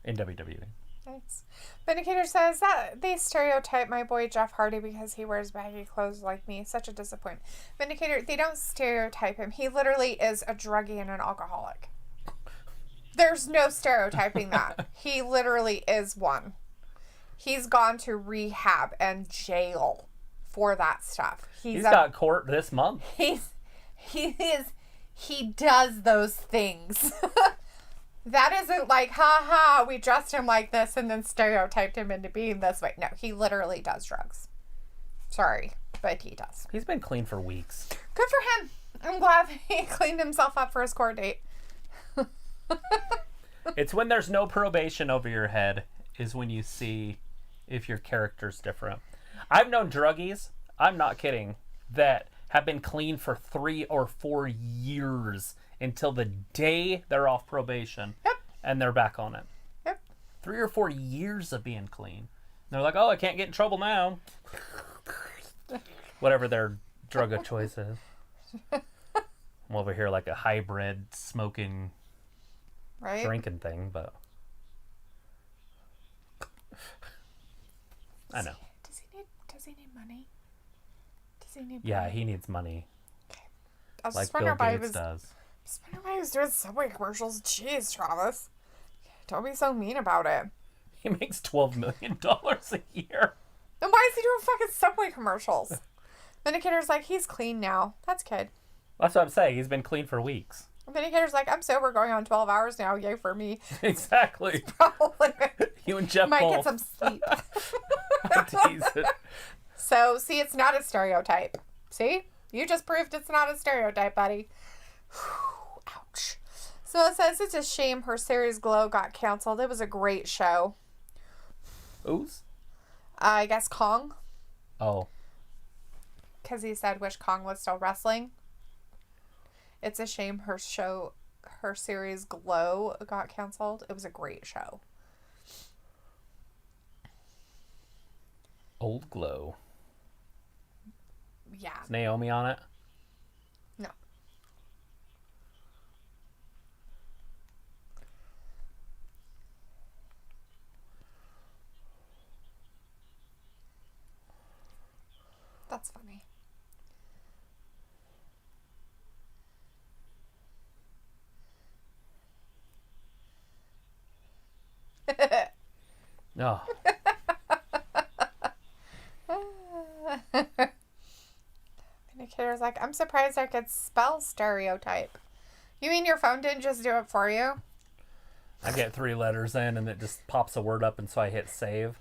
In WWE. Nice. Vindicator says that they stereotype my boy Jeff Hardy because he wears baggy clothes like me. Such a disappointment. Vindicator, they don't stereotype him. He literally is a druggie and an alcoholic. There's no stereotyping that. He literally is one. He's gone to rehab and jail for that stuff. He's got court this month. He does those things. That isn't like, ha, we dressed him like this and then stereotyped him into being this way. No, he literally does drugs. Sorry, but he does. He's been clean for weeks. Good for him. I'm glad he cleaned himself up for his court date. It's when there's no probation over your head is when you see if your character's different. I've known druggies, I'm not kidding, that have been clean for 3 or 4 years until the day they're off probation. Yep. And they're back on it. Yep. 3 or 4 years of being clean. And they're like, oh, I can't get in trouble now. Whatever their drug of choice is. I'm over here like a hybrid smoking, drinking thing, but I know. Does he need money? Does he need Yeah, he needs money. Okay. I was Like just wondering Bill why Gates does. Just wondering why he was doing Subway commercials. Jeez, Travis. Don't be so mean about it. He makes $12 million a year. Then why is he doing fucking Subway commercials? Vindicator's like, he's clean now. That's good. That's what I'm saying. He's been clean for weeks. Vindicator's like, I'm sober going on 12 hours now. Yay for me. Exactly. Probably. You and Jeff might both. get some sleep. Tease it. So, see, it's not a stereotype. See? You just proved it's not a stereotype, buddy. Ouch. So it says it's a shame her series Glow got canceled. It was a great show. Who's? I guess Kong. Oh. Because he said wish Kong was still wrestling. It's a shame her series Glow got canceled. It was a great show. Old Glow. Yeah. Is Naomi on it? No. That's funny. No. Indicator's like, I'm surprised I could spell stereotype. You mean your phone didn't just do it for you? I get 3 letters in and it just pops a word up, and so I hit save.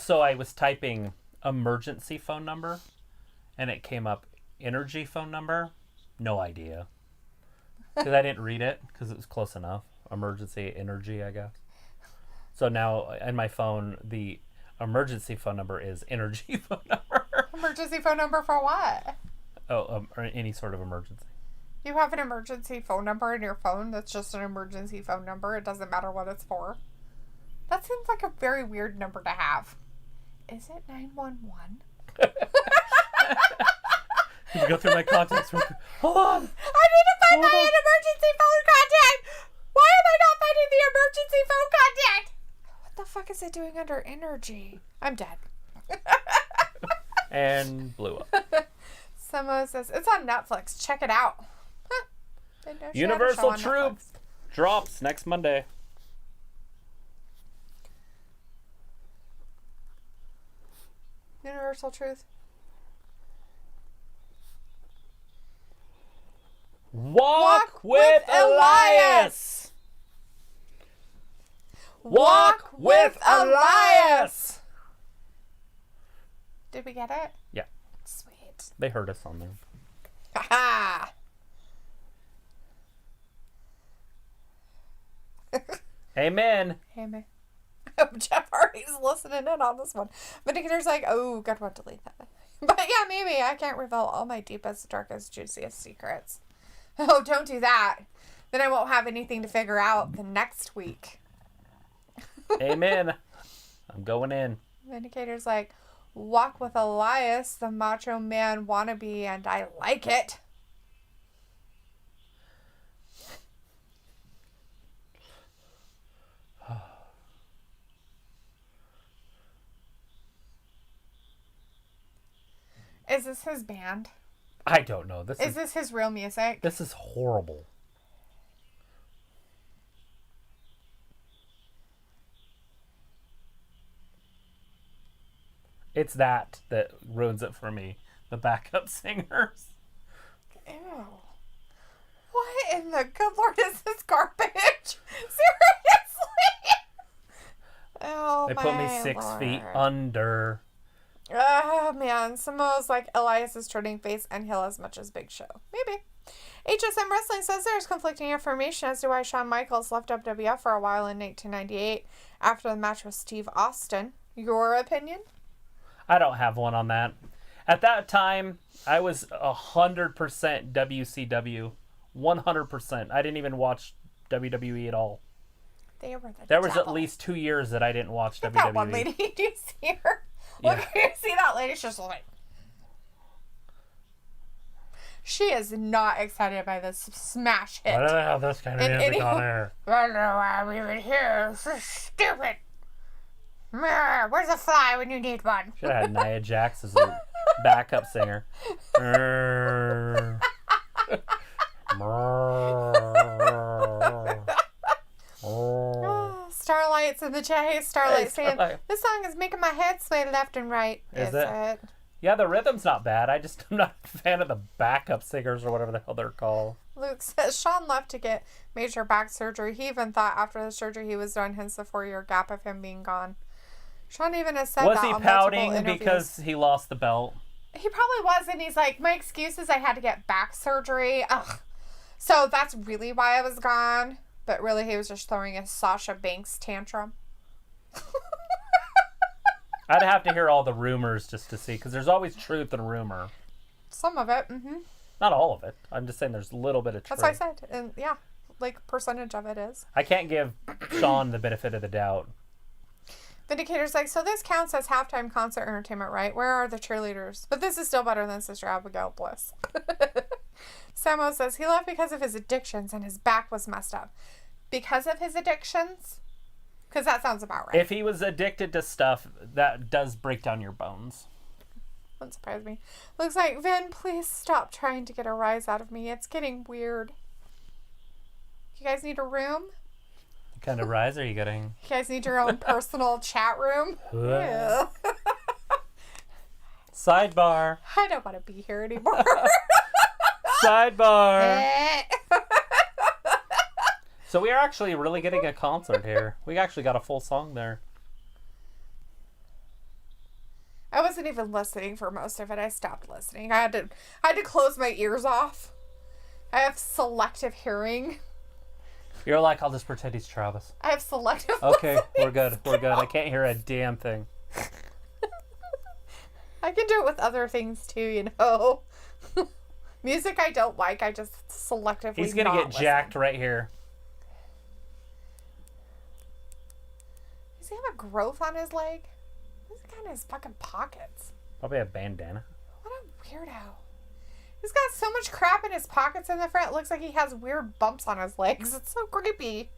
So I was typing emergency phone number and it came up energy phone number. No idea. Because I didn't read it because it was close enough. Emergency energy, I guess. So now in my phone, the emergency phone number is energy phone number. Emergency phone number for what? Oh, or any sort of emergency. You have an emergency phone number in your phone that's just an emergency phone number. It doesn't matter what it's for. That seems like a very weird number to have. Is it 911? Let me go through my contacts. Hold on. I need to find my emergency phone contact. Why am I not finding the emergency phone contact? What the fuck is it doing under energy? I'm dead. And blew up. Samo says, it's on Netflix. Check it out. Huh. Didn't know she had a show Universal on Troop Netflix. drops next Monday. Universal truth. Walk with Elias! Walk with Elias! Did we get it? Yeah. Sweet. They heard us on there. Ha Amen. Amen. Jeff Hardy's listening in on this one. Vindicator's like, oh, God, what delete that. But yeah, maybe I can't reveal all my deepest, darkest, juiciest secrets. Oh, don't do that. Then I won't have anything to figure out the next week. Amen. I'm going in. Vindicator's like, walk with Elias, the macho man wannabe, and I like it. Is this his band? I don't know. Is this his real music? This is horrible. It's that ruins it for me. The backup singers. Ew. What in the good Lord is this garbage? Seriously? Oh, They my put me 6 Lord. feet under. Oh, man. Samoa's like Elias' turning face and heel as much as Big Show. Maybe. HSM Wrestling says there's conflicting information as to why Shawn Michaels left WWF for a while in 1998 after the match with Steve Austin. Your opinion? I don't have one on that. At that time, I was 100% WCW. 100%. I didn't even watch WWE at all. They were There was at least 2 years that I didn't watch WWE. That one lady, do you see her? Yeah. Look, you see that lady? She's just like... She is not excited by this smash hit. I don't have this kind of music on there. I don't know why I'm even here. This is stupid. Where's a fly when you need one? Should have had Nia Jax as a backup singer. Starlight's in the chat. Hey, Starlight saying, Starlight. this song is making my head sway left and right. Is it? Yeah, the rhythm's not bad. I'm not a fan of the backup singers or whatever the hell they're called. Luke says Shawn left to get major back surgery. He even thought after the surgery he was done, hence the 4-year gap of him being gone. Shawn even has said Was that he on multiple pouting interviews. because he lost the belt? He probably was, and he's like, my excuse is I had to get back surgery. Ugh. So that's really why I was gone. But really, he was just throwing a Sasha Banks tantrum. I'd have to hear all the rumors just to see, because there's always truth in rumor. Some of it, mm-hmm. Not all of it. I'm just saying there's a little bit of truth. That's what I said. And yeah, like percentage of it is. I can't give Shawn the benefit of the doubt. Vindicator's like, so this counts as halftime concert entertainment, right? Where are the cheerleaders? But this is still better than Sister Abigail Bliss. Samo says he left because of his addictions and his back was messed up. Because of his addictions? Because that sounds about right. If he was addicted to stuff, that does break down your bones. Wouldn't surprise me. Looks like, Vin, please stop trying to get a rise out of me. It's getting weird. You guys need a room? What kind of rise are you getting? You guys need your own personal chat room? Yeah. Sidebar. I don't want to be here anymore. Sidebar. So we are actually really getting a concert here. We actually got a full song there. I wasn't even listening for most of it. I stopped listening. I had to close my ears off. I have selective hearing. You're like, I'll just pretend he's Travis. I have selective Okay, listening we're good. We're good. I skills. can't hear a damn thing. I can do it with other things too, you know. Music I don't like, I just selectively He's gonna not get jacked right here. Does he have a growth on his leg? What's got in his fucking pockets? Probably a bandana. What a weirdo. He's got so much crap in his pockets in the front. It looks like he has weird bumps on his legs. It's so creepy.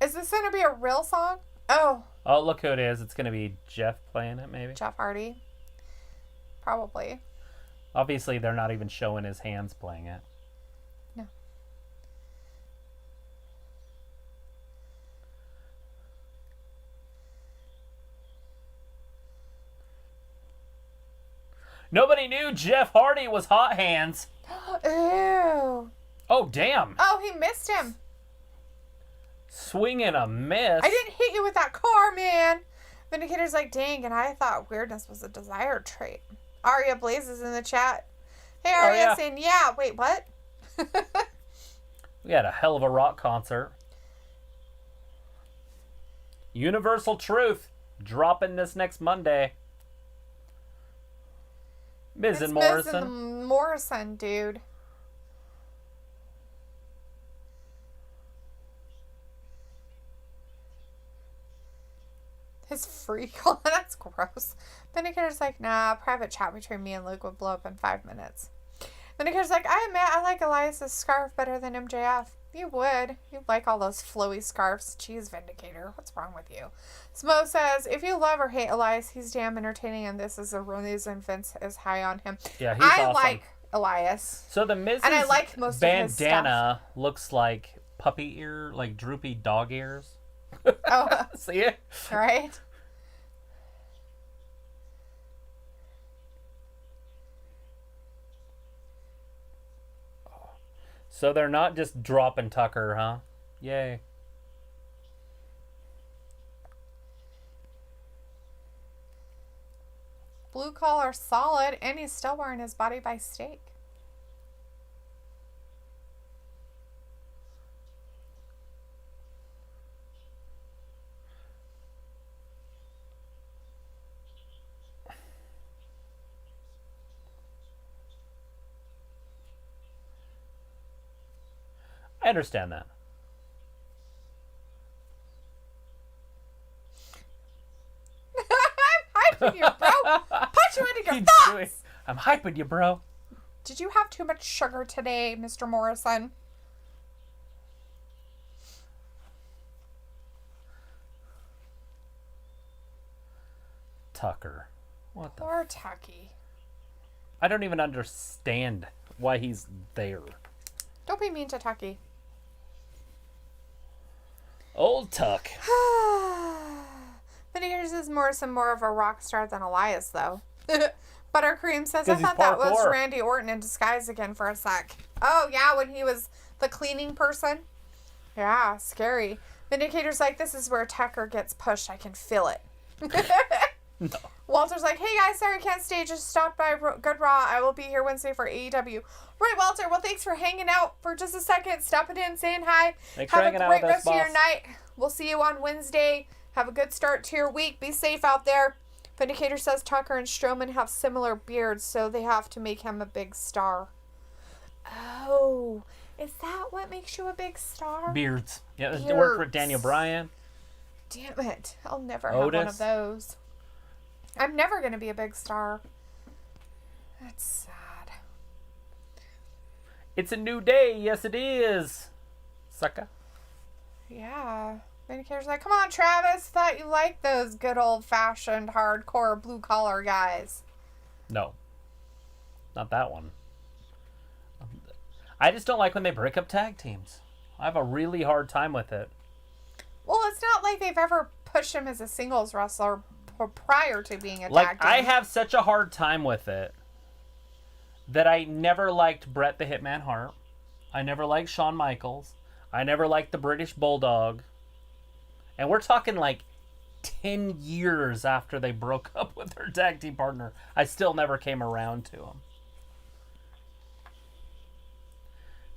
Is this going to be a real song? Oh, Oh, look who it is. It's gonna be Jeff playing it, maybe. Jeff Hardy. Probably. Obviously, they're not even showing his hands playing it. Nobody knew Jeff Hardy was hot hands. Ew. Oh, damn. Oh, he missed him. Swing and a miss. I didn't hit you with that car, man. Vindicator's like, dang, and I thought weirdness was a desired trait. Aria Blaze is in the chat. Hey, Aria saying, yeah. Wait, what? We had a hell of a rock concert. Universal Truth dropping this next Monday. Miz and Morrison. Miz and Morrison, dude. His freak. Oh, that's gross. Vindicator's like, nah, private chat between me and Luke would blow up in 5 minutes. Vindicator's like, I admit I like Elias' scarf better than MJF. You would. You like all those flowy scarves. Jeez, Vindicator. What's wrong with you? Smo says, if you love or hate Elias, he's damn entertaining, and this is a reason Vince is high on him. Yeah, he's awesome. I like Elias. So the Miz's and I like most of his bandana looks like puppy ear, like droopy dog ears. Oh. See it? Right? So they're not just dropping Tucker, huh? Yay. Blue collar solid, and he's still wearing his body by stake. I understand that. I'm hyping you, bro. Punch you into your thoughts. I'm hyping you, bro. Did you have too much sugar today, Mr. Morrison? Tucker. What the? Poor Tucky. I don't even understand why he's there. Don't be mean to Tucky. Old Tuck. Vinegar says Morrison more of a rock star than Elias, though. Buttercream says, I 'Cause thought he's that was parkour. Randy Orton in disguise again for a sec. Oh, yeah, when he was the cleaning person? Yeah, scary. Vindicator's like, this is where Tucker gets pushed. I can feel it. No. Walter's like, hey guys, sorry I can't stay. Just stopped by Good Raw. I will be here Wednesday for AEW. Right, Walter. Well, thanks for hanging out for just a second. Stopping in, saying hi. Thanks for Have a hanging out great with us, rest of your boss. night. We'll see you on Wednesday. Have a good start to your week. Be safe out there. Vindicator says Tucker and Strowman have similar beards, so they have to make him a big star. Oh, is that what makes you a big star? Beards. Yeah, it worked for Daniel Bryan. Damn it. I'll never have one Otis. of those. I'm never going to be a big star. That's sad. It's a new day. Yes, it is. Sucker. Yeah. Vindicator's like, come on, Travis. Thought you liked those good old-fashioned, hardcore, blue-collar guys. No. Not that one. I just don't like when they break up tag teams. I have a really hard time with it. Well, it's not like they've ever pushed him as a singles wrestler prior to being a Like, tag team. I have such a hard time with it that I never liked Bret the Hitman Hart. I never liked Shawn Michaels. I never liked the British Bulldog. And we're talking like 10 years after they broke up with their tag team partner. I still never came around to them.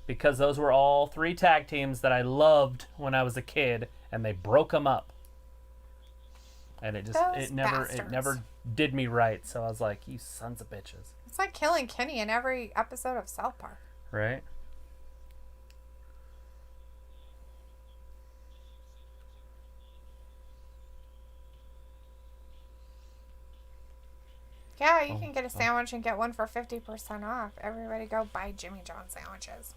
Because those were all 3 tag teams that I loved when I was a kid, and they broke them up. And it just it never did me right. So I was like, you sons of bitches. It's like killing Kenny in every episode of South Park. Right? Yeah, you can get a sandwich and get one for 50% off. Everybody go buy Jimmy John sandwiches.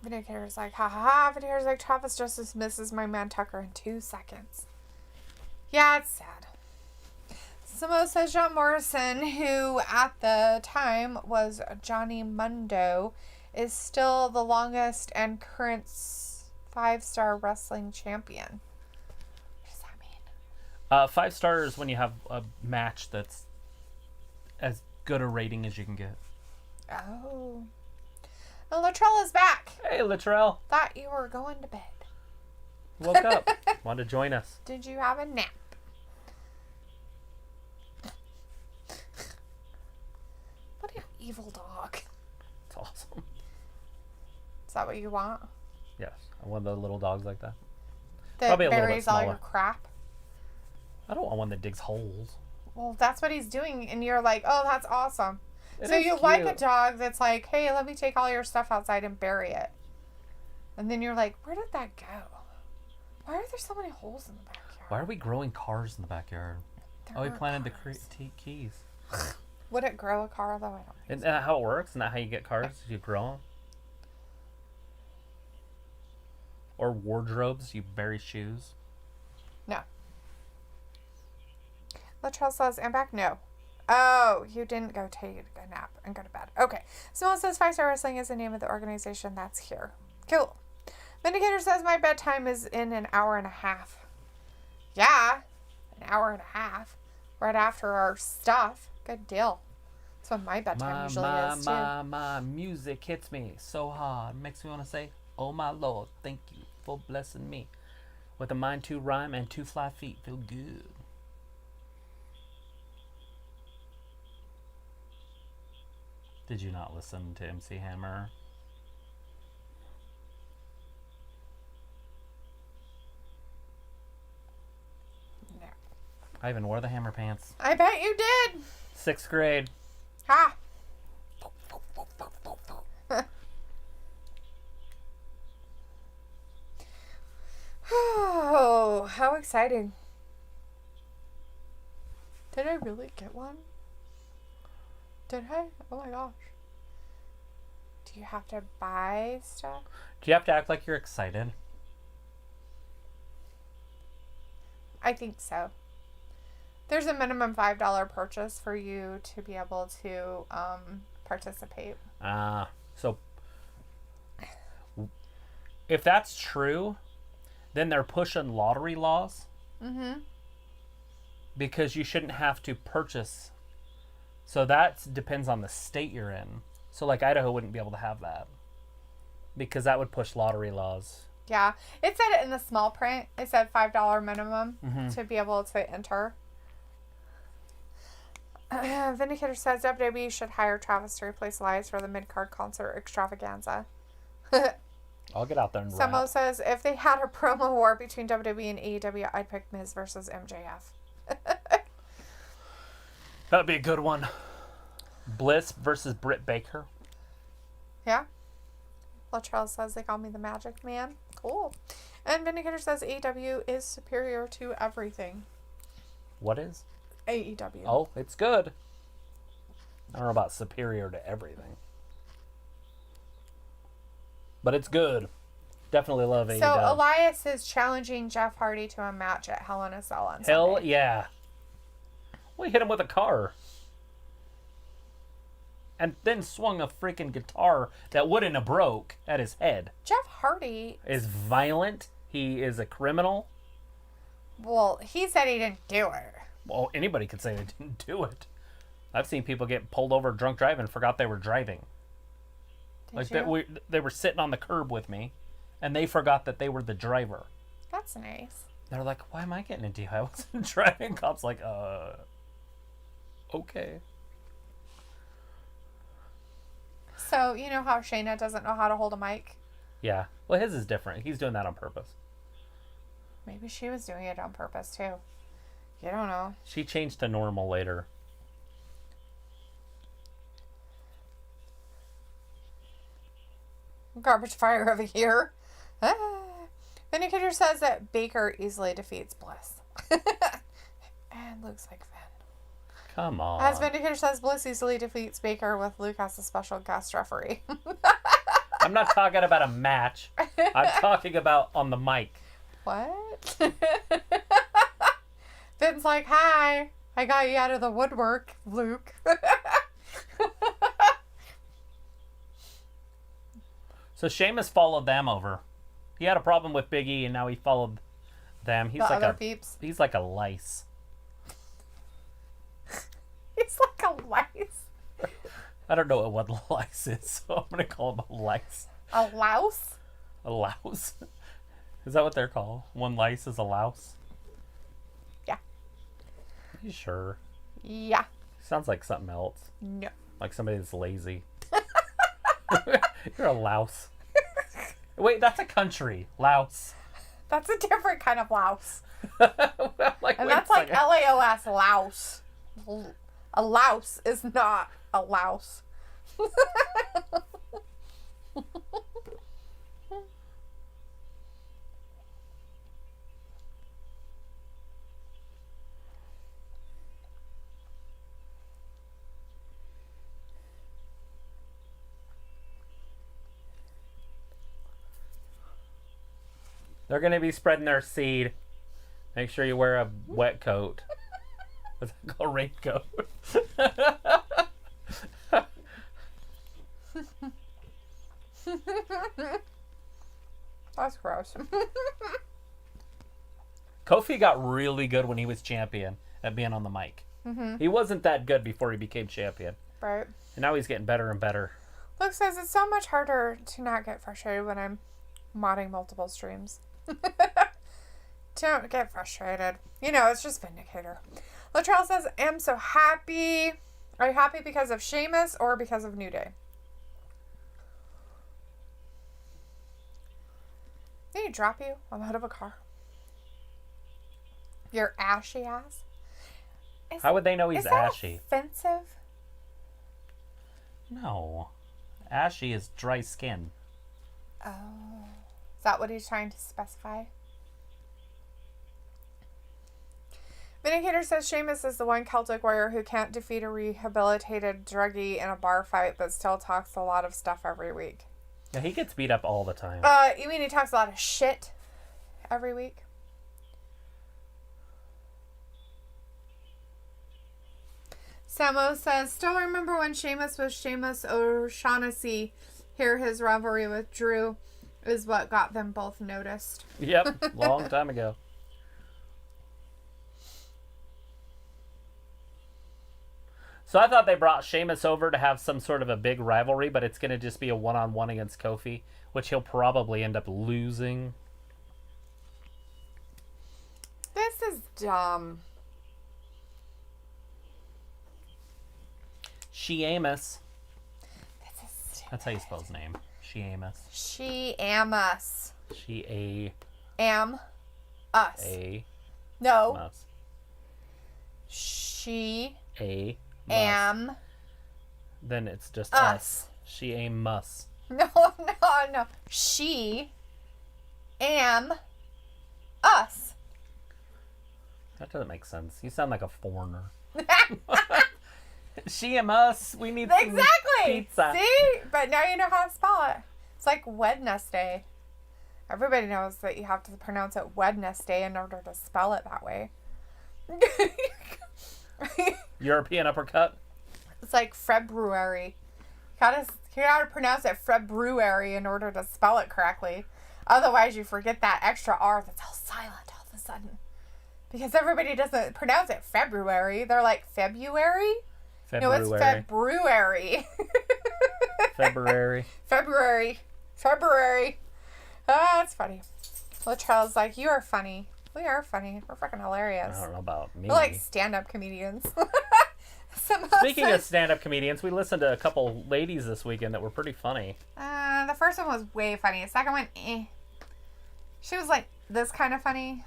Vindicator's like, ha ha ha. Vindicator's like, Travis just dismisses my man Tucker in 2 seconds. Yeah, it's sad. Samo says John Morrison, who at the time was Johnny Mundo, is still the longest and current 5-star wrestling champion. What does that mean? 5 stars when you have a match that's as good a rating as you can get. Oh. And Latrell is back. Hey, Latrell. Thought you were going to bed. Woke up. Wanted to join us. Did you have a nap? What an evil dog. It's awesome. Is that what you want? Yes. I want the little dogs like that. That Probably a little bit buries all your smaller. crap? I don't want one that digs holes. Well, that's what he's doing, and you're like, oh, that's awesome. It So is you like a cute. dog that's like, hey, let me take all your stuff outside and bury it. And then you're like, where did that go? Why are there so many holes in the backyard? Why are we growing cars in the backyard? There Oh, we aren't planted cars. the keys. Would it grow a car, though? I don't think Isn't so. that how it works? Isn't that how you get cars? You grow them? Or wardrobes, you bury shoes. No. Latrell says, I'm back. No. Oh, you didn't go take a nap and go to bed. Okay. Simone says 5-Star Wrestling is the name of the organization that's here. Cool. Vindicator says my bedtime is in an hour and a half. Yeah. An hour and a half. Right after our stuff. Good deal. That's when my bedtime usually is, too. My music hits me so hard. Makes me want to say, oh my Lord, thank you for blessing me. With a mind to rhyme and 2 fly feet. Feel good. Did you not listen to MC Hammer? No. I even wore the Hammer pants. I bet you did. 6th grade. Ha. Oh, how exciting. Did I really get one? Did I? Oh my gosh. Do you have to buy stuff? Do you have to act like you're excited? I think so. There's a minimum $5 purchase for you to be able to participate. So if that's true, then they're pushing lottery laws. Mm-hmm. Because you shouldn't have to purchase. So that depends on the state you're in. So like Idaho wouldn't be able to have that. Because that would push lottery laws. Yeah. It said it in the small print. It said $5 minimum to be able to enter. Vindicator says WWE should hire Travis to replace Elias for the mid-card concert extravaganza. I'll get out there and Samo rap. says, if they had a promo war between WWE and AEW, I'd pick Miz versus MJF. That'd be a good one. Bliss versus Britt Baker. Yeah. Latrell says they call me the Magic Man. Cool. And Vindicator says AEW is superior to everything. What is? AEW. Oh, it's good. I don't know about superior to everything. But it's good. Definitely love AEW. So Elias is challenging Jeff Hardy to a match at Hell in a Cell on Hell Sunday. yeah. We hit him with a car. And then swung a freaking guitar that wouldn't have broke at his head. Jeff Hardy Is violent. He is a criminal. Well, he said he didn't do it. Well, anybody could say they didn't do it. I've seen people get pulled over drunk driving and forgot they were driving. Did Like you? they were sitting on the curb with me, and they forgot that they were the driver. That's nice. They're like, "Why am I getting into you? I wasn't driving." Cops like, okay. So, you know how Shayna doesn't know how to hold a mic? Yeah. Well, his is different. He's doing that on purpose. Maybe she was doing it on purpose, too. You don't know. She changed to normal later. Garbage fire of a year. Ah. Vindicator says that Baker easily defeats Bliss. And Luke's like, Finn. Come on. As Vindicator says, Bliss easily defeats Baker with Luke as a special guest referee. I'm not talking about a match. I'm talking about on the mic. What? Finn's like, hi, I got you out of the woodwork, Luke. So Sheamus followed them over. He had a problem with Big E, and now he followed them. He's The like other peeps. He's like a lice. He's like a lice. I don't know what lice is, so I'm gonna call him a lice. A louse? A louse? Is that what they're called? One lice is a louse? Yeah. Are you sure? Yeah. Sounds like something else. No. Like somebody that's lazy. You're a louse. Wait, that's a country. Louse. That's a different kind of louse. Like, And that's like LAOS, louse. A louse is not a louse. They're going to be spreading their seed. Make sure you wear a wet coat. What's that called? Raincoat. That's gross. Kofi got really good when he was champion at being on the mic. Mm-hmm. He wasn't that good before he became champion. Right. And now he's getting better and better. Luke says it's so much harder to not get frustrated when I'm modding multiple streams. Don't get frustrated. You know, it's just Vindicator. Latrell says, I'm so happy. Are you happy because of Sheamus or because of New Day? Did he drop you on the hood of a car? Your ashy ass? How would they know he's is that ashy? Offensive? No. Ashy is dry skin. Oh. Is that what he's trying to specify? Vindicator says Sheamus is the one Celtic warrior who can't defeat a rehabilitated druggie in a bar fight, but still talks a lot of stuff every week. Yeah, he gets beat up all the time. You mean he talks a lot of shit every week? Samo says, still remember when Sheamus was Sheamus O'Shaughnessy. Here his rivalry with Drew is what got them both noticed. Yep, long time ago. So I thought they brought Sheamus over to have some sort of a big rivalry, but it's going to just be a one-on-one against Kofi, which he'll probably end up losing. This is dumb. Sheamus. This is stupid. That's how you spell his name. Sheamus. She-am-us. Am. Us. No. Mus. She. Am. Then it's just us. She-am-us. No. She. Am. Us. That doesn't make sense. You sound like a foreigner. She and us. We need some Exactly. pizza. See? But now you know how to spell it. It's like Wednesday. Everybody knows that you have to pronounce it Wednesday in order to spell it that way. European uppercut. It's like February. You gotta pronounce it February in order to spell it correctly. Otherwise, you forget that extra R that's all silent all of a sudden. Because everybody doesn't pronounce it February. They're like, February? No, it's February. February. Ah, it's funny. Latrell's like, you are funny. We are funny. We're fucking hilarious. I don't know about me. We're like stand-up comedians. Speaking of stand-up comedians, we listened to a couple ladies this weekend that were pretty funny. The first one was way funny. The second one, She was like this kind of funny.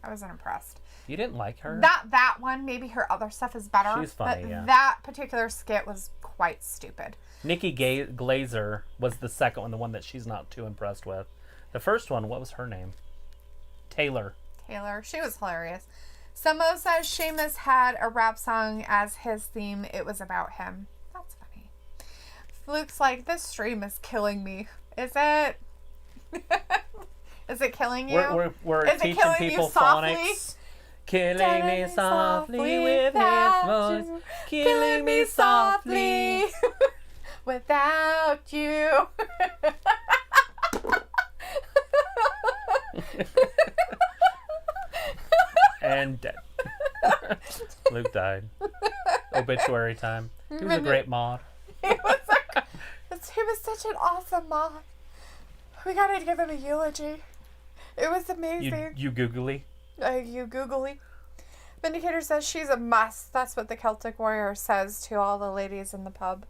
I wasn't impressed. You didn't like her? Not that one. Maybe her other stuff is better. She's funny, but yeah. that particular skit was quite stupid. Nikki Glazer was the second one, the one that she's not too impressed with. The first one, what was her name? Taylor. She was hilarious. Samo says Sheamus had a rap song as his theme. It was about him. That's funny. Luke's like, this stream is killing me. Is it? Is it killing you? We're is teaching it people softly? phonics. Killing me softly with his voice. Killing me softly. Without you. And dead. Luke died. Obituary time. He was a great mod. He was such an awesome mod. We gotta give him a eulogy. It was amazing. You googly? You googly. Vindicator says she's a must. That's what the Celtic Warrior says to all the ladies in the pub.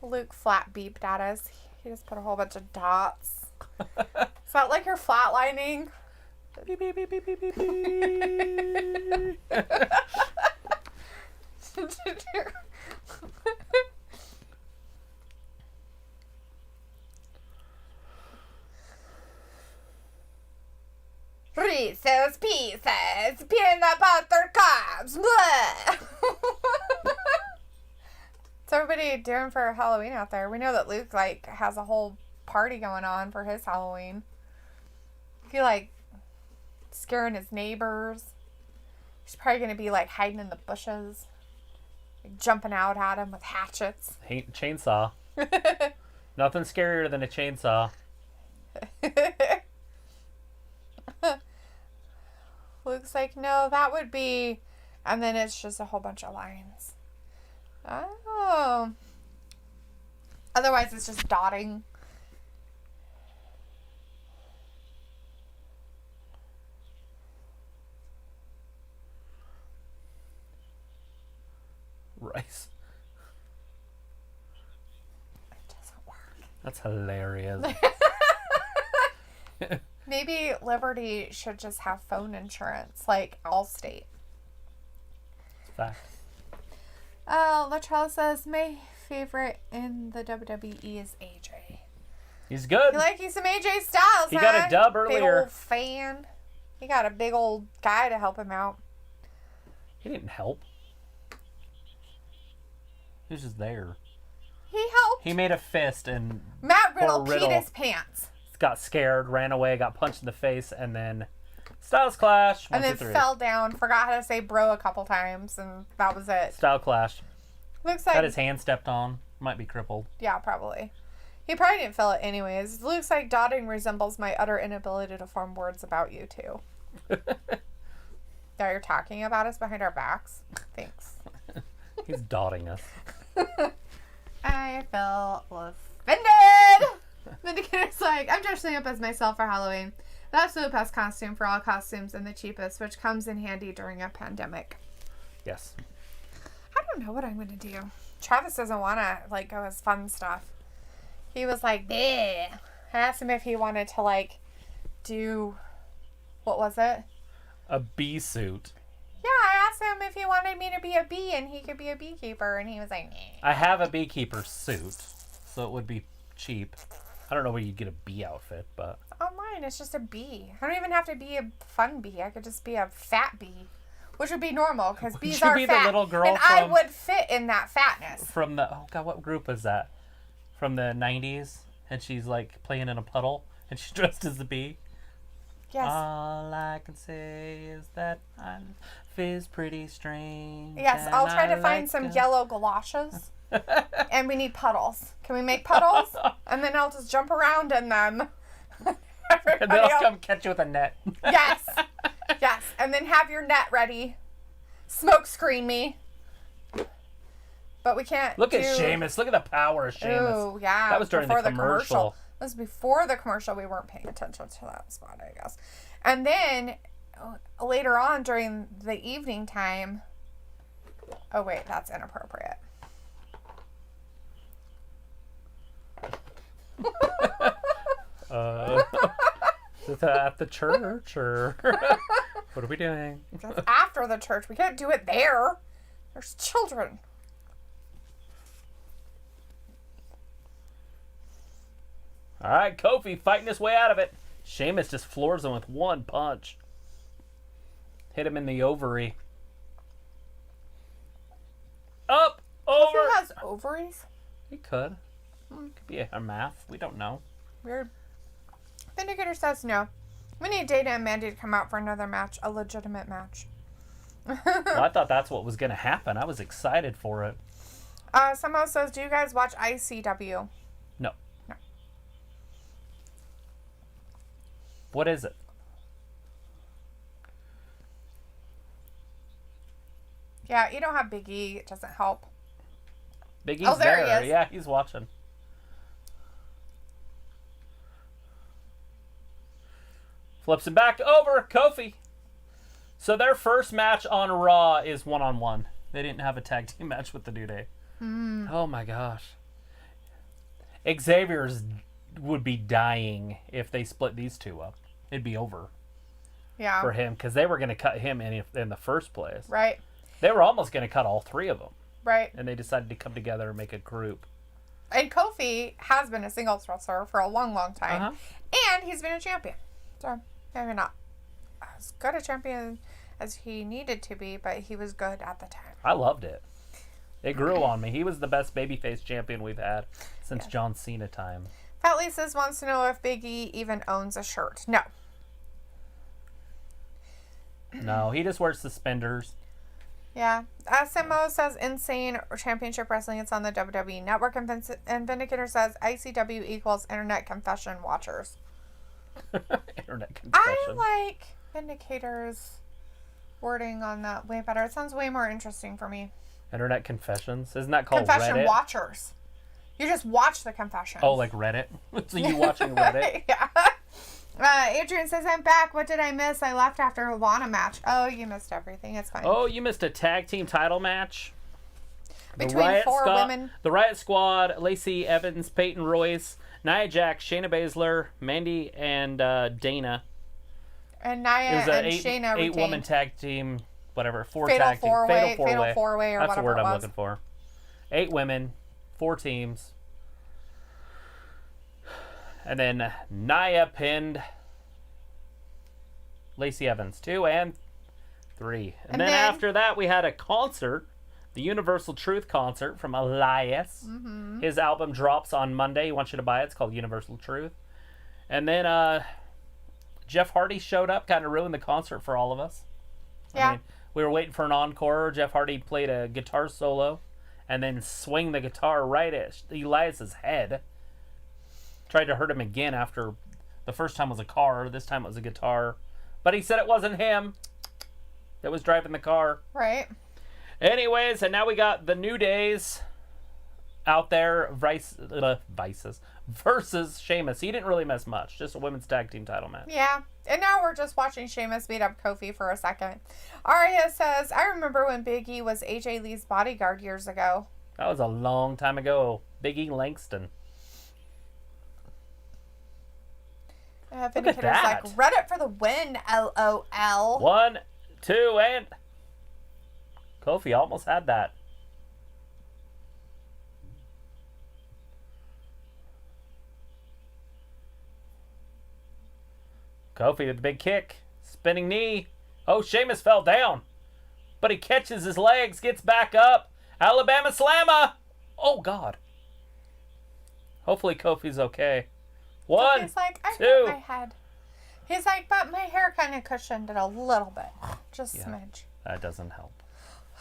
Luke flat beeped at us. He just put a whole bunch of dots. Is that like you're flatlining? Beep, beep, beep, beep, beep, beep, beep. Reese's Pieces, peanut butter cups. What's everybody doing for Halloween out there? We know that Luke has a whole party going on for his Halloween. He scaring his neighbors. He's probably gonna be hiding in the bushes, jumping out at him with hatchets. Chainsaw. Nothing scarier than a chainsaw. Luke's like, no, that would be... And then it's just a whole bunch of lines. Oh. Otherwise, it's just dotting. Rice. It doesn't work. That's hilarious. Maybe Liberty should just have phone insurance, like Allstate. Fact. Latrell says, my favorite in the WWE is AJ. He's good. You like you some AJ Styles, He got a dub earlier. Big old fan. He got a big old guy to help him out. He didn't help. He was just there. He helped. He made a fist and Matt Riddle Riddle peed his pants. got scared, ran away, got punched in the face, and then Styles clash. And then fell down, forgot how to say bro a couple times, and that was it. Style clash. Looks like... Got his hand stepped on. Might be crippled. Yeah, probably. He probably didn't feel it anyways. Looks like dotting resembles my utter inability to form words about you two. Now you're talking about us behind our backs? Thanks. He's dotting us. I feel offended! Vindicator's like, I'm dressing up as myself for Halloween. That's the best costume for all costumes and the cheapest, which comes in handy during a pandemic. Yes. I don't know what I'm going to do. Travis doesn't want to, go as fun stuff. He was like, bleh. I asked him if he wanted to, do, what was it? A bee suit. Yeah, I asked him if he wanted me to be a bee and he could be a beekeeper, and he was like, nah. I have a beekeeper suit, so it would be cheap. I don't know where you'd get a bee outfit, but... Online, it's just a bee. I don't even have to be a fun bee. I could just be a fat bee, which would be normal, because bees are be fat. The little girl and I would fit in that fatness. From the... Oh, God, what group is that? From the 90s, and she's, playing in a puddle, and she's dressed as a bee. Yes. All I can say is that life is pretty strange. Yes, I'll try to find some yellow galoshes. And we need puddles. Can we make puddles? And then I'll just jump around in them. And then I'll come catch you with a net. Yes. Yes. And then have your net ready. Smoke screen me. But we can't Look at Sheamus. Look at the power of Sheamus. Oh, yeah. That was during the commercial. That was before the commercial. We weren't paying attention to that spot, I guess. And then later on during the evening time. Oh, wait. That's inappropriate. Is that at the church or what are we doing? That's after the church. We can't do it there. There's children. All right, Kofi fighting his way out of it. Sheamus just floors him with one punch. Hit him in the ovary. Up, over. Kofi has ovaries? He could. Could be a math. We don't know. Weird. Vindicator says no. We need Dana and Mandy to come out for another match. A legitimate match. Well, I thought that's what was going to happen. I was excited for it. Someone says, do you guys watch ICW? No. No. What is it? Yeah, you don't have Big E. It doesn't help. Big E's there there. he is. Yeah, he's watching. Flips him back over. Kofi. So their first match on Raw is 1-on-1. They didn't have a tag team match with the New Day. Oh my gosh. Xavier's would be dying if they split these two up. It'd be over for him because they were going to cut him in the first place. Right. They were almost going to cut all three of them. Right. And they decided to come together and make a group. And Kofi has been a singles wrestler for a long, long time. And he's been a champion. So, maybe not as good a champion as he needed to be, but he was good at the time. I loved it. It grew on me. He was the best babyface champion we've had since John Cena time. Fat Lisa's wants to know if Big E even owns a shirt. No. No, he just wears suspenders. Yeah. Simo says Insane Championship Wrestling. It's on the WWE Network. And Vindicator says ICW equals Internet Confession Watchers. Internet confession. I like Vindicator's wording on that way better. It sounds way more interesting for me. Internet confessions? Isn't that called Confession Reddit? Watchers. You just watch the confessions. Oh, like Reddit? So you watching Reddit? Yeah. Adrian says, I'm back. What did I miss? I left after a Lana match. Oh, you missed everything. It's fine. Oh, you missed a tag team title match? Between four women. The Riot Squad, Lacey Evans, Peyton Royce, Nia Jax, Shayna Baszler, Mandy, and Dana. And Nia and Shayna retained. 8-woman tag team, whatever. Fatal tag team. Fatal four-way or That's whatever the word it I'm was. looking for. 8 women, 4 teams. And then Nia pinned Lacey Evans, 2 and 3. And then after that, we had a concert, the Universal Truth concert from Elias. Mm-hmm. His album drops on Monday. He wants you to buy it. It's called Universal Truth. And then Jeff Hardy showed up, kind of ruined the concert for all of us. Yeah. I mean, we were waiting for an encore. Jeff Hardy played a guitar solo and then swing the guitar right at Elias's head. Tried to hurt him again after the first time was a car. This time it was a guitar. But he said it wasn't him that was driving the car. Right. Anyways, and now we got the New Days out there versus Sheamus. He didn't really miss much. Just a women's tag team title match. Yeah. And now we're just watching Sheamus beat up Kofi for a second. Aria says, I remember when Big E was AJ Lee's bodyguard years ago. That was a long time ago. Big E Langston. Vindicator's like, Reddit for the win, LOL. 1, 2, and... Kofi almost had that. Kofi with the big kick. Spinning knee. Oh, Sheamus fell down. But he catches his legs, gets back up. Alabama Slammer. Oh, God. Hopefully Kofi's okay. 1, He's like, I 2. hit my head. He's like, but my hair kind of cushioned it a little bit. Just a smidge. That doesn't help.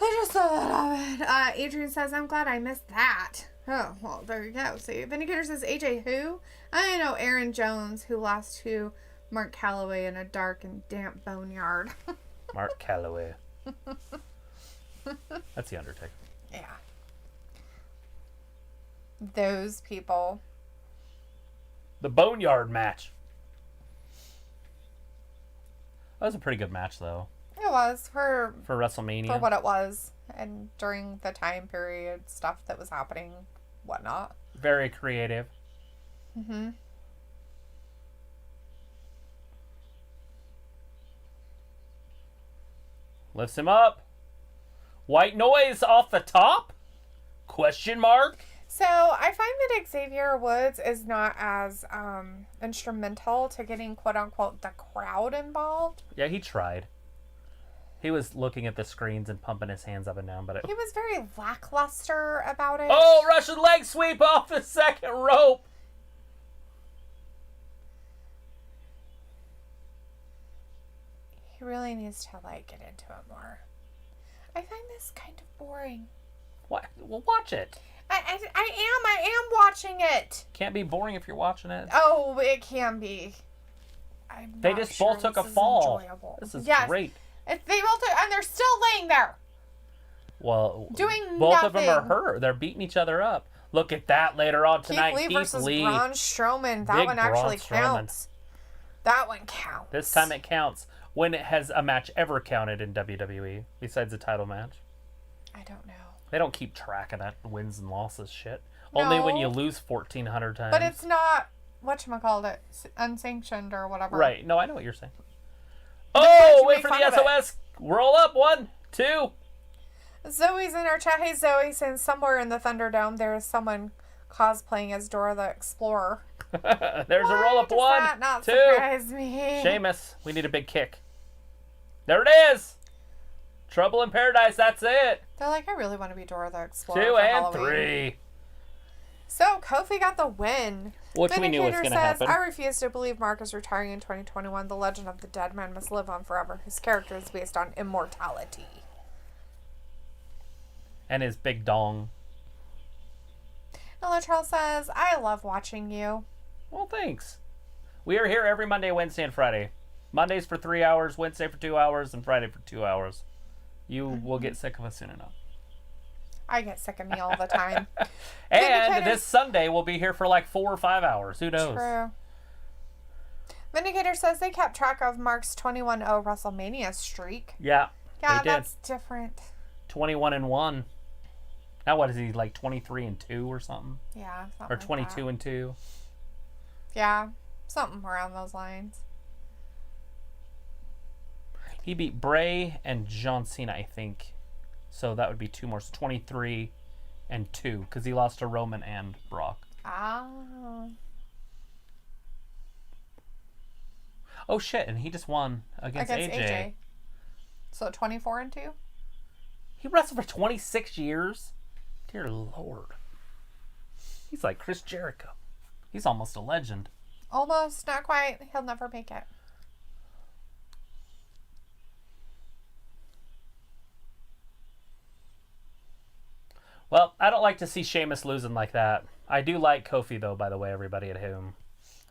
Just a little bit. Adrian says, I'm glad I missed that. Oh, well, there you go. See, Vindicator says, AJ who? I know Aaron Jones, who lost to Mark Calloway in a dark and damp boneyard. Mark Calloway. That's the Undertaker. Yeah. Those people. The Boneyard match. That was a pretty good match, though. It was for WrestleMania. For what it was. And during the time period, stuff that was happening, whatnot. Very creative. Mm-hmm. Lifts him up. White noise off the top? Question mark? So, I find that Xavier Woods is not as instrumental to getting, quote-unquote, the crowd involved. Yeah, he tried. He was looking at the screens and pumping his hands up and down, but he was very lackluster about it. Oh, Russian leg sweep off the second rope. He really needs to, get into it more. I find this kind of boring. What? Well, watch it. I am watching it. Can't be boring if you're watching it. Oh, it can be. They just both took a fall. This is great. They both took, and they're still laying there. Well, Doing both of them are nothing. hurt. They're beating each other up. Look at that later on tonight. Keith Lee versus Braun Strowman. That Big one actually Braun Strowman. counts. That one counts. This time it counts. When has a match ever counted in WWE besides a title match? I don't know. They don't keep track of that wins and losses shit. No. Only when you lose 1,400 times. But it's not, whatchamacallit, unsanctioned or whatever. Right. No, I know what you're saying. why'd Oh, you wait make for fun the of it? SOS. Roll up. 1, 2. Zoe's in our chat. Hey, Zoe, saying somewhere in the Thunderdome there is someone cosplaying as Dora the Explorer. There's a roll up. Does 1, that not 2. surprise me? Sheamus. We need a big kick. There it is. Trouble in Paradise. That's it. They're like, I really want to be Dora the Explorer 2 for and Halloween. 3. So, Kofi got the win. Which we knew was going to happen. I refuse to believe Mark is retiring in 2021. The legend of the dead man must live on forever. His character is based on immortality. And his big dong. And Latrell says, I love watching you. Well, thanks. We are here every Monday, Wednesday, and Friday. Mondays for 3 hours, Wednesday for 2 hours, and Friday for 2 hours. You will get sick of us soon enough. I get sick of me all the time. And this Sunday we'll be here for like 4 or 5 hours. Who knows? True. Vindicator says they kept track of Mark's 21-0 WrestleMania streak. Yeah. Yeah, they did. that's different. 21-1. Now what is he, like 23-2 or something? Yeah. Or 22-2? Yeah, something around those lines. He beat Bray and John Cena, I think. So that would be 2 more. So 23-2, because he lost to Roman and Brock. Ah. Oh shit! And he just won against AJ. So 24-2. He wrestled for 26 years. Dear Lord. He's like Chris Jericho. He's almost a legend. Almost, not quite. He'll never make it. Well, I don't like to see Sheamus losing like that. I do like Kofi, though, by the way, everybody at home.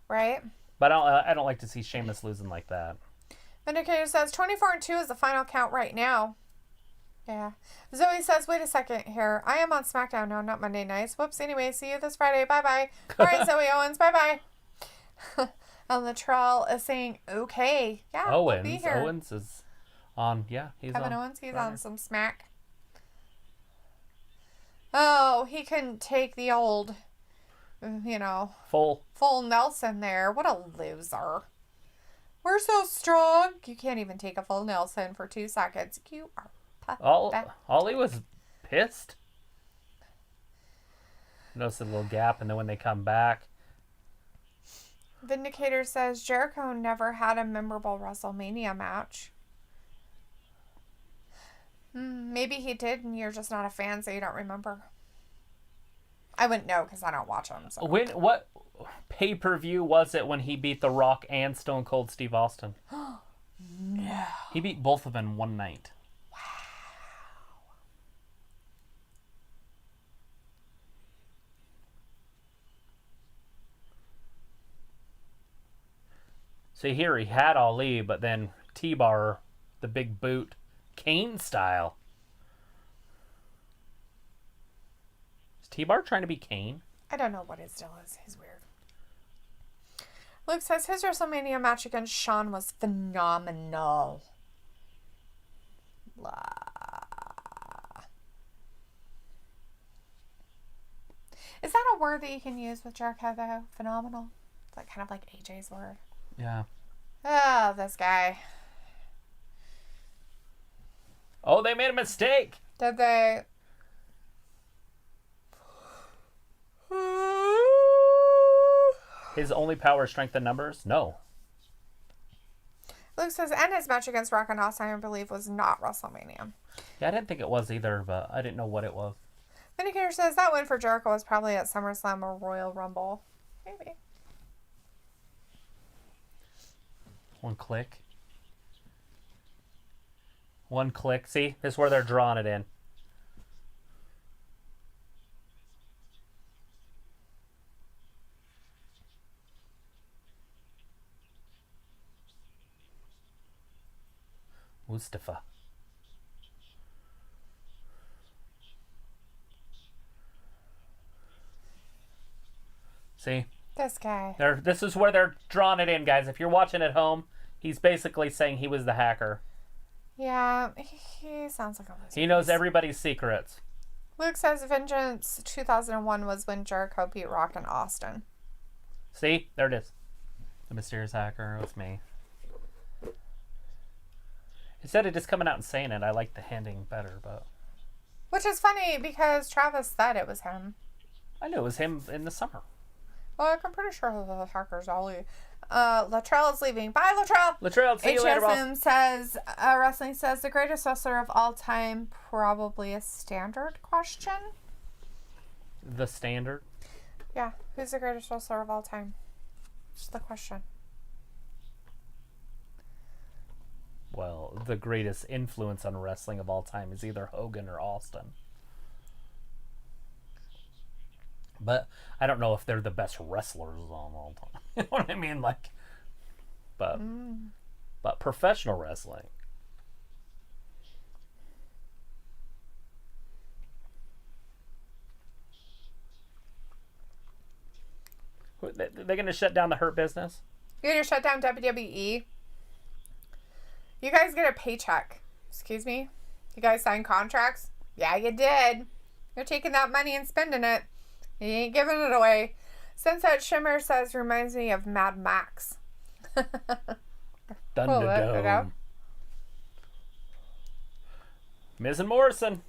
Right? But I don't like to see Sheamus losing like that. Vindicator says 24-2 is the final count right now. Yeah. Zoe says, wait a second here. I am on SmackDown now, not Monday nights. Whoops. Anyway, see you this Friday. Bye-bye. All right, Zoe Owens. Bye-bye. And Latrell is saying, okay. Yeah, Owens. we'll be here. Owens is on. Yeah, he's Kevin on. Owens, he's Friday. on some smack. Oh, he couldn't take the old, full Nelson there. What a loser. We're so strong. You can't even take a full Nelson for 2 seconds. You are Ollie was pissed. Notice a little gap, and then when they come back. Vindicator says Jericho never had a memorable WrestleMania match. Maybe he did, and you're just not a fan, so you don't remember. I wouldn't know because I don't watch them. So. What pay-per-view was it when he beat The Rock and Stone Cold Steve Austin? No. He beat both of them in one night. Wow. See, here he had Ali, but then T-Bar, the big boot, Kane style. Is T-Bar trying to be Kane? I don't know what his deal is. He's weird. Luke says his WrestleMania match against Shawn was phenomenal. Blah. Is that a word that you can use with Jericho, though? Phenomenal? Is that kind of like AJ's word? Yeah. Oh, this guy. Oh, they made a mistake. Did they? His only power is strength in numbers? No. Luke says, and his match against Rock and Austin, I believe, was not WrestleMania. Yeah, I didn't think it was either, but I didn't know what it was. Vindicator says that win for Jericho was probably at SummerSlam or Royal Rumble. Maybe. One click. One click. See? This is where they're drawing it in. Mustafa. See? This guy. This is where they're drawing it in, guys. If you're watching at home, he's basically saying he was the hacker. Yeah, he sounds like a loser. He knows everybody's secrets. Luke says Vengeance 2001 was when Jericho beat Rock in Austin. See? There it is. The mysterious hacker. It's me. Instead of just coming out and saying it, I like the handing better, but... Which is funny because Travis said it was him. I knew it was him in the summer. Well, I'm pretty sure the hacker's all leaving. Latrell is leaving. Bye, Latrell! Latrell, see you later, boss. HSM says, Wrestling says, the greatest wrestler of all time, probably a standard question? The standard? Yeah, who's the greatest wrestler of all time? Just the question. Well, the greatest influence on wrestling of all time is either Hogan or Austin. But I don't know if they're the best wrestlers of all time. You know what I mean? Like, but professional wrestling. They're going to shut down the Hurt Business? You're going to shut down WWE? You guys get a paycheck. Excuse me? You guys sign contracts? Yeah, you did. You're taking that money and spending it. You ain't giving it away. Sunset Shimmer says, reminds me of Mad Max. Thunderdome. Miz and Morrison.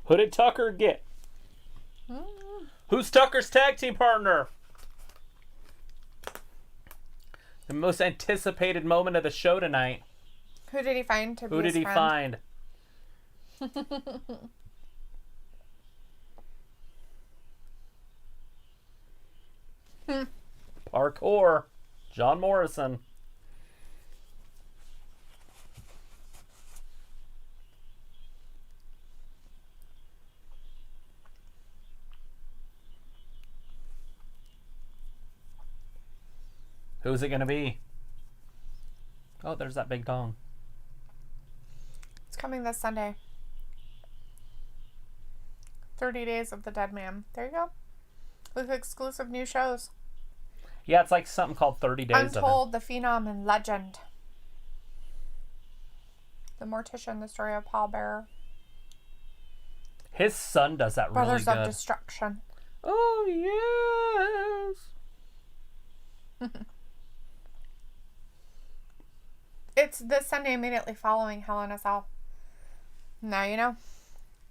Who did Tucker get? Who's Tucker's tag team partner? The most anticipated moment of the show tonight. Who did he find to be Who did his he friend? find? Parkour. John Morrison. Who's it going to be? Oh, there's that big gong. It's coming this Sunday. 30 Days of the Dead Man. There you go. With exclusive new shows. Yeah, it's like something called 30 Days Untold, The Phenom, and Legend. The Mortician, the story of Paul Bearer. His son does that really good. Brothers of Destruction. Oh, yes. It's this Sunday immediately following Hell in a Cell. Now you know.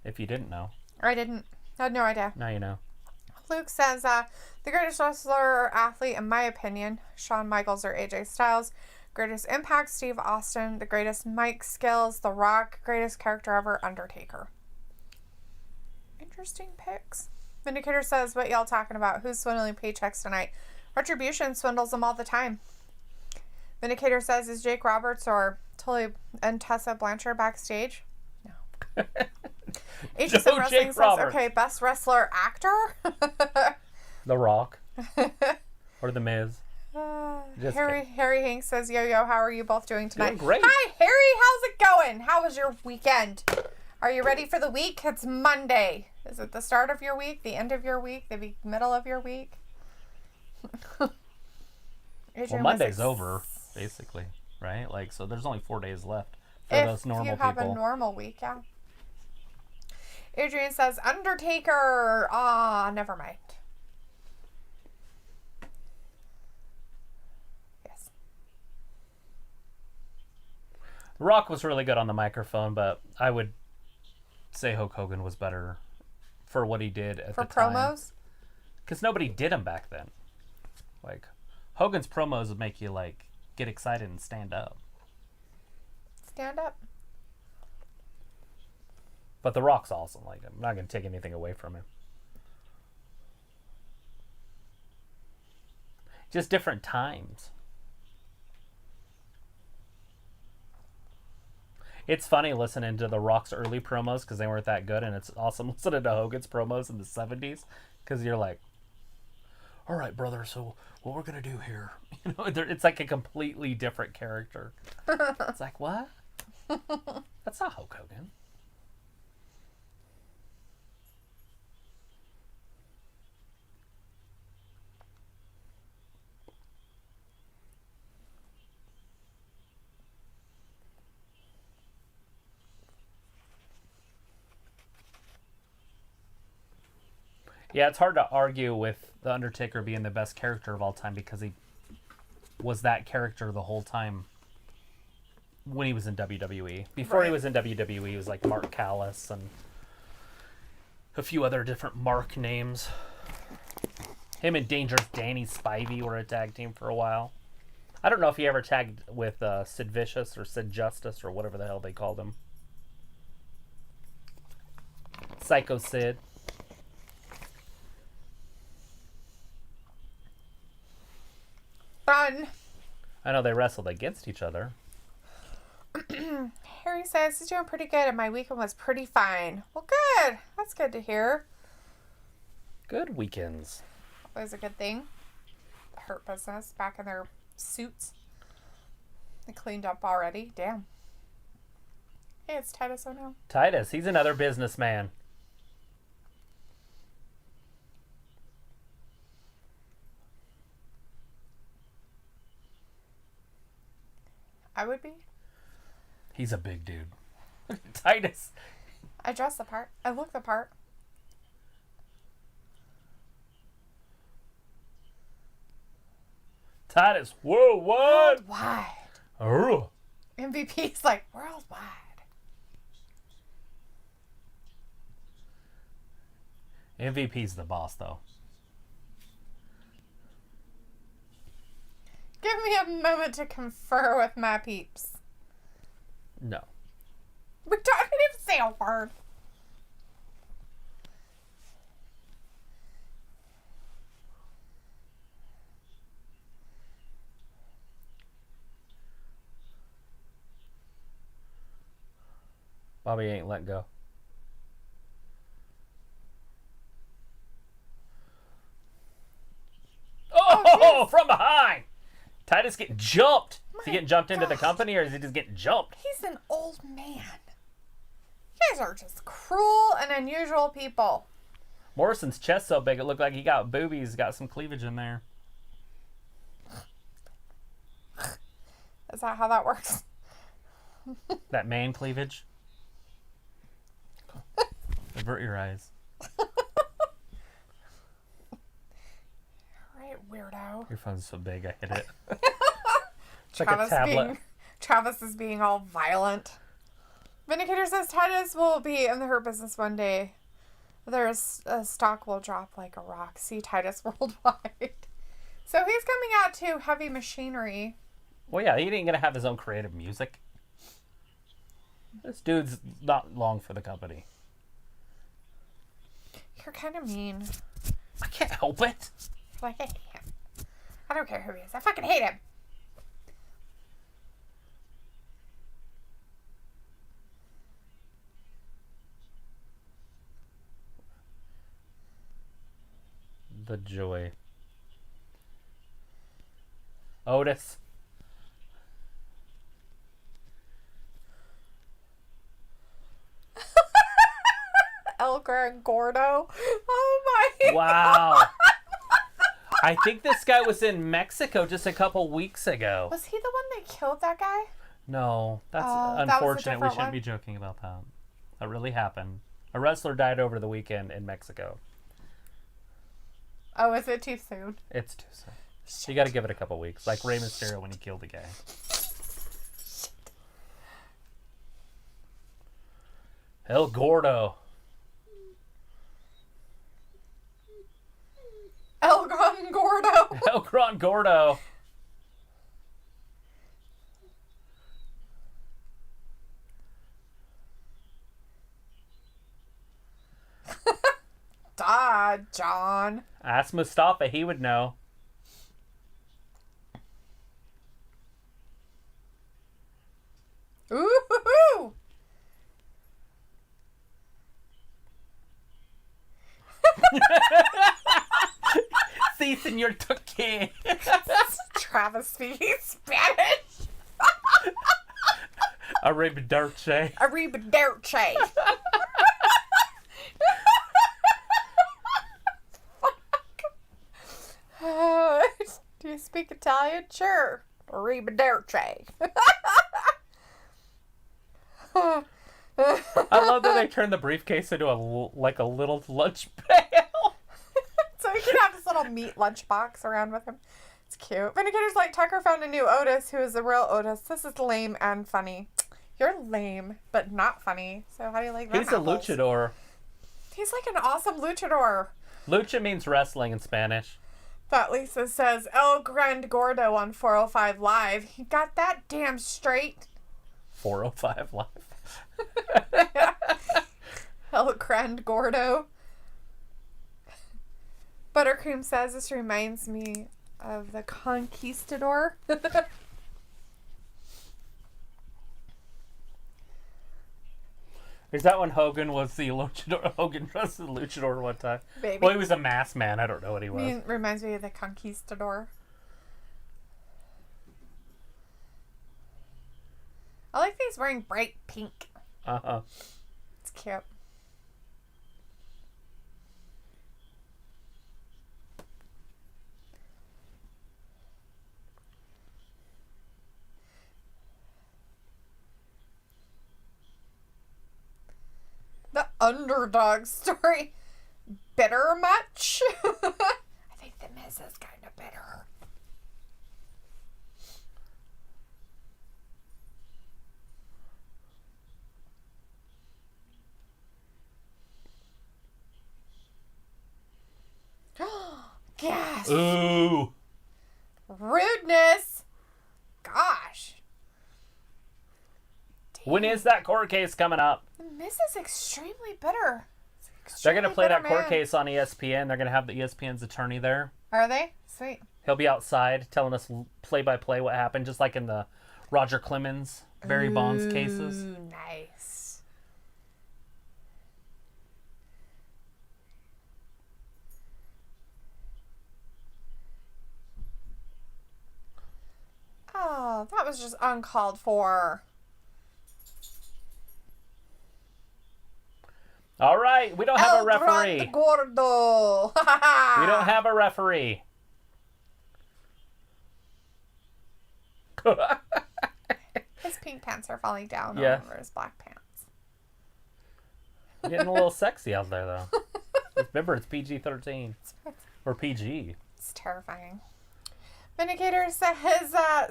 If you didn't know. I didn't. I had no idea. Now you know. Luke says, the greatest wrestler or athlete, in my opinion, Shawn Michaels or AJ Styles. Greatest impact, Steve Austin. The greatest mic skills, The Rock. Greatest character ever, Undertaker. Interesting picks. Vindicator says, what y'all talking about? Who's swindling paychecks tonight? Retribution swindles them all the time. Vindicator says, is Jake Roberts or Tully and Tessa Blanchard backstage? No. HSM Wrestling says, Roberts. okay, best wrestler actor? The Rock. Or The Miz. Harry Hanks says, yo, how are you both doing tonight? Doing great. Hi, Harry, how's it going? How was your weekend? Are you ready for the week? It's Monday. Is it the start of your week, the end of your week, the middle of your week? Well, Monday's over, basically, right? Like, so there's only 4 days left for those normal people. If you have a normal week, yeah. Adrian says, Undertaker. Never mind. Yes. Rock was really good on the microphone, but I would say Hulk Hogan was better for what he did at the time. For promos? Because nobody did them back then. Like, Hogan's promos would make you, like, get excited and stand up. Stand up. But The Rock's awesome. Like, I'm not going to take anything away from him. Just different times. It's funny listening to The Rock's early promos because they weren't that good, and it's awesome listening to Hogan's promos in the 70s because you're like, all right, brother, so what we're going to do here, it's like a completely different character. It's like, what? That's not Hulk Hogan. Yeah, it's hard to argue with The Undertaker being the best character of all time because he was that character the whole time when he was in WWE. Before he was in WWE, he was like Mark Callis and a few other different Mark names. Him and Dangerous Danny Spivey were a tag team for a while. I don't know if he ever tagged with Sid Vicious or Sid Justice or whatever the hell they called him. Psycho Sid. Fun. I know they wrestled against each other. Harry says he's doing pretty good and my weekend was pretty fine. Well, good. That's good to hear. Good weekends. Always a good thing. The Hurt Business back in their suits. They cleaned up already. Damn. Hey, it's Titus O'Neill. Titus, he's another businessman. I would be. He's a big dude. Titus. I dress the part. I look the part. Titus, whoa, what? Worldwide. Oh. MVP's like, worldwide. MVP's the boss, though. Give me a moment to confer with my peeps. No. We don't even say a word. Bobby ain't let go. Oh, from behind! Titus getting jumped. Is he getting jumped into the company, or is he just getting jumped? He's an old man. You guys are just cruel and unusual people. Morrison's chest so big it looked like he got boobies, got some cleavage in there. Is that how that works? That man cleavage. Avert your eyes. Right, weirdo. Your phone's so big I hit it. It's Travis like a tablet. Travis is being all violent. Vindicator says Titus will be in the Hurt Business one day. There's a stock will drop like a rock. See Titus worldwide. So he's coming out to Heavy Machinery. Well, yeah, he ain't gonna have his own creative music. This dude's not long for the company. You're kind of mean. I can't help it. Like, I hate him. I don't care who he is. I fucking hate him. The joy. Otis. El Gran Gordo. Oh my. Wow. I think this guy was in Mexico just a couple weeks ago. Was he the one that killed that guy? No, that's Oh, that was a unfortunate. We different shouldn't one? be joking about that. That really happened. A wrestler died over the weekend in Mexico. Oh, is it too soon? It's too soon. You got to give it a couple weeks, like Rey Mysterio when he killed the guy. El Gordo. El Gran Gordo. El Gran Gordo. Duh, John. Ask Mustafa, he would know. Ooh. See, Senor Tuque. Travis speaking Spanish. Arrivederci. Arrivederci. Do you speak Italian? Sure. Arrivederci. I love that they turned the briefcase into a little lunch pail. So he can have this little meat lunchbox around with him. It's cute. Vindicator's like, Tucker found a new Otis who is the real Otis. This is lame and funny. You're lame, but not funny. So how do you like that? He's a luchador. He's like an awesome luchador. Lucha means wrestling in Spanish. That Lisa says, El Grand Gordo on 405 Live. He got that damn straight. 405 Live. El Grand Gordo. Buttercream says, this reminds me of the Conquistador. Is that when Hogan was the luchador? Hogan dressed as a luchador one time. Maybe. Well, he was a masked man. I don't know what he was. Reminds me of the Conquistador. I like that he's wearing bright pink. Uh-huh. It's cute. The underdog story. Bitter much? I think the Miz is kind of bitter. Yes. Ooh. Rudeness. Gosh. When is that court case coming up? The Miz is extremely bitter. They're going to play that court man. case on ESPN. They're going to have the ESPN's attorney there. Are they? Sweet. He'll be outside telling us play-by-play what happened, just like in the Roger Clemens, Barry Bonds cases. Ooh, nice. Oh, that was just uncalled for. All right, we don't have a referee. El Gordo. We don't have a referee. His pink pants are falling down over his black pants. Getting a little sexy out there, though. Remember, it's PG-13. Or PG. It's terrifying. Vindicator says,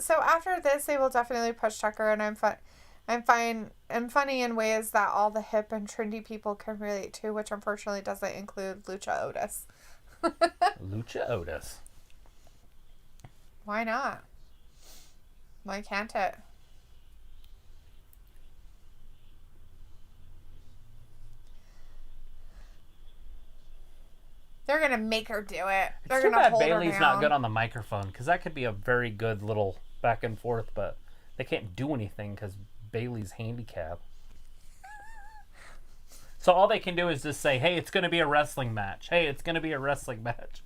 so after this, they will definitely push Tucker, and I'm fine and funny in ways that all the hip and trendy people can relate to, which unfortunately doesn't include Lucha Otis. Lucha Otis. Why not? Why can't it? They're going to make her do it. They're It's too going to bad hold Bailey's her not down. good on the microphone, because that could be a very good little back and forth, but they can't do anything because Bailey's handicapped. So all they can do is just say, hey, it's going to be a wrestling match. Hey, it's going to be a wrestling match.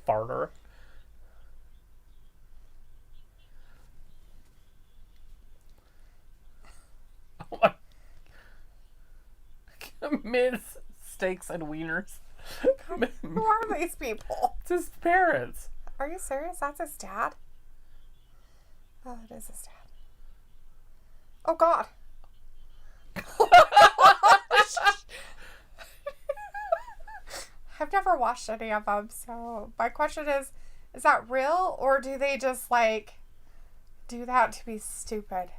Farter. Oh my. Miz steaks and wieners. Who are these people? It's his parents. Are you serious? That's his dad? Oh, it is his dad. Oh, God. I've never watched any of them, so my question is that real, or do they just, like, do that to be stupid?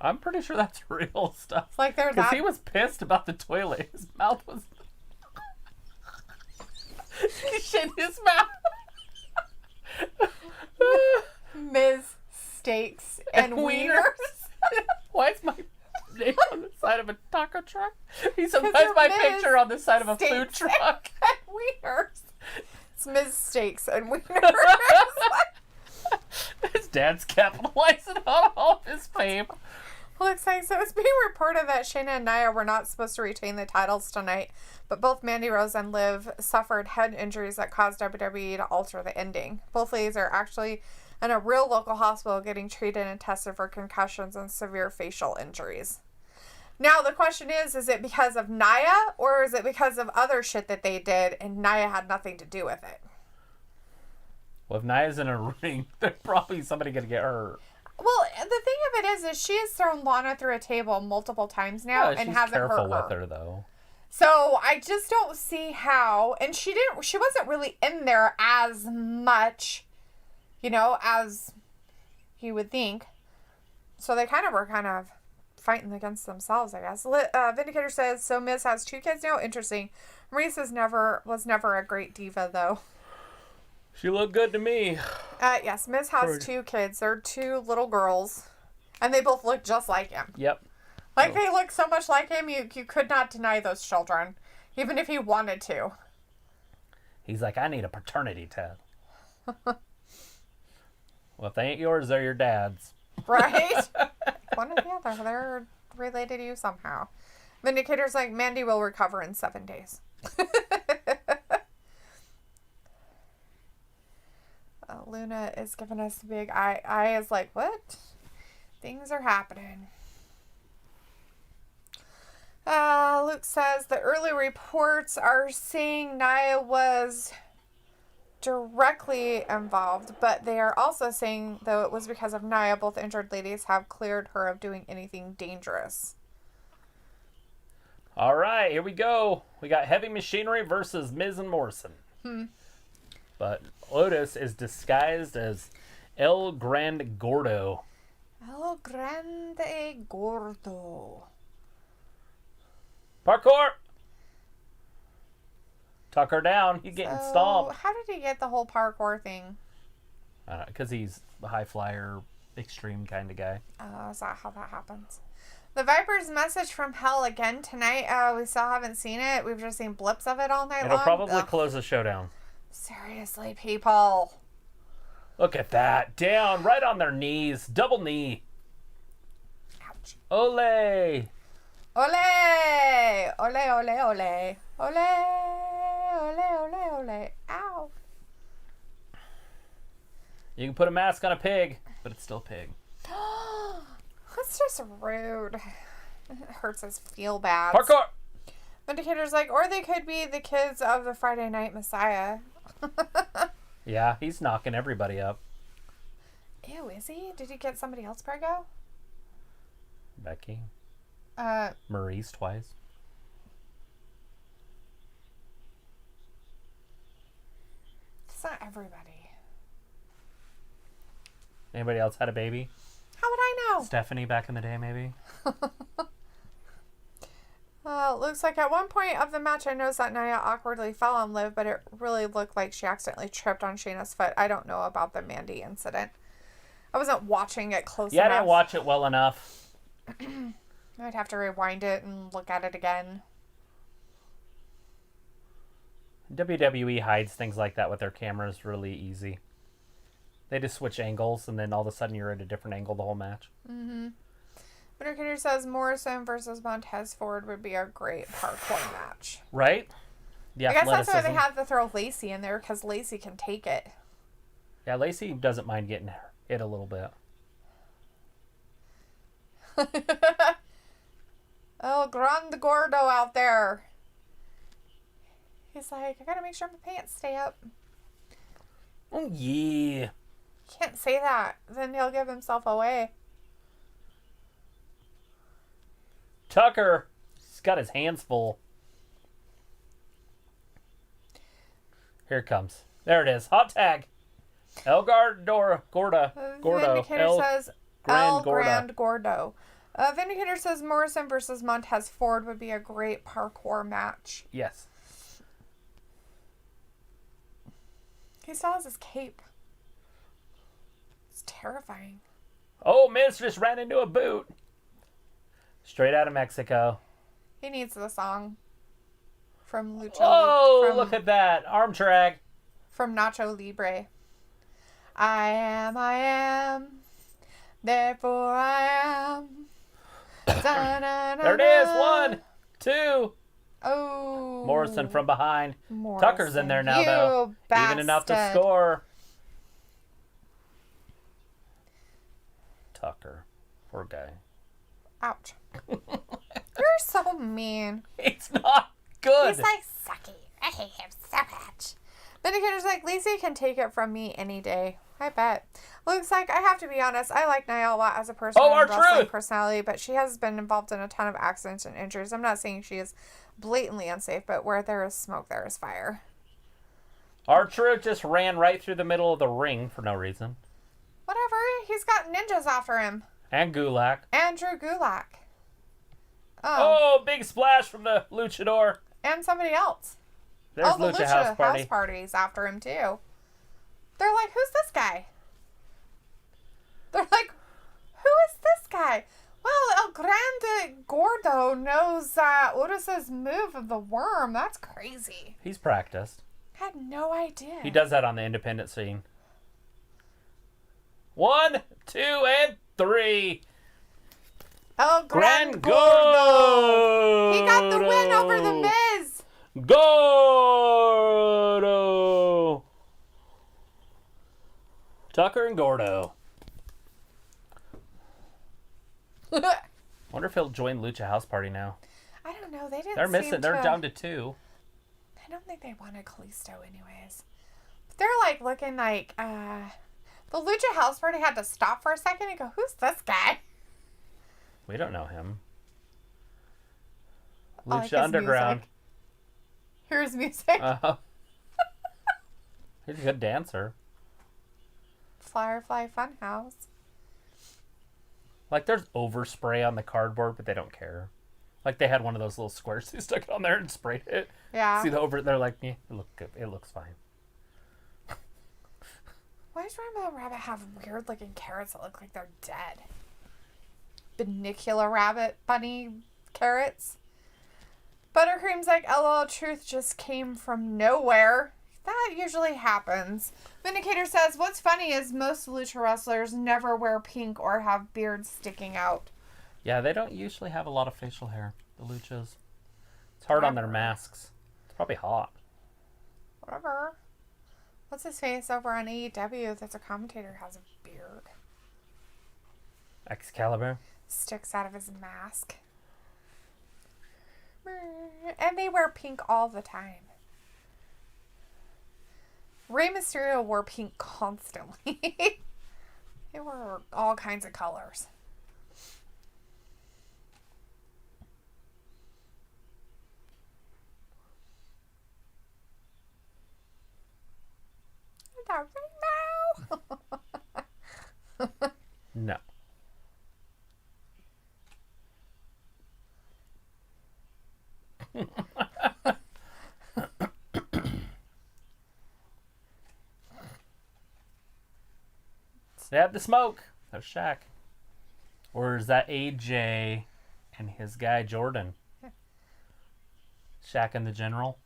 I'm pretty sure that's real stuff. Like, they're Because that... he was pissed about the toilet. His mouth was... he shit his mouth. Ms. Steaks and Wieners. Why is my name on the side of a taco truck? He said, why is you're my Ms. picture on the side of a food Steaks truck? and Wieners. It's Ms. Steaks and Wieners. His dad's capitalizing on all of his fame. Looks like so. It's being reported that Shayna and Nia were not supposed to retain the titles tonight, but both Mandy Rose and Liv suffered head injuries that caused WWE to alter the ending. Both ladies are actually in a real local hospital getting treated and tested for concussions and severe facial injuries. Now the question is it because of Nia or is it because of other shit that they did and Nia had nothing to do with it? Well, if Nia's in a ring, there's probably somebody going to get hurt. Well, the thing of it is she has thrown Lana through a table multiple times now and hasn't hurt her. She's careful with her, though. So I just don't see how, and she wasn't really in there as much, as you would think. So they were fighting against themselves, I guess. Vindicator says, so Miz has 2 kids now? Interesting. Maurice was never a great diva, though. She looked good to me. Yes, Miz has 2 kids. They're 2 little girls. And they both look just like him. Yep. They look so much like him, you could not deny those children. Even if he wanted to. He's like, I need a paternity test. Well, if they ain't yours, they're your dad's. Right? One or the other. They're related to you somehow. Vindicator's like, Mandy will recover in 7 days. Luna is giving us the big eye. Eye is like, what? Things are happening. Luke says the early reports are saying Nia was directly involved, but they are also saying, though it was because of Nia, both injured ladies have cleared her of doing anything dangerous. All right, here we go. We got Heavy Machinery versus Miz and Morrison. But Otis is disguised as El Grande Gordo. El Grande Gordo. Parkour! Tuck her down. He's getting stomped. How did he get the whole parkour thing? Because he's a high flyer, extreme kind of guy. Oh, is that how that happens? The Viper's message from hell again tonight. We still haven't seen it. We've just seen blips of it all night long. It'll probably close the show down. Seriously, people. Look at that. Down, right on their knees. Double knee. Ouch. Ole. Ole! Ole, ole, ole. Ole, ole, ole, ole. Ow. You can put a mask on a pig, but it's still a pig. That's just rude. It hurts us feel bad. Parkour! Vindicator's like, or they could be the kids of the Friday Night Messiah. Yeah, he's knocking everybody up. Ew, is he? Did he get somebody else prego? Becky. Maurice twice. It's not everybody. Anybody else had a baby? How would I know? Stephanie back in the day, maybe? Looks like at one point of the match, I noticed that Nia awkwardly fell on Liv, but it really looked like she accidentally tripped on Shayna's foot. I don't know about the Mandy incident. I wasn't watching it close enough. Yeah, I didn't watch it well enough. I'd have to rewind it and look at it again. WWE hides things like that with their cameras really easy. They just switch angles, and then all of a sudden you're at a different angle the whole match. Mm-hmm. Winterkinder says Morrison versus Montez Ford would be a great parkour match. Right? I guess that's why they have to throw Lacey in there, because Lacey can take it. Yeah, Lacey doesn't mind getting hit a little bit. El Grande Gordo out there. He's like, I gotta make sure my pants stay up. Oh, yeah. Can't say that. Then he'll give himself away. Tucker. He's got his hands full. Here it comes. There it is. Hot tag. El Gordo. Vindicator says El Grande Gordo. Vindicator says Morrison versus Montez Ford would be a great parkour match. Yes. He still has his cape. It's terrifying. Oh, Miz just ran into a boot. Straight out of Mexico. He needs the song from Lucha. Oh, look at that. Arm drag. from Nacho Libre. I am, therefore I am. There it is. 1, 2. Oh. Morrison from behind. Morrison. Tucker's in there now, You though. bastard. Even enough to score. Tucker. Poor guy. Ouch. You're so mean. He's not good. He's like, sucky. I hate him so much. Vindicator's like, Lacey can take it from me any day. I bet. Looks like, I have to be honest, I like Nia a lot as a person and wrestling personality, but she has been involved in a ton of accidents and injuries. I'm not saying she is blatantly unsafe, but where there is smoke, there is fire. R-Truth just ran right through the middle of the ring for no reason. Whatever. He's got ninjas after him. And Gulak. Andrew Gulak. Oh, big splash from the luchador. And somebody else. There's the Lucha House Party's after him, too. They're like, who's this guy? They're like, who is this guy? Well, El Grande Gordo knows Otis's move of the worm. That's crazy. He's practiced. I had no idea. He does that on the independent scene. 1, 2, and 3. El Grande Gordo. He got the win over the Miz. Gordo. Tucker and Gordo. Wonder if he'll join Lucha House Party now. I don't know. They didn't. They're missing. They're down to 2. I don't think they wanted Kalisto anyways. But they're like looking like the Lucha House Party had to stop for a second and go, "Who's this guy?" We don't know him. Like Lucha Underground. Music. Here's music. He's a good dancer. Firefly Funhouse. Like, there's overspray on the cardboard, but they don't care. Like, they had one of those little squares. They stuck it on there and sprayed it. Yeah. See the over? They're like, yeah, it looks fine. Why does Rainbow Rabbit have weird-looking carrots that look like they're dead? Benicular Rabbit bunny carrots. Buttercream's like, LOL, truth just came from nowhere. That usually happens. Vindicator says, what's funny is most lucha wrestlers never wear pink or have beards sticking out. Yeah, they don't usually have a lot of facial hair, the luchas. It's hard on their masks. It's probably hot. Whatever. What's his face over on AEW that's a commentator has a beard? Excalibur. Sticks out of his mask. And they wear pink all the time. Rey Mysterio wore pink constantly. They wore all kinds of colors. Is that Rainbow? No. They have the smoke. That's Shaq. Or is that AJ and his guy Jordan? Shaq and the General.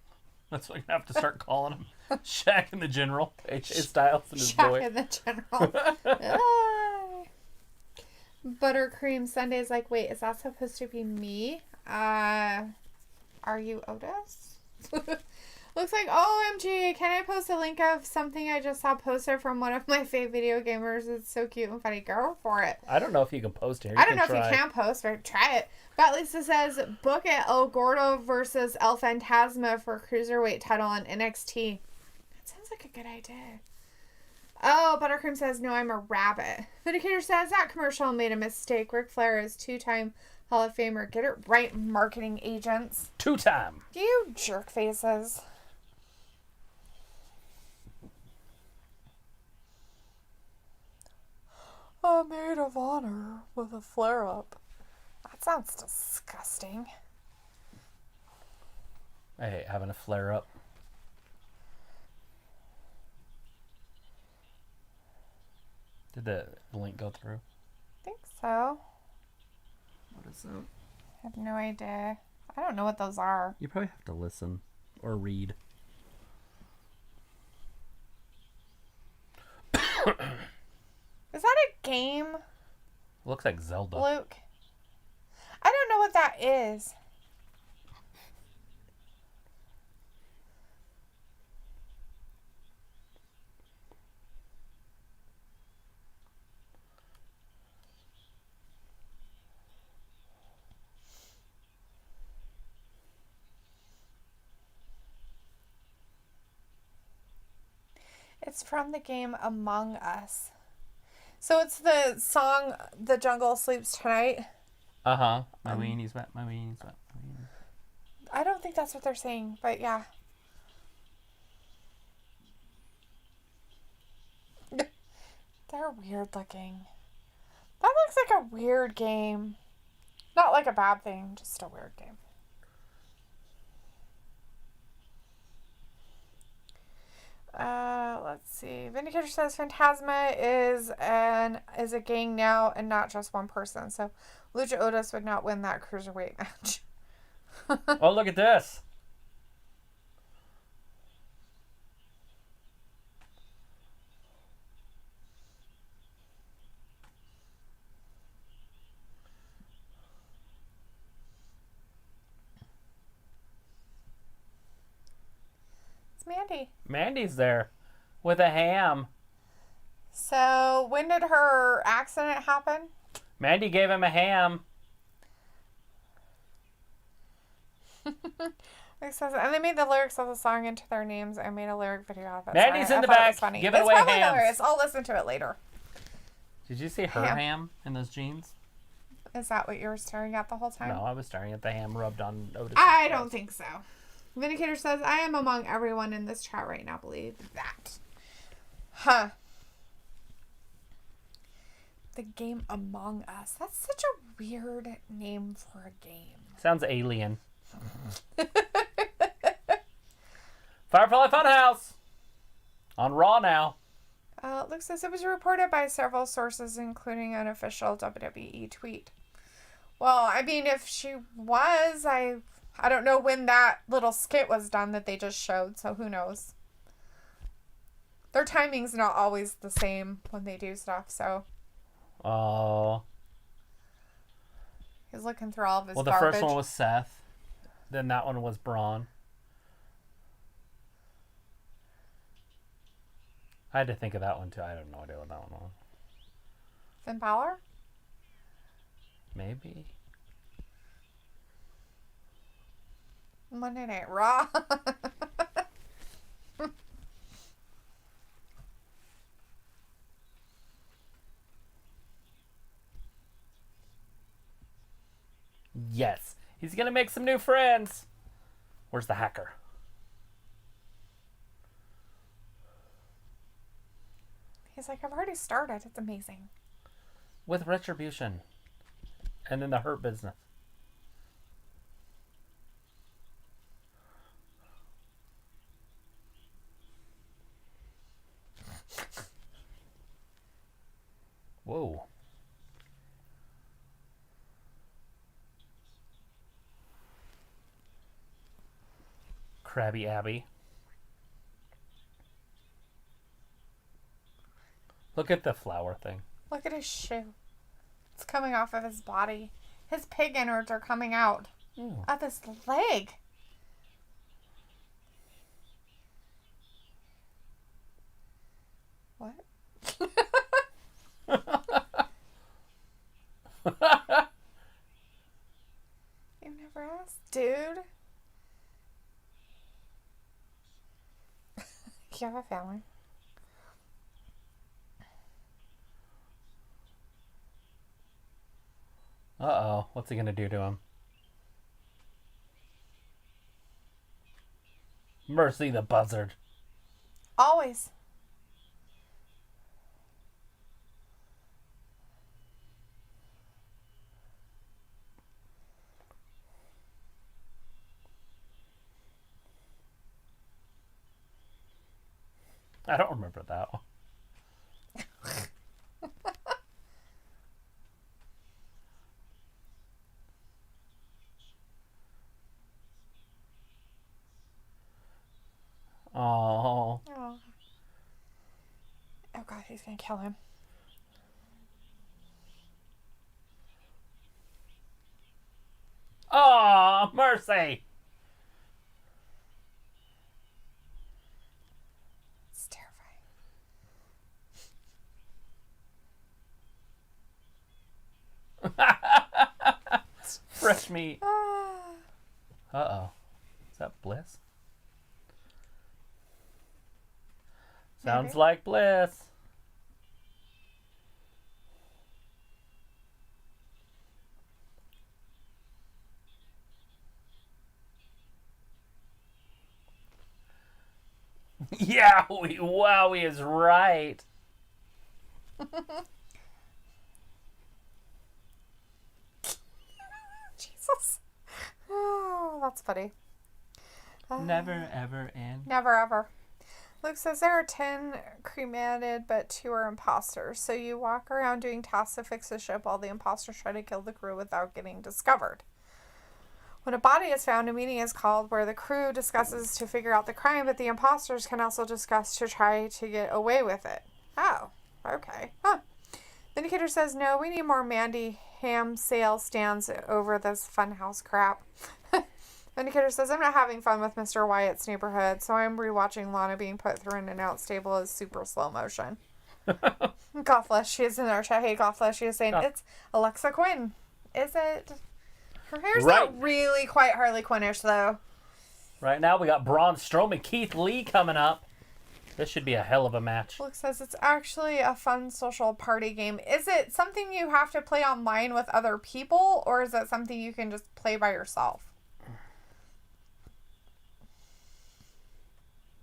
That's what I'm going to have to start calling him. Shaq and the General. AJ Styles and his boy. Shaq and the General. Buttercream Sunday's like, wait, is that supposed to be me? Are you Otis? Looks like, OMG, can I post a link of something I just saw posted from one of my fave video gamers? It's so cute and funny. Go for it. I don't know if you can post here. I don't know if you can post, but try it. But Lisa says, book it, El Gordo versus El Fantasma for Cruiserweight title on NXT. That sounds like a good idea. Oh, Buttercream says, no, I'm a rabbit. Vindicator says, that commercial made a mistake. Ric Flair is 2-time Hall of Famer. Get it right, marketing agents. 2-time. You jerk faces. A maid of honor with a flare-up. That sounds disgusting. I hate having a flare-up. Did the link go through? I think so. What is that? I have no idea. I don't know what those are. You probably have to listen or read. Is that a game, Looks like Zelda. Luke? I don't know what that is. It's from the game Among Us. So it's the song The Jungle Sleeps Tonight. Uh-huh. My weenie's wet, my weenie's wet, my weenie's wet. I don't think that's what they're saying, but yeah. They're weird looking. That looks like a weird game. Not like a bad thing, just a weird game. Let's see. Vindicator says Phantasma is a gang now and not just one person. So Lucha Otis would not win that cruiserweight match. Oh, look at this. It's Mandy. Mandy's there with a ham. So when did her accident happen? Mandy gave him a ham. And they made the lyrics of the song into their names and made a lyric video of it. Mandy's So in the thought it back, was funny. giving It's away probably hams. hilarious. I'll listen to it later. Did you see her ham in those jeans? Is that what you were staring at the whole time? No, I was staring at the ham rubbed on Otis. I don't think so. Vindicator says, I am among everyone in this chat right now. Believe that. Huh. The game Among Us. That's such a weird name for a game. Sounds alien. Firefly Funhouse on Raw now. Luke says it was reported by several sources, including an official WWE tweet. Well, I mean, if she was, I don't know when that little skit was done that they just showed, so who knows. Their timing's not always the same when they do stuff, so. Oh. He's looking through all of his Well, the garbage. first one was Seth. Then that one was Braun. I had to think of that one too. I have no idea what that one was. Finn Balor? Maybe. Monday Night Raw. Yes. He's going to make some new friends. Where's the hacker? He's like, I've already started. It's amazing. With Retribution. And then the Hurt Business. Whoa. Krabby Abby. Look at the flower thing. Look at his shoe. It's coming off of his body. His pig innards are coming out of his leg. What? You never asked, dude. You have a family. Uh-oh. What's he going to do to him? Mercy the buzzard. Always. I don't remember that one. Oh. Oh. Oh god, he's gonna kill him. Oh, mercy! It's terrifying. Fresh meat. Uh-oh. Is that Bliss? Sounds Maybe. like Bliss. Yeah, wow, he is right. Jesus. Oh, that's funny. Never, ever end. Never, ever. Luke says there are 10 cremated, but 2 are imposters. So you walk around doing tasks to fix the ship while the imposters try to kill the crew without getting discovered. When a body is found, a meeting is called where the crew discusses to figure out the crime, but the imposters can also discuss to try to get away with it. Oh, okay. Huh. The indicator says, no, we need more Mandy ham sale stands over this funhouse crap. The indicator says, I'm not having fun with Mr. Wyatt's neighborhood, so I'm rewatching Lana being put through an announce table as super slow motion. Gothflesh, she is in our chat. Hey, Gothflesh, she is saying, it's Alexa Quinn. Is it? Her hair's not really quite Harley Quinnish, though. Right now, we got Braun Strowman, Keith Lee coming up. This should be a hell of a match. Luke says it's actually a fun social party game. Is it something you have to play online with other people, or is it something you can just play by yourself?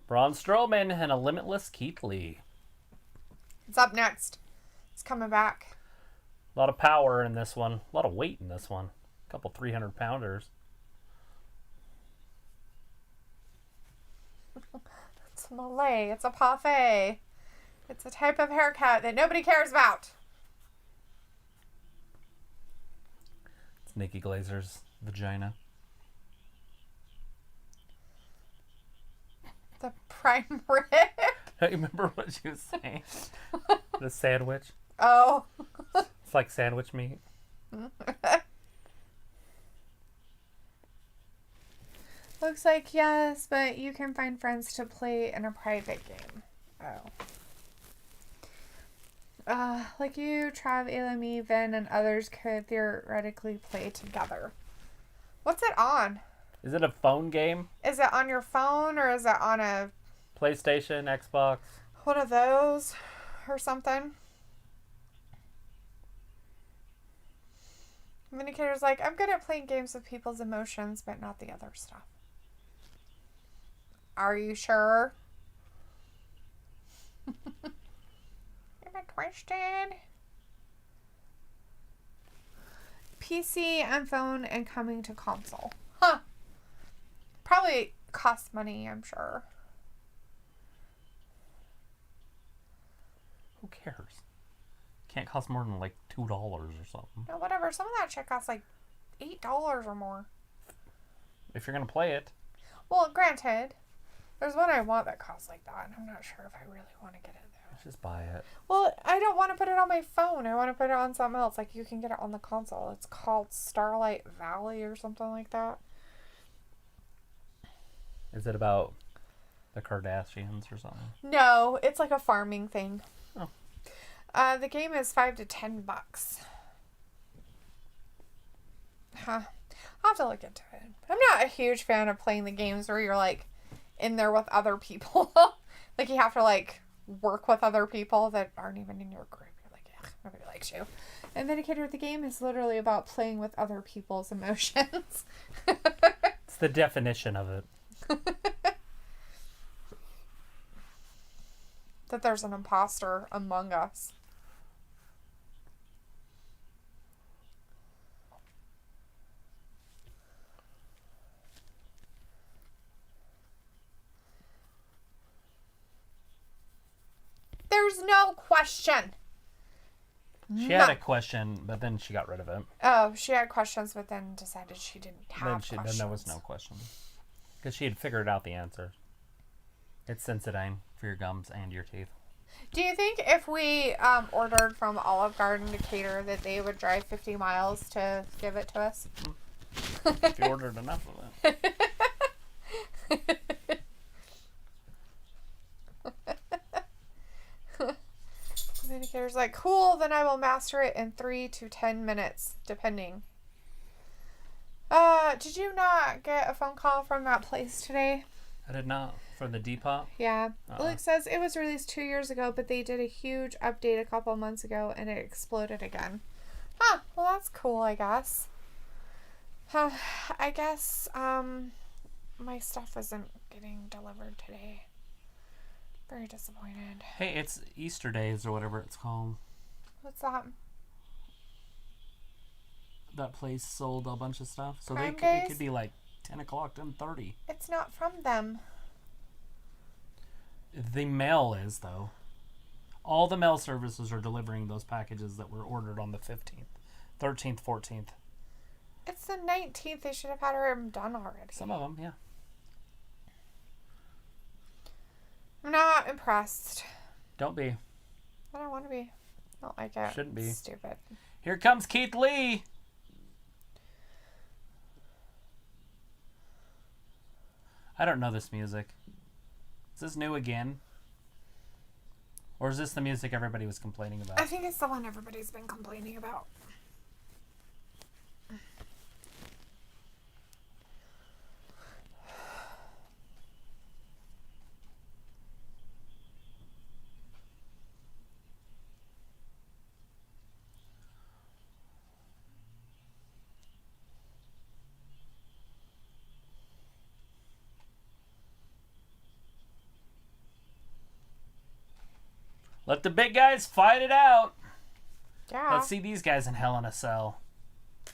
Braun Strowman and a limitless Keith Lee. It's up next. It's coming back. A lot of power in this one. A lot of weight in this one. A couple 300-pounders. It's Malay. It's a parfait. It's a type of haircut that nobody cares about. It's Nikki Glazer's vagina. The prime rib. You remember what she was saying? The sandwich. Oh. It's like sandwich meat. Looks like yes, but you can find friends to play in a private game. Oh. Like you, Trav, Elami, Vin, and others could theoretically play together. What's it on? Is it a phone game? Is it on your phone or is it on a... PlayStation, Xbox? one of those or something? Vindicator's like, I'm good at playing games with people's emotions, but not the other stuff. Are you sure? You're not twisted. PC and phone and coming to console. Huh. Probably costs money, I'm sure. Who cares? Can't cost more than like $2 or something. No, whatever. Some of that shit costs like $8 or more. If you're going to play it. Well, granted, there's one I want that costs like that, and I'm not sure if I really want to get it though. Just buy it. Well, I don't want to put it on my phone. I want to put it on something else. Like, you can get it on the console. It's called Starlight Valley or something like that. Is it about the Kardashians or something? No, it's like a farming thing. Oh. The game is $5 to $10. Huh. I'll have to look into it. I'm not a huge fan of playing the games where you're, like, in there with other people. Like, you have to, like, work with other people that aren't even in your group. You're like, ugh, nobody likes you. And Vindicator, the game is literally about playing with other people's emotions. It's the definition of it. That there's an imposter among us. There's no question. She had a question, but then she got rid of it. Oh, she had questions, but then decided she didn't have questions. Then there was no question. Because she had figured out the answer. It's Sensodyne for your gums and your teeth. Do you think if we ordered from Olive Garden to cater that they would drive 50 miles to give it to us? If you ordered enough of it. Communicator's like, cool, then I will master it in 3 to 10 minutes, depending. Did you not get a phone call from that place today? I did not. For the Depop? Yeah. Luke says it was released 2 years ago, but they did a huge update a couple months ago, and it exploded again. Huh. Well, that's cool, I guess. I guess, my stuff isn't getting delivered today. Very disappointed. Hey, it's Easter days or whatever it's called. What's that? That place sold a bunch of stuff. So Prime it days? could be like 10 o'clock, 10:30. It's not from them. The mail is, though. All the mail services are delivering those packages that were ordered on the 15th, 13th, 14th. It's the 19th. They should have had them done already. Some of them, yeah. I'm not impressed. Don't be. I don't want to be. I don't like it. Shouldn't be. It's stupid. Here comes Keith Lee. I don't know this music. Is this new again? Or is this the music everybody was complaining about? I think it's the one everybody's been complaining about. Let the big guys fight it out. Yeah. Let's see these guys in Hell in a Cell. I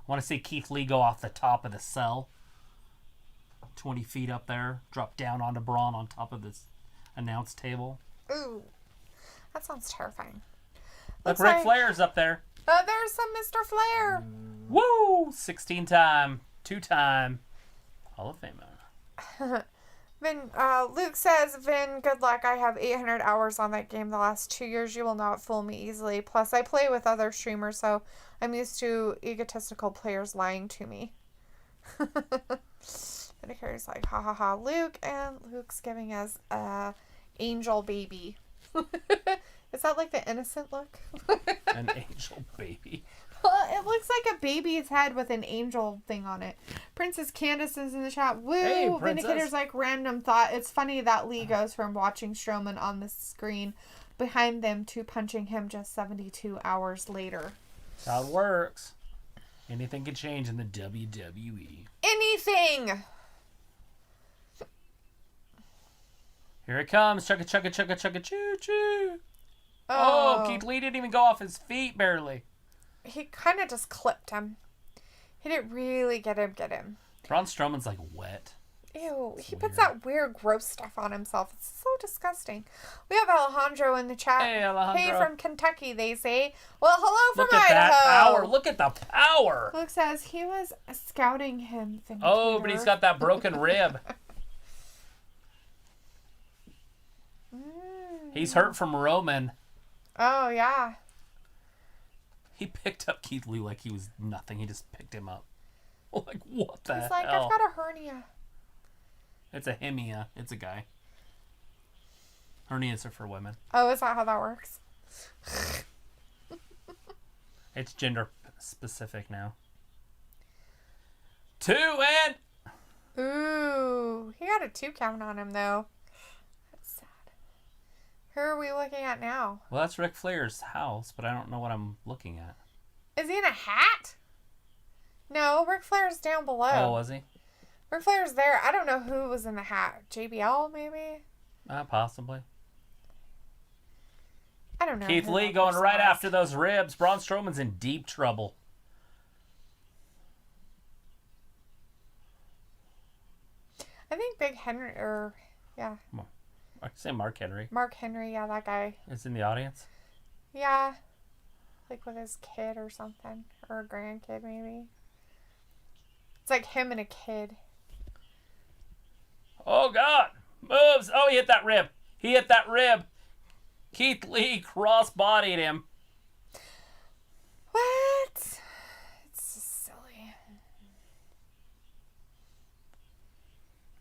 want to see Keith Lee go off the top of the cell. 20 feet up there. Drop down onto Braun on top of this announce table. Ooh. That sounds terrifying. Look, Looks Ric like- Flair's up there. There's some Mr. Flair. Woo! 16-time, 2-time Hall of Famer. Luke says, Vin, good luck. I have 800 hours on that game the last 2 years. You will not fool me easily. Plus, I play with other streamers, so I'm used to egotistical players lying to me. And Carrie's like, ha ha ha, Luke. And Luke's giving us a angel baby. Is that like the innocent look? An angel baby. It looks like a baby's head with an angel thing on it. Princess Candace is in the chat. Woo! Hey, Princess. Vindicator's like random thought. It's funny that Lee goes from watching Strowman on the screen behind them to punching him just 72 hours later. That's how it works. Anything can change in the WWE. Anything! Here it comes. Chugga, chugga, chugga, chugga, choo, choo. Oh, Keith Lee didn't even go off his feet, barely. He kind of just clipped him. He didn't really get him. Braun Strowman's like wet. Ew, It's he puts weird. that weird, gross stuff on himself. It's so disgusting. We have Alejandro in the chat. Hey, Alejandro. Hey, from Kentucky, they say. Well, hello from Look at Idaho. that power. Look at the power. Luke says he was scouting him. Oh, but he's got that broken rib. He's hurt from Roman. Oh, yeah. He picked up Keith Lee like he was nothing. He just picked him up. Like, what the He's hell? like, I've got a hernia. It's a hemia. It's a guy. Hernias are for women. Oh, is that how that works? It's gender specific now. 2 and... Ooh, he got a 2 count on him, though. That's sad. Who are we looking at now? Well, that's Ric Flair's house, but I don't know what I'm looking at. Is he in a hat? No, Ric Flair's down below. Oh, was he? Ric Flair's there. I don't know who was in the hat. JBL, maybe? Possibly. I don't know. Keith who Lee that going person right was. after those ribs. Braun Strowman's in deep trouble. I think Big Henry, or, yeah, I say Mark Henry. Mark Henry, yeah, that guy. Is in the audience. Yeah. Like with his kid or something. Or a grandkid, maybe. It's like him and a kid. Oh, God. Moves. Oh, he hit that rib. He hit that rib. Keith Lee cross-bodied him. What? It's just silly.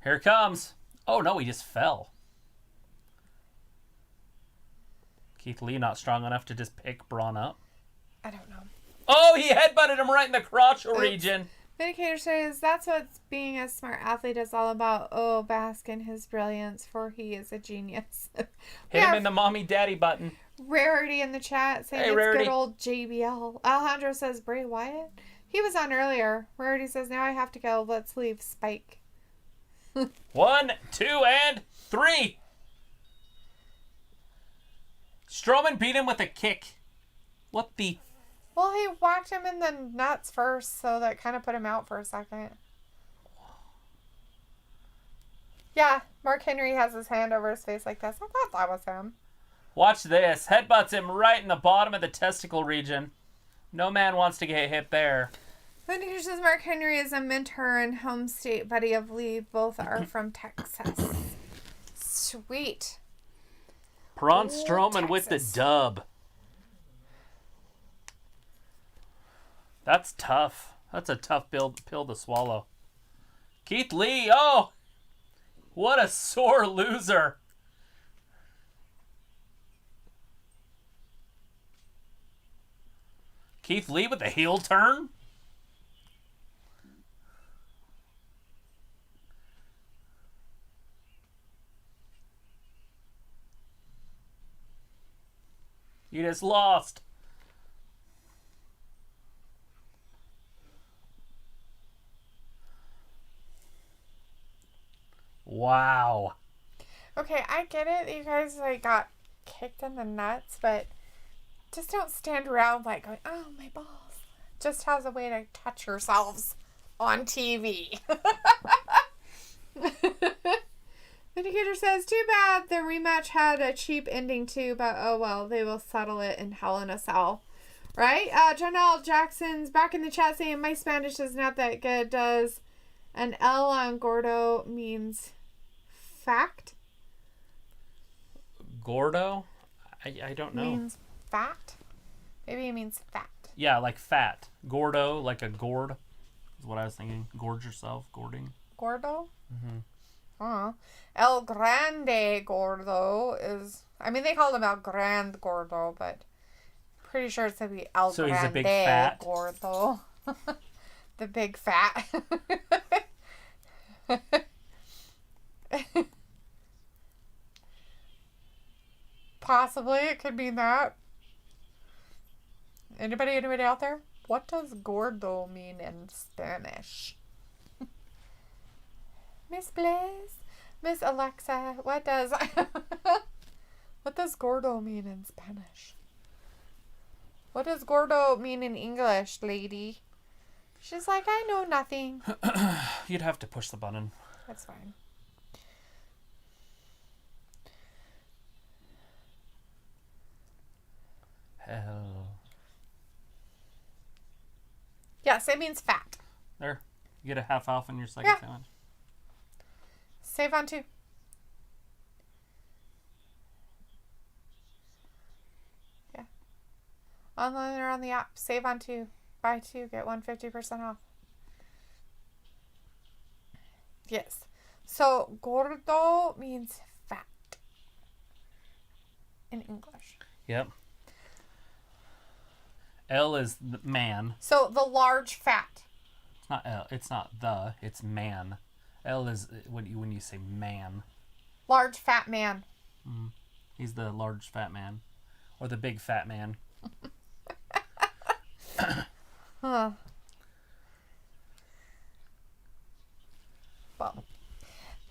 Here it comes. Oh, no, he just fell. Keith Lee not strong enough to just pick Braun up. I don't know. Oh, he headbutted him right in the crotch region. Vindicator says that's what being a smart athlete is all about. Oh, bask in his brilliance, for he is a genius. Hit him in the mommy daddy button. Rarity in the chat saying it's Rarity. good old JBL. Alejandro says Bray Wyatt. He was on earlier. Rarity says now I have to go. Let's leave Spike. 1, 2, and 3. Strowman beat him with a kick. What the... Well, he whacked him in the nuts first, so that kind of put him out for a second. Yeah, Mark Henry has his hand over his face like this. I thought that was him. Watch this. Headbutts him right in the bottom of the testicle region. No man wants to get hit there. Vindicator says Mark Henry is a mentor and home state buddy of Lee. Both are from Texas. Sweet. Braun Strowman with the dub. That's tough. That's a tough pill to swallow. Keith Lee, oh! What a sore loser. Keith Lee with a heel turn? You just lost. Wow. Okay, I get it. You guys like got kicked in the nuts, but just don't stand around like going, "Oh, my balls." Just has a way to touch yourselves on TV. Vindicator says, too bad the rematch had a cheap ending too, but oh well, they will settle it in Hell in a Cell. Right? Janelle Jackson's back in the chat saying, my Spanish is not that good. Does an L on Gordo means fact? Gordo? I don't know. Means fat? Maybe it means fat. Yeah, like fat. Gordo, like a gourd, is what I was thinking. Gorge yourself, gording. Gordo? Mm-hmm. El Grande Gordo is... I mean, they call him El Grande Gordo, but pretty sure it's going to be El so Grande he's a big fat? Gordo. The big fat. Possibly, it could mean that. Anybody out there? What does gordo mean in Spanish? Miss Blaze, Miss Alexa, what does gordo mean in Spanish? What does gordo mean in English, lady? She's like, I know nothing. You'd have to push the button. That's fine. Hell. Yes, it means fat. There. You get a half off on your second sandwich. Save on 2. Yeah. Online or on the app. Save on 2. Buy 2. Get 1 50% off. Yes. So, gordo means fat. In English. Yep. L is the man. So, the large fat. It's not L. It's not the. It's man. L is when you say man. Large fat man. Mm-hmm. He's the large fat man. Or the big fat man. Huh. Well,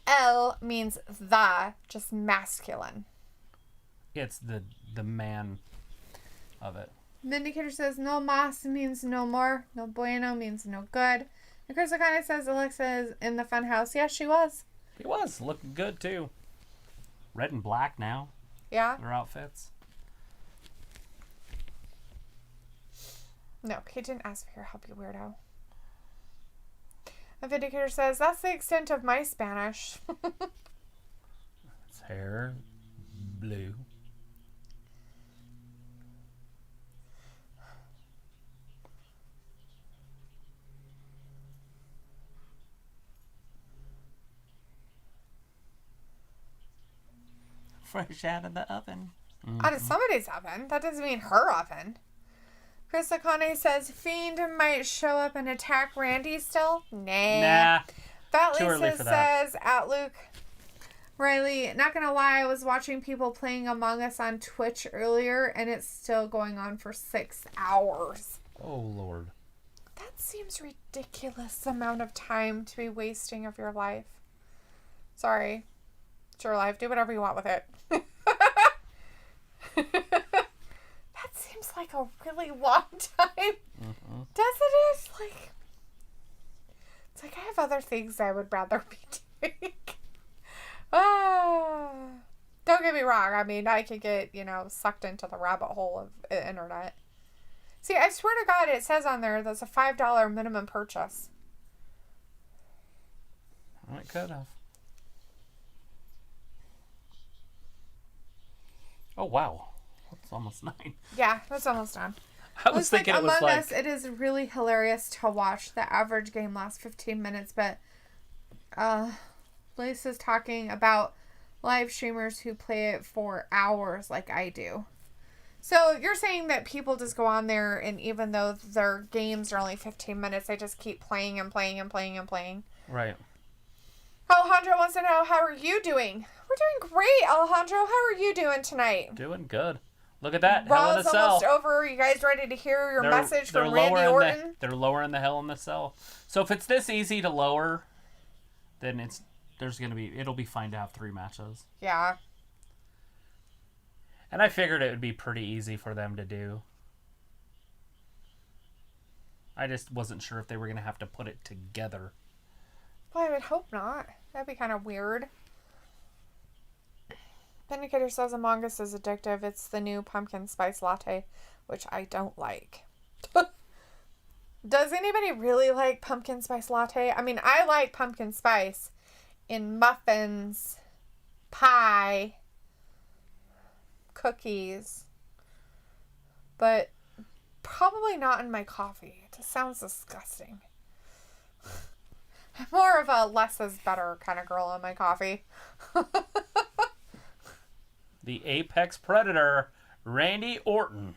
L means the, just masculine. It's the man of it. Vindicator says no mas means no more. No bueno means no good. And Chris O'Connor says Alexa is in the fun house. Yes, she was. He was looking good too. Red and black now. Yeah. Their outfits. No, he didn't ask for your help, you weirdo. A Vindicator says that's the extent of my Spanish. His hair, blue. Fresh out of the oven. Out of somebody's oven. That doesn't mean her oven. Chris Akane says Fiend might show up and attack Randy still. Nah. Fat Lisa says at Luke Riley, not gonna lie, I was watching people playing Among Us on Twitch earlier and it's still going on for 6 hours. Oh Lord. That seems ridiculous amount of time to be wasting of your life. Sorry. It's your life. Do whatever you want with it. That seems like a really long time. Mm-hmm. Doesn't it? Like, it's like I have other things I would rather be doing. Don't get me wrong. I mean, I could get, sucked into the rabbit hole of the internet. See, I swear to God, it says on there there's a $5 minimum purchase. I could have. Oh, wow. It's almost 9. Yeah, that's almost done. I was thinking it was Among like... Us, it is really hilarious to watch. The average game lasts 15 minutes, but Lisa's talking about live streamers who play it for hours like I do. So you're saying that people just go on there and even though their games are only 15 minutes, they just keep playing and playing and playing and playing. Right. Alejandro wants to know, how are you doing? We're doing great, Alejandro. How are you doing tonight? Doing good. Look at that. Raw's Hell in a Cell. Almost over. You guys ready to hear your message from Randy Orton? They're lowering the Hell in the Cell. So if it's this easy to lower, then it'll be fine to have 3 matches. Yeah. And I figured it would be pretty easy for them to do. I just wasn't sure if they were going to have to put it together. Well, I would hope not. That'd be kind of weird. Vindicator says Among Us is addictive. It's the new pumpkin spice latte, which I don't like. Does anybody really like pumpkin spice latte? I mean, I like pumpkin spice in muffins, pie, cookies, but probably not in my coffee. It just sounds disgusting. I'm more of a less is better kind of girl in my coffee. The Apex Predator, Randy Orton.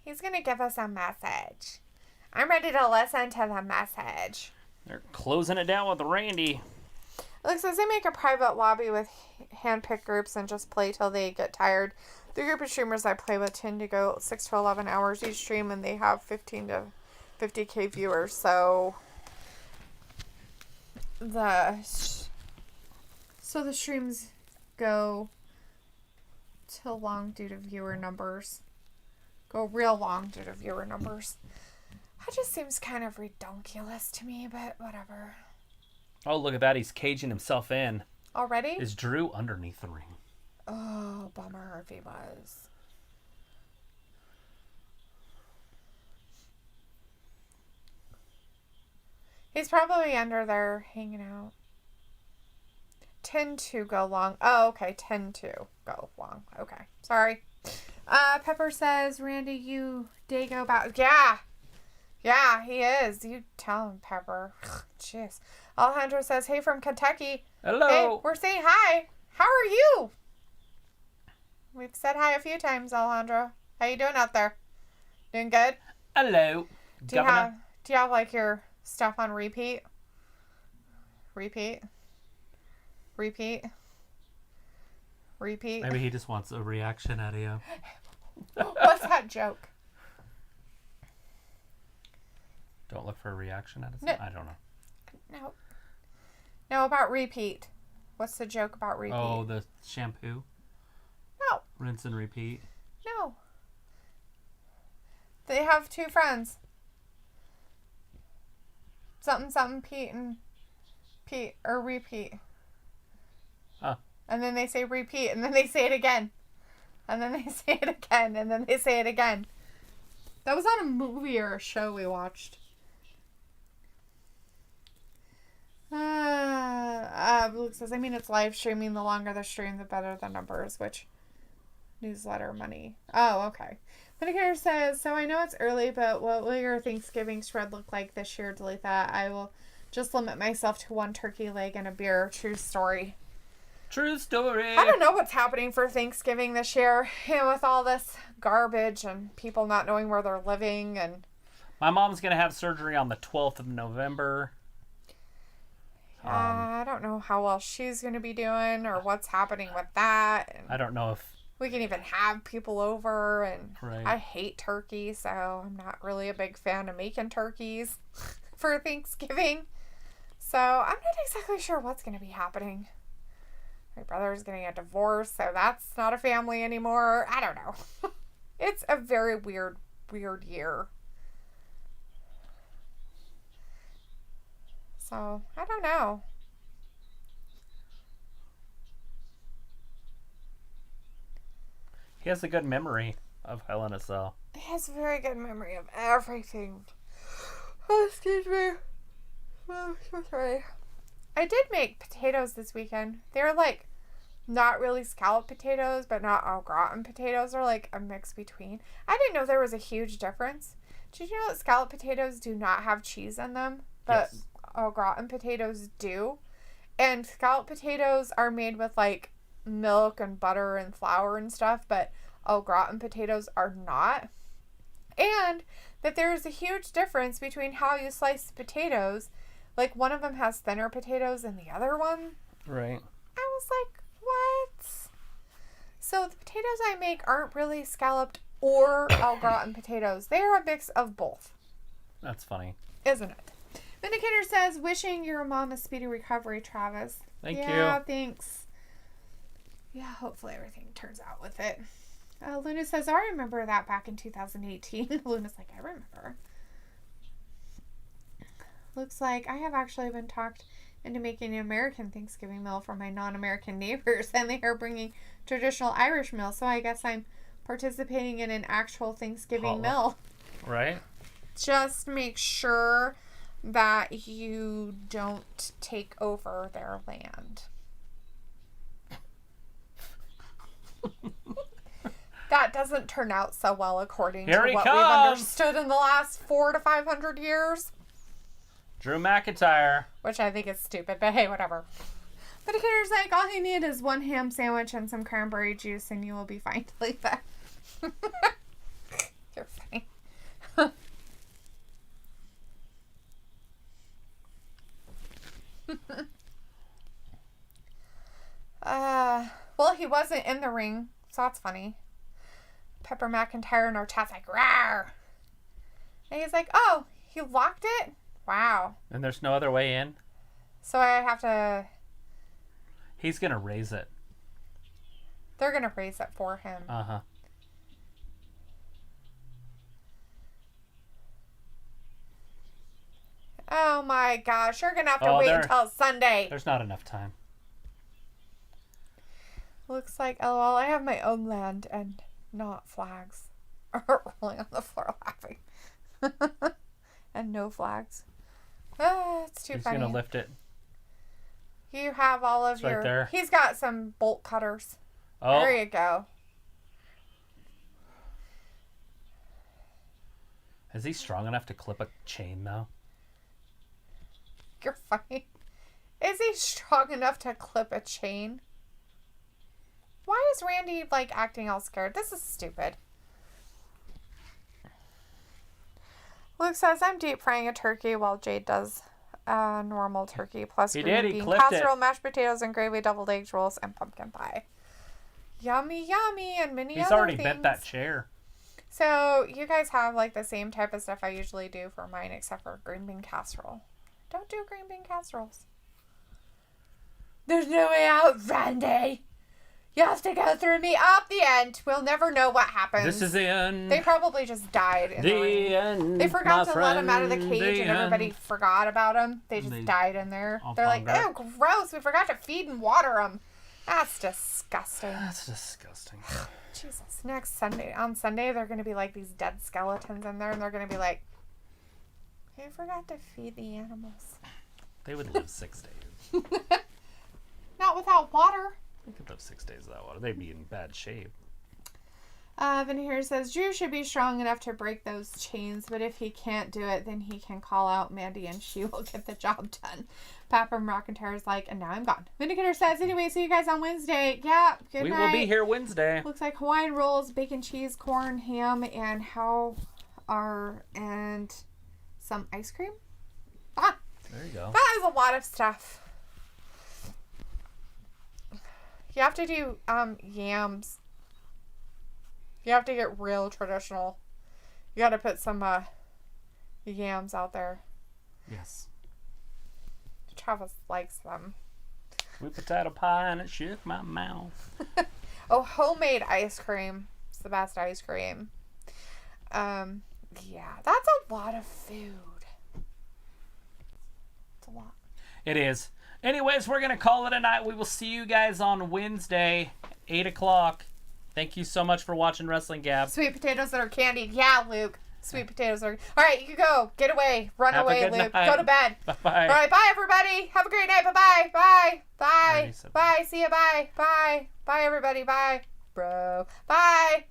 He's going to give us a message. I'm ready to listen to the message. They're closing it down with Randy. It looks as they make a private lobby with hand-picked groups and just play till they get tired. The group of streamers I play with tend to go 6 to 11 hours each stream, and they have 15 to 50k viewers. So the streams go to long due to viewer numbers. Go real long due to viewer numbers. That just seems kind of redonkulous to me, but whatever. Oh, look at that. He's caging himself in. Already? Is Drew underneath the ring? Oh, bummer if he was. He's probably under there hanging out. Tend to go long. Oh, okay. Tend to go long. Okay. Sorry. Pepper says, Randy, you Dago about... Yeah. Yeah, he is. You tell him, Pepper. Jeez. Alejandro says, hey, from Kentucky. Hello. Hey, we're saying hi. How are you? We've said hi a few times, Alejandro. How you doing out there? Doing good? Hello. Do you have like your stuff on repeat? Repeat? Maybe he just wants a reaction out of you. What's that joke? Don't look for a reaction out of No. it? I don't know. No, about repeat. What's the joke about repeat? Oh, the shampoo? No. Rinse and repeat? No. They have 2 friends. Something, Pete and Pete, or repeat. Huh. And then they say repeat, and then they say it again. And then they say it again, and then they say it again. That was on a movie or a show we watched. Luke says, I mean, it's live streaming. The longer the stream, the better the numbers, which newsletter money. Oh, okay. Medicare says, so I know it's early, but what will your Thanksgiving spread look like this year, Dalethea? I will just limit myself to 1 turkey leg and a beer. True story. True story. I don't know what's happening for Thanksgiving this year. And with all this garbage and people not knowing where they're living. And my mom's going to have surgery on the 12th of November. I don't know how well she's going to be doing or what's happening with that. And I don't know if we can even have people over. And right. I hate turkey, so I'm not really a big fan of making turkeys for Thanksgiving. So I'm not exactly sure what's going to be happening. My brother's getting a divorce, so that's not a family anymore. I don't know. It's a very weird year. So, I don't know. He has a good memory of Hell in a Cell. He has a very good memory of everything. Oh, excuse me. Oh, so sorry. I did make potatoes this weekend. They're like not really scalloped potatoes, but not au gratin potatoes. They're like a mix between. I didn't know there was a huge difference. Did you know that scalloped potatoes do not have cheese in them? But yes. Au gratin potatoes do. And scalloped potatoes are made with like milk and butter and flour and stuff, but au gratin potatoes are not. And that there's a huge difference between how you slice potatoes. Like, one of them has thinner potatoes than the other one. Right. I was like, what? So, the potatoes I make aren't really scalloped or au gratin potatoes. They are a mix of both. That's funny. Isn't it? Vindicator says, wishing your mom a speedy recovery, Travis. Thank you. Yeah, thanks. Yeah, hopefully everything turns out with it. Luna says, I remember that back in 2018. Luna's like, I remember. Looks like I have actually been talked into making an American Thanksgiving meal for my non-American neighbors, and they are bringing traditional Irish meal, so I guess I'm participating in an actual Thanksgiving meal. Right. Just make sure that you don't take over their land. That doesn't turn out so well according to what we've understood in the last 400 to 500 years. Drew McIntyre. Which I think is stupid, but hey, whatever. But the kidder's like, all you need is 1 ham sandwich and some cranberry juice and you will be fine to leave that. You're funny. Well, he wasn't in the ring, so that's funny. Pepper McIntyre in our chat's like, rawr! And he's like, oh, he locked it? Wow. And there's no other way in? So I have to... He's going to raise it. They're going to raise it for him. Uh-huh. Oh my gosh, you're going to have to wait until Sunday. There's not enough time. Looks like, LOL, I have my own land and not flags. Rolling on the floor laughing. And no flags. Oh, it's too funny. He's going to lift it. You have all of it's your... Right there. He's got some bolt cutters. Oh. There you go. Is he strong enough to clip a chain, though? You're funny. Is he strong enough to clip a chain? Why is Randy, like, acting all scared? This is stupid. Luke says, I'm deep frying a turkey while Jade does a normal turkey plus green bean casserole, mashed potatoes, and gravy, deviled eggs, rolls, and pumpkin pie. Yummy, yummy, and many other things. He's already bent that chair. So, you guys have, like, the same type of stuff I usually do for mine, except for green bean casserole. Don't do green bean casseroles. There's no way out, Randy. You have to go through me up the end. We'll never know what happens. This is the end. They probably just died in the ring. End. They forgot to let him out of the cage and everybody forgot about him. They just died in there. They're like, ew, gross. We forgot to feed and water them. That's disgusting. That's disgusting. Jesus. Next Sunday. On Sunday, they're going to be like these dead skeletons in there and they're going to be like, I forgot to feed the animals. They would live 6 days. Not without water. They could live 6 days without water. They'd be in bad shape. Veneer says, Drew should be strong enough to break those chains, but if he can't do it, then he can call out Mandy and she will get the job done. Papa McIntyre is like, and now I'm gone. Vindicator says, anyway, see you guys on Wednesday. Yeah, good night. We will be here Wednesday. Looks like Hawaiian rolls, bacon, cheese, corn, ham, and and some ice cream. Ah, there you go. That is a lot of stuff. You have to do yams. You have to get real traditional. You got to put some yams out there. Yes. Travis likes them. Sweet potato pie and it shook my mouth. Oh, homemade ice cream. It's the best ice cream. Yeah, that's a lot of food. It's a lot. It is. Anyways, we're going to call it a night. We will see you guys on Wednesday, 8 o'clock. Thank you so much for watching Wrestling Gab. Sweet potatoes that are candied. Yeah, Luke. Sweet potatoes are... All right, you can go. Get away. Run away, Luke. Night. Go to bed. Bye-bye. All right, bye, everybody. Have a great night. Bye-bye. Bye. Bye. Bye. See ya. Bye. Bye. Bye, everybody. Bye. Bro. Bye.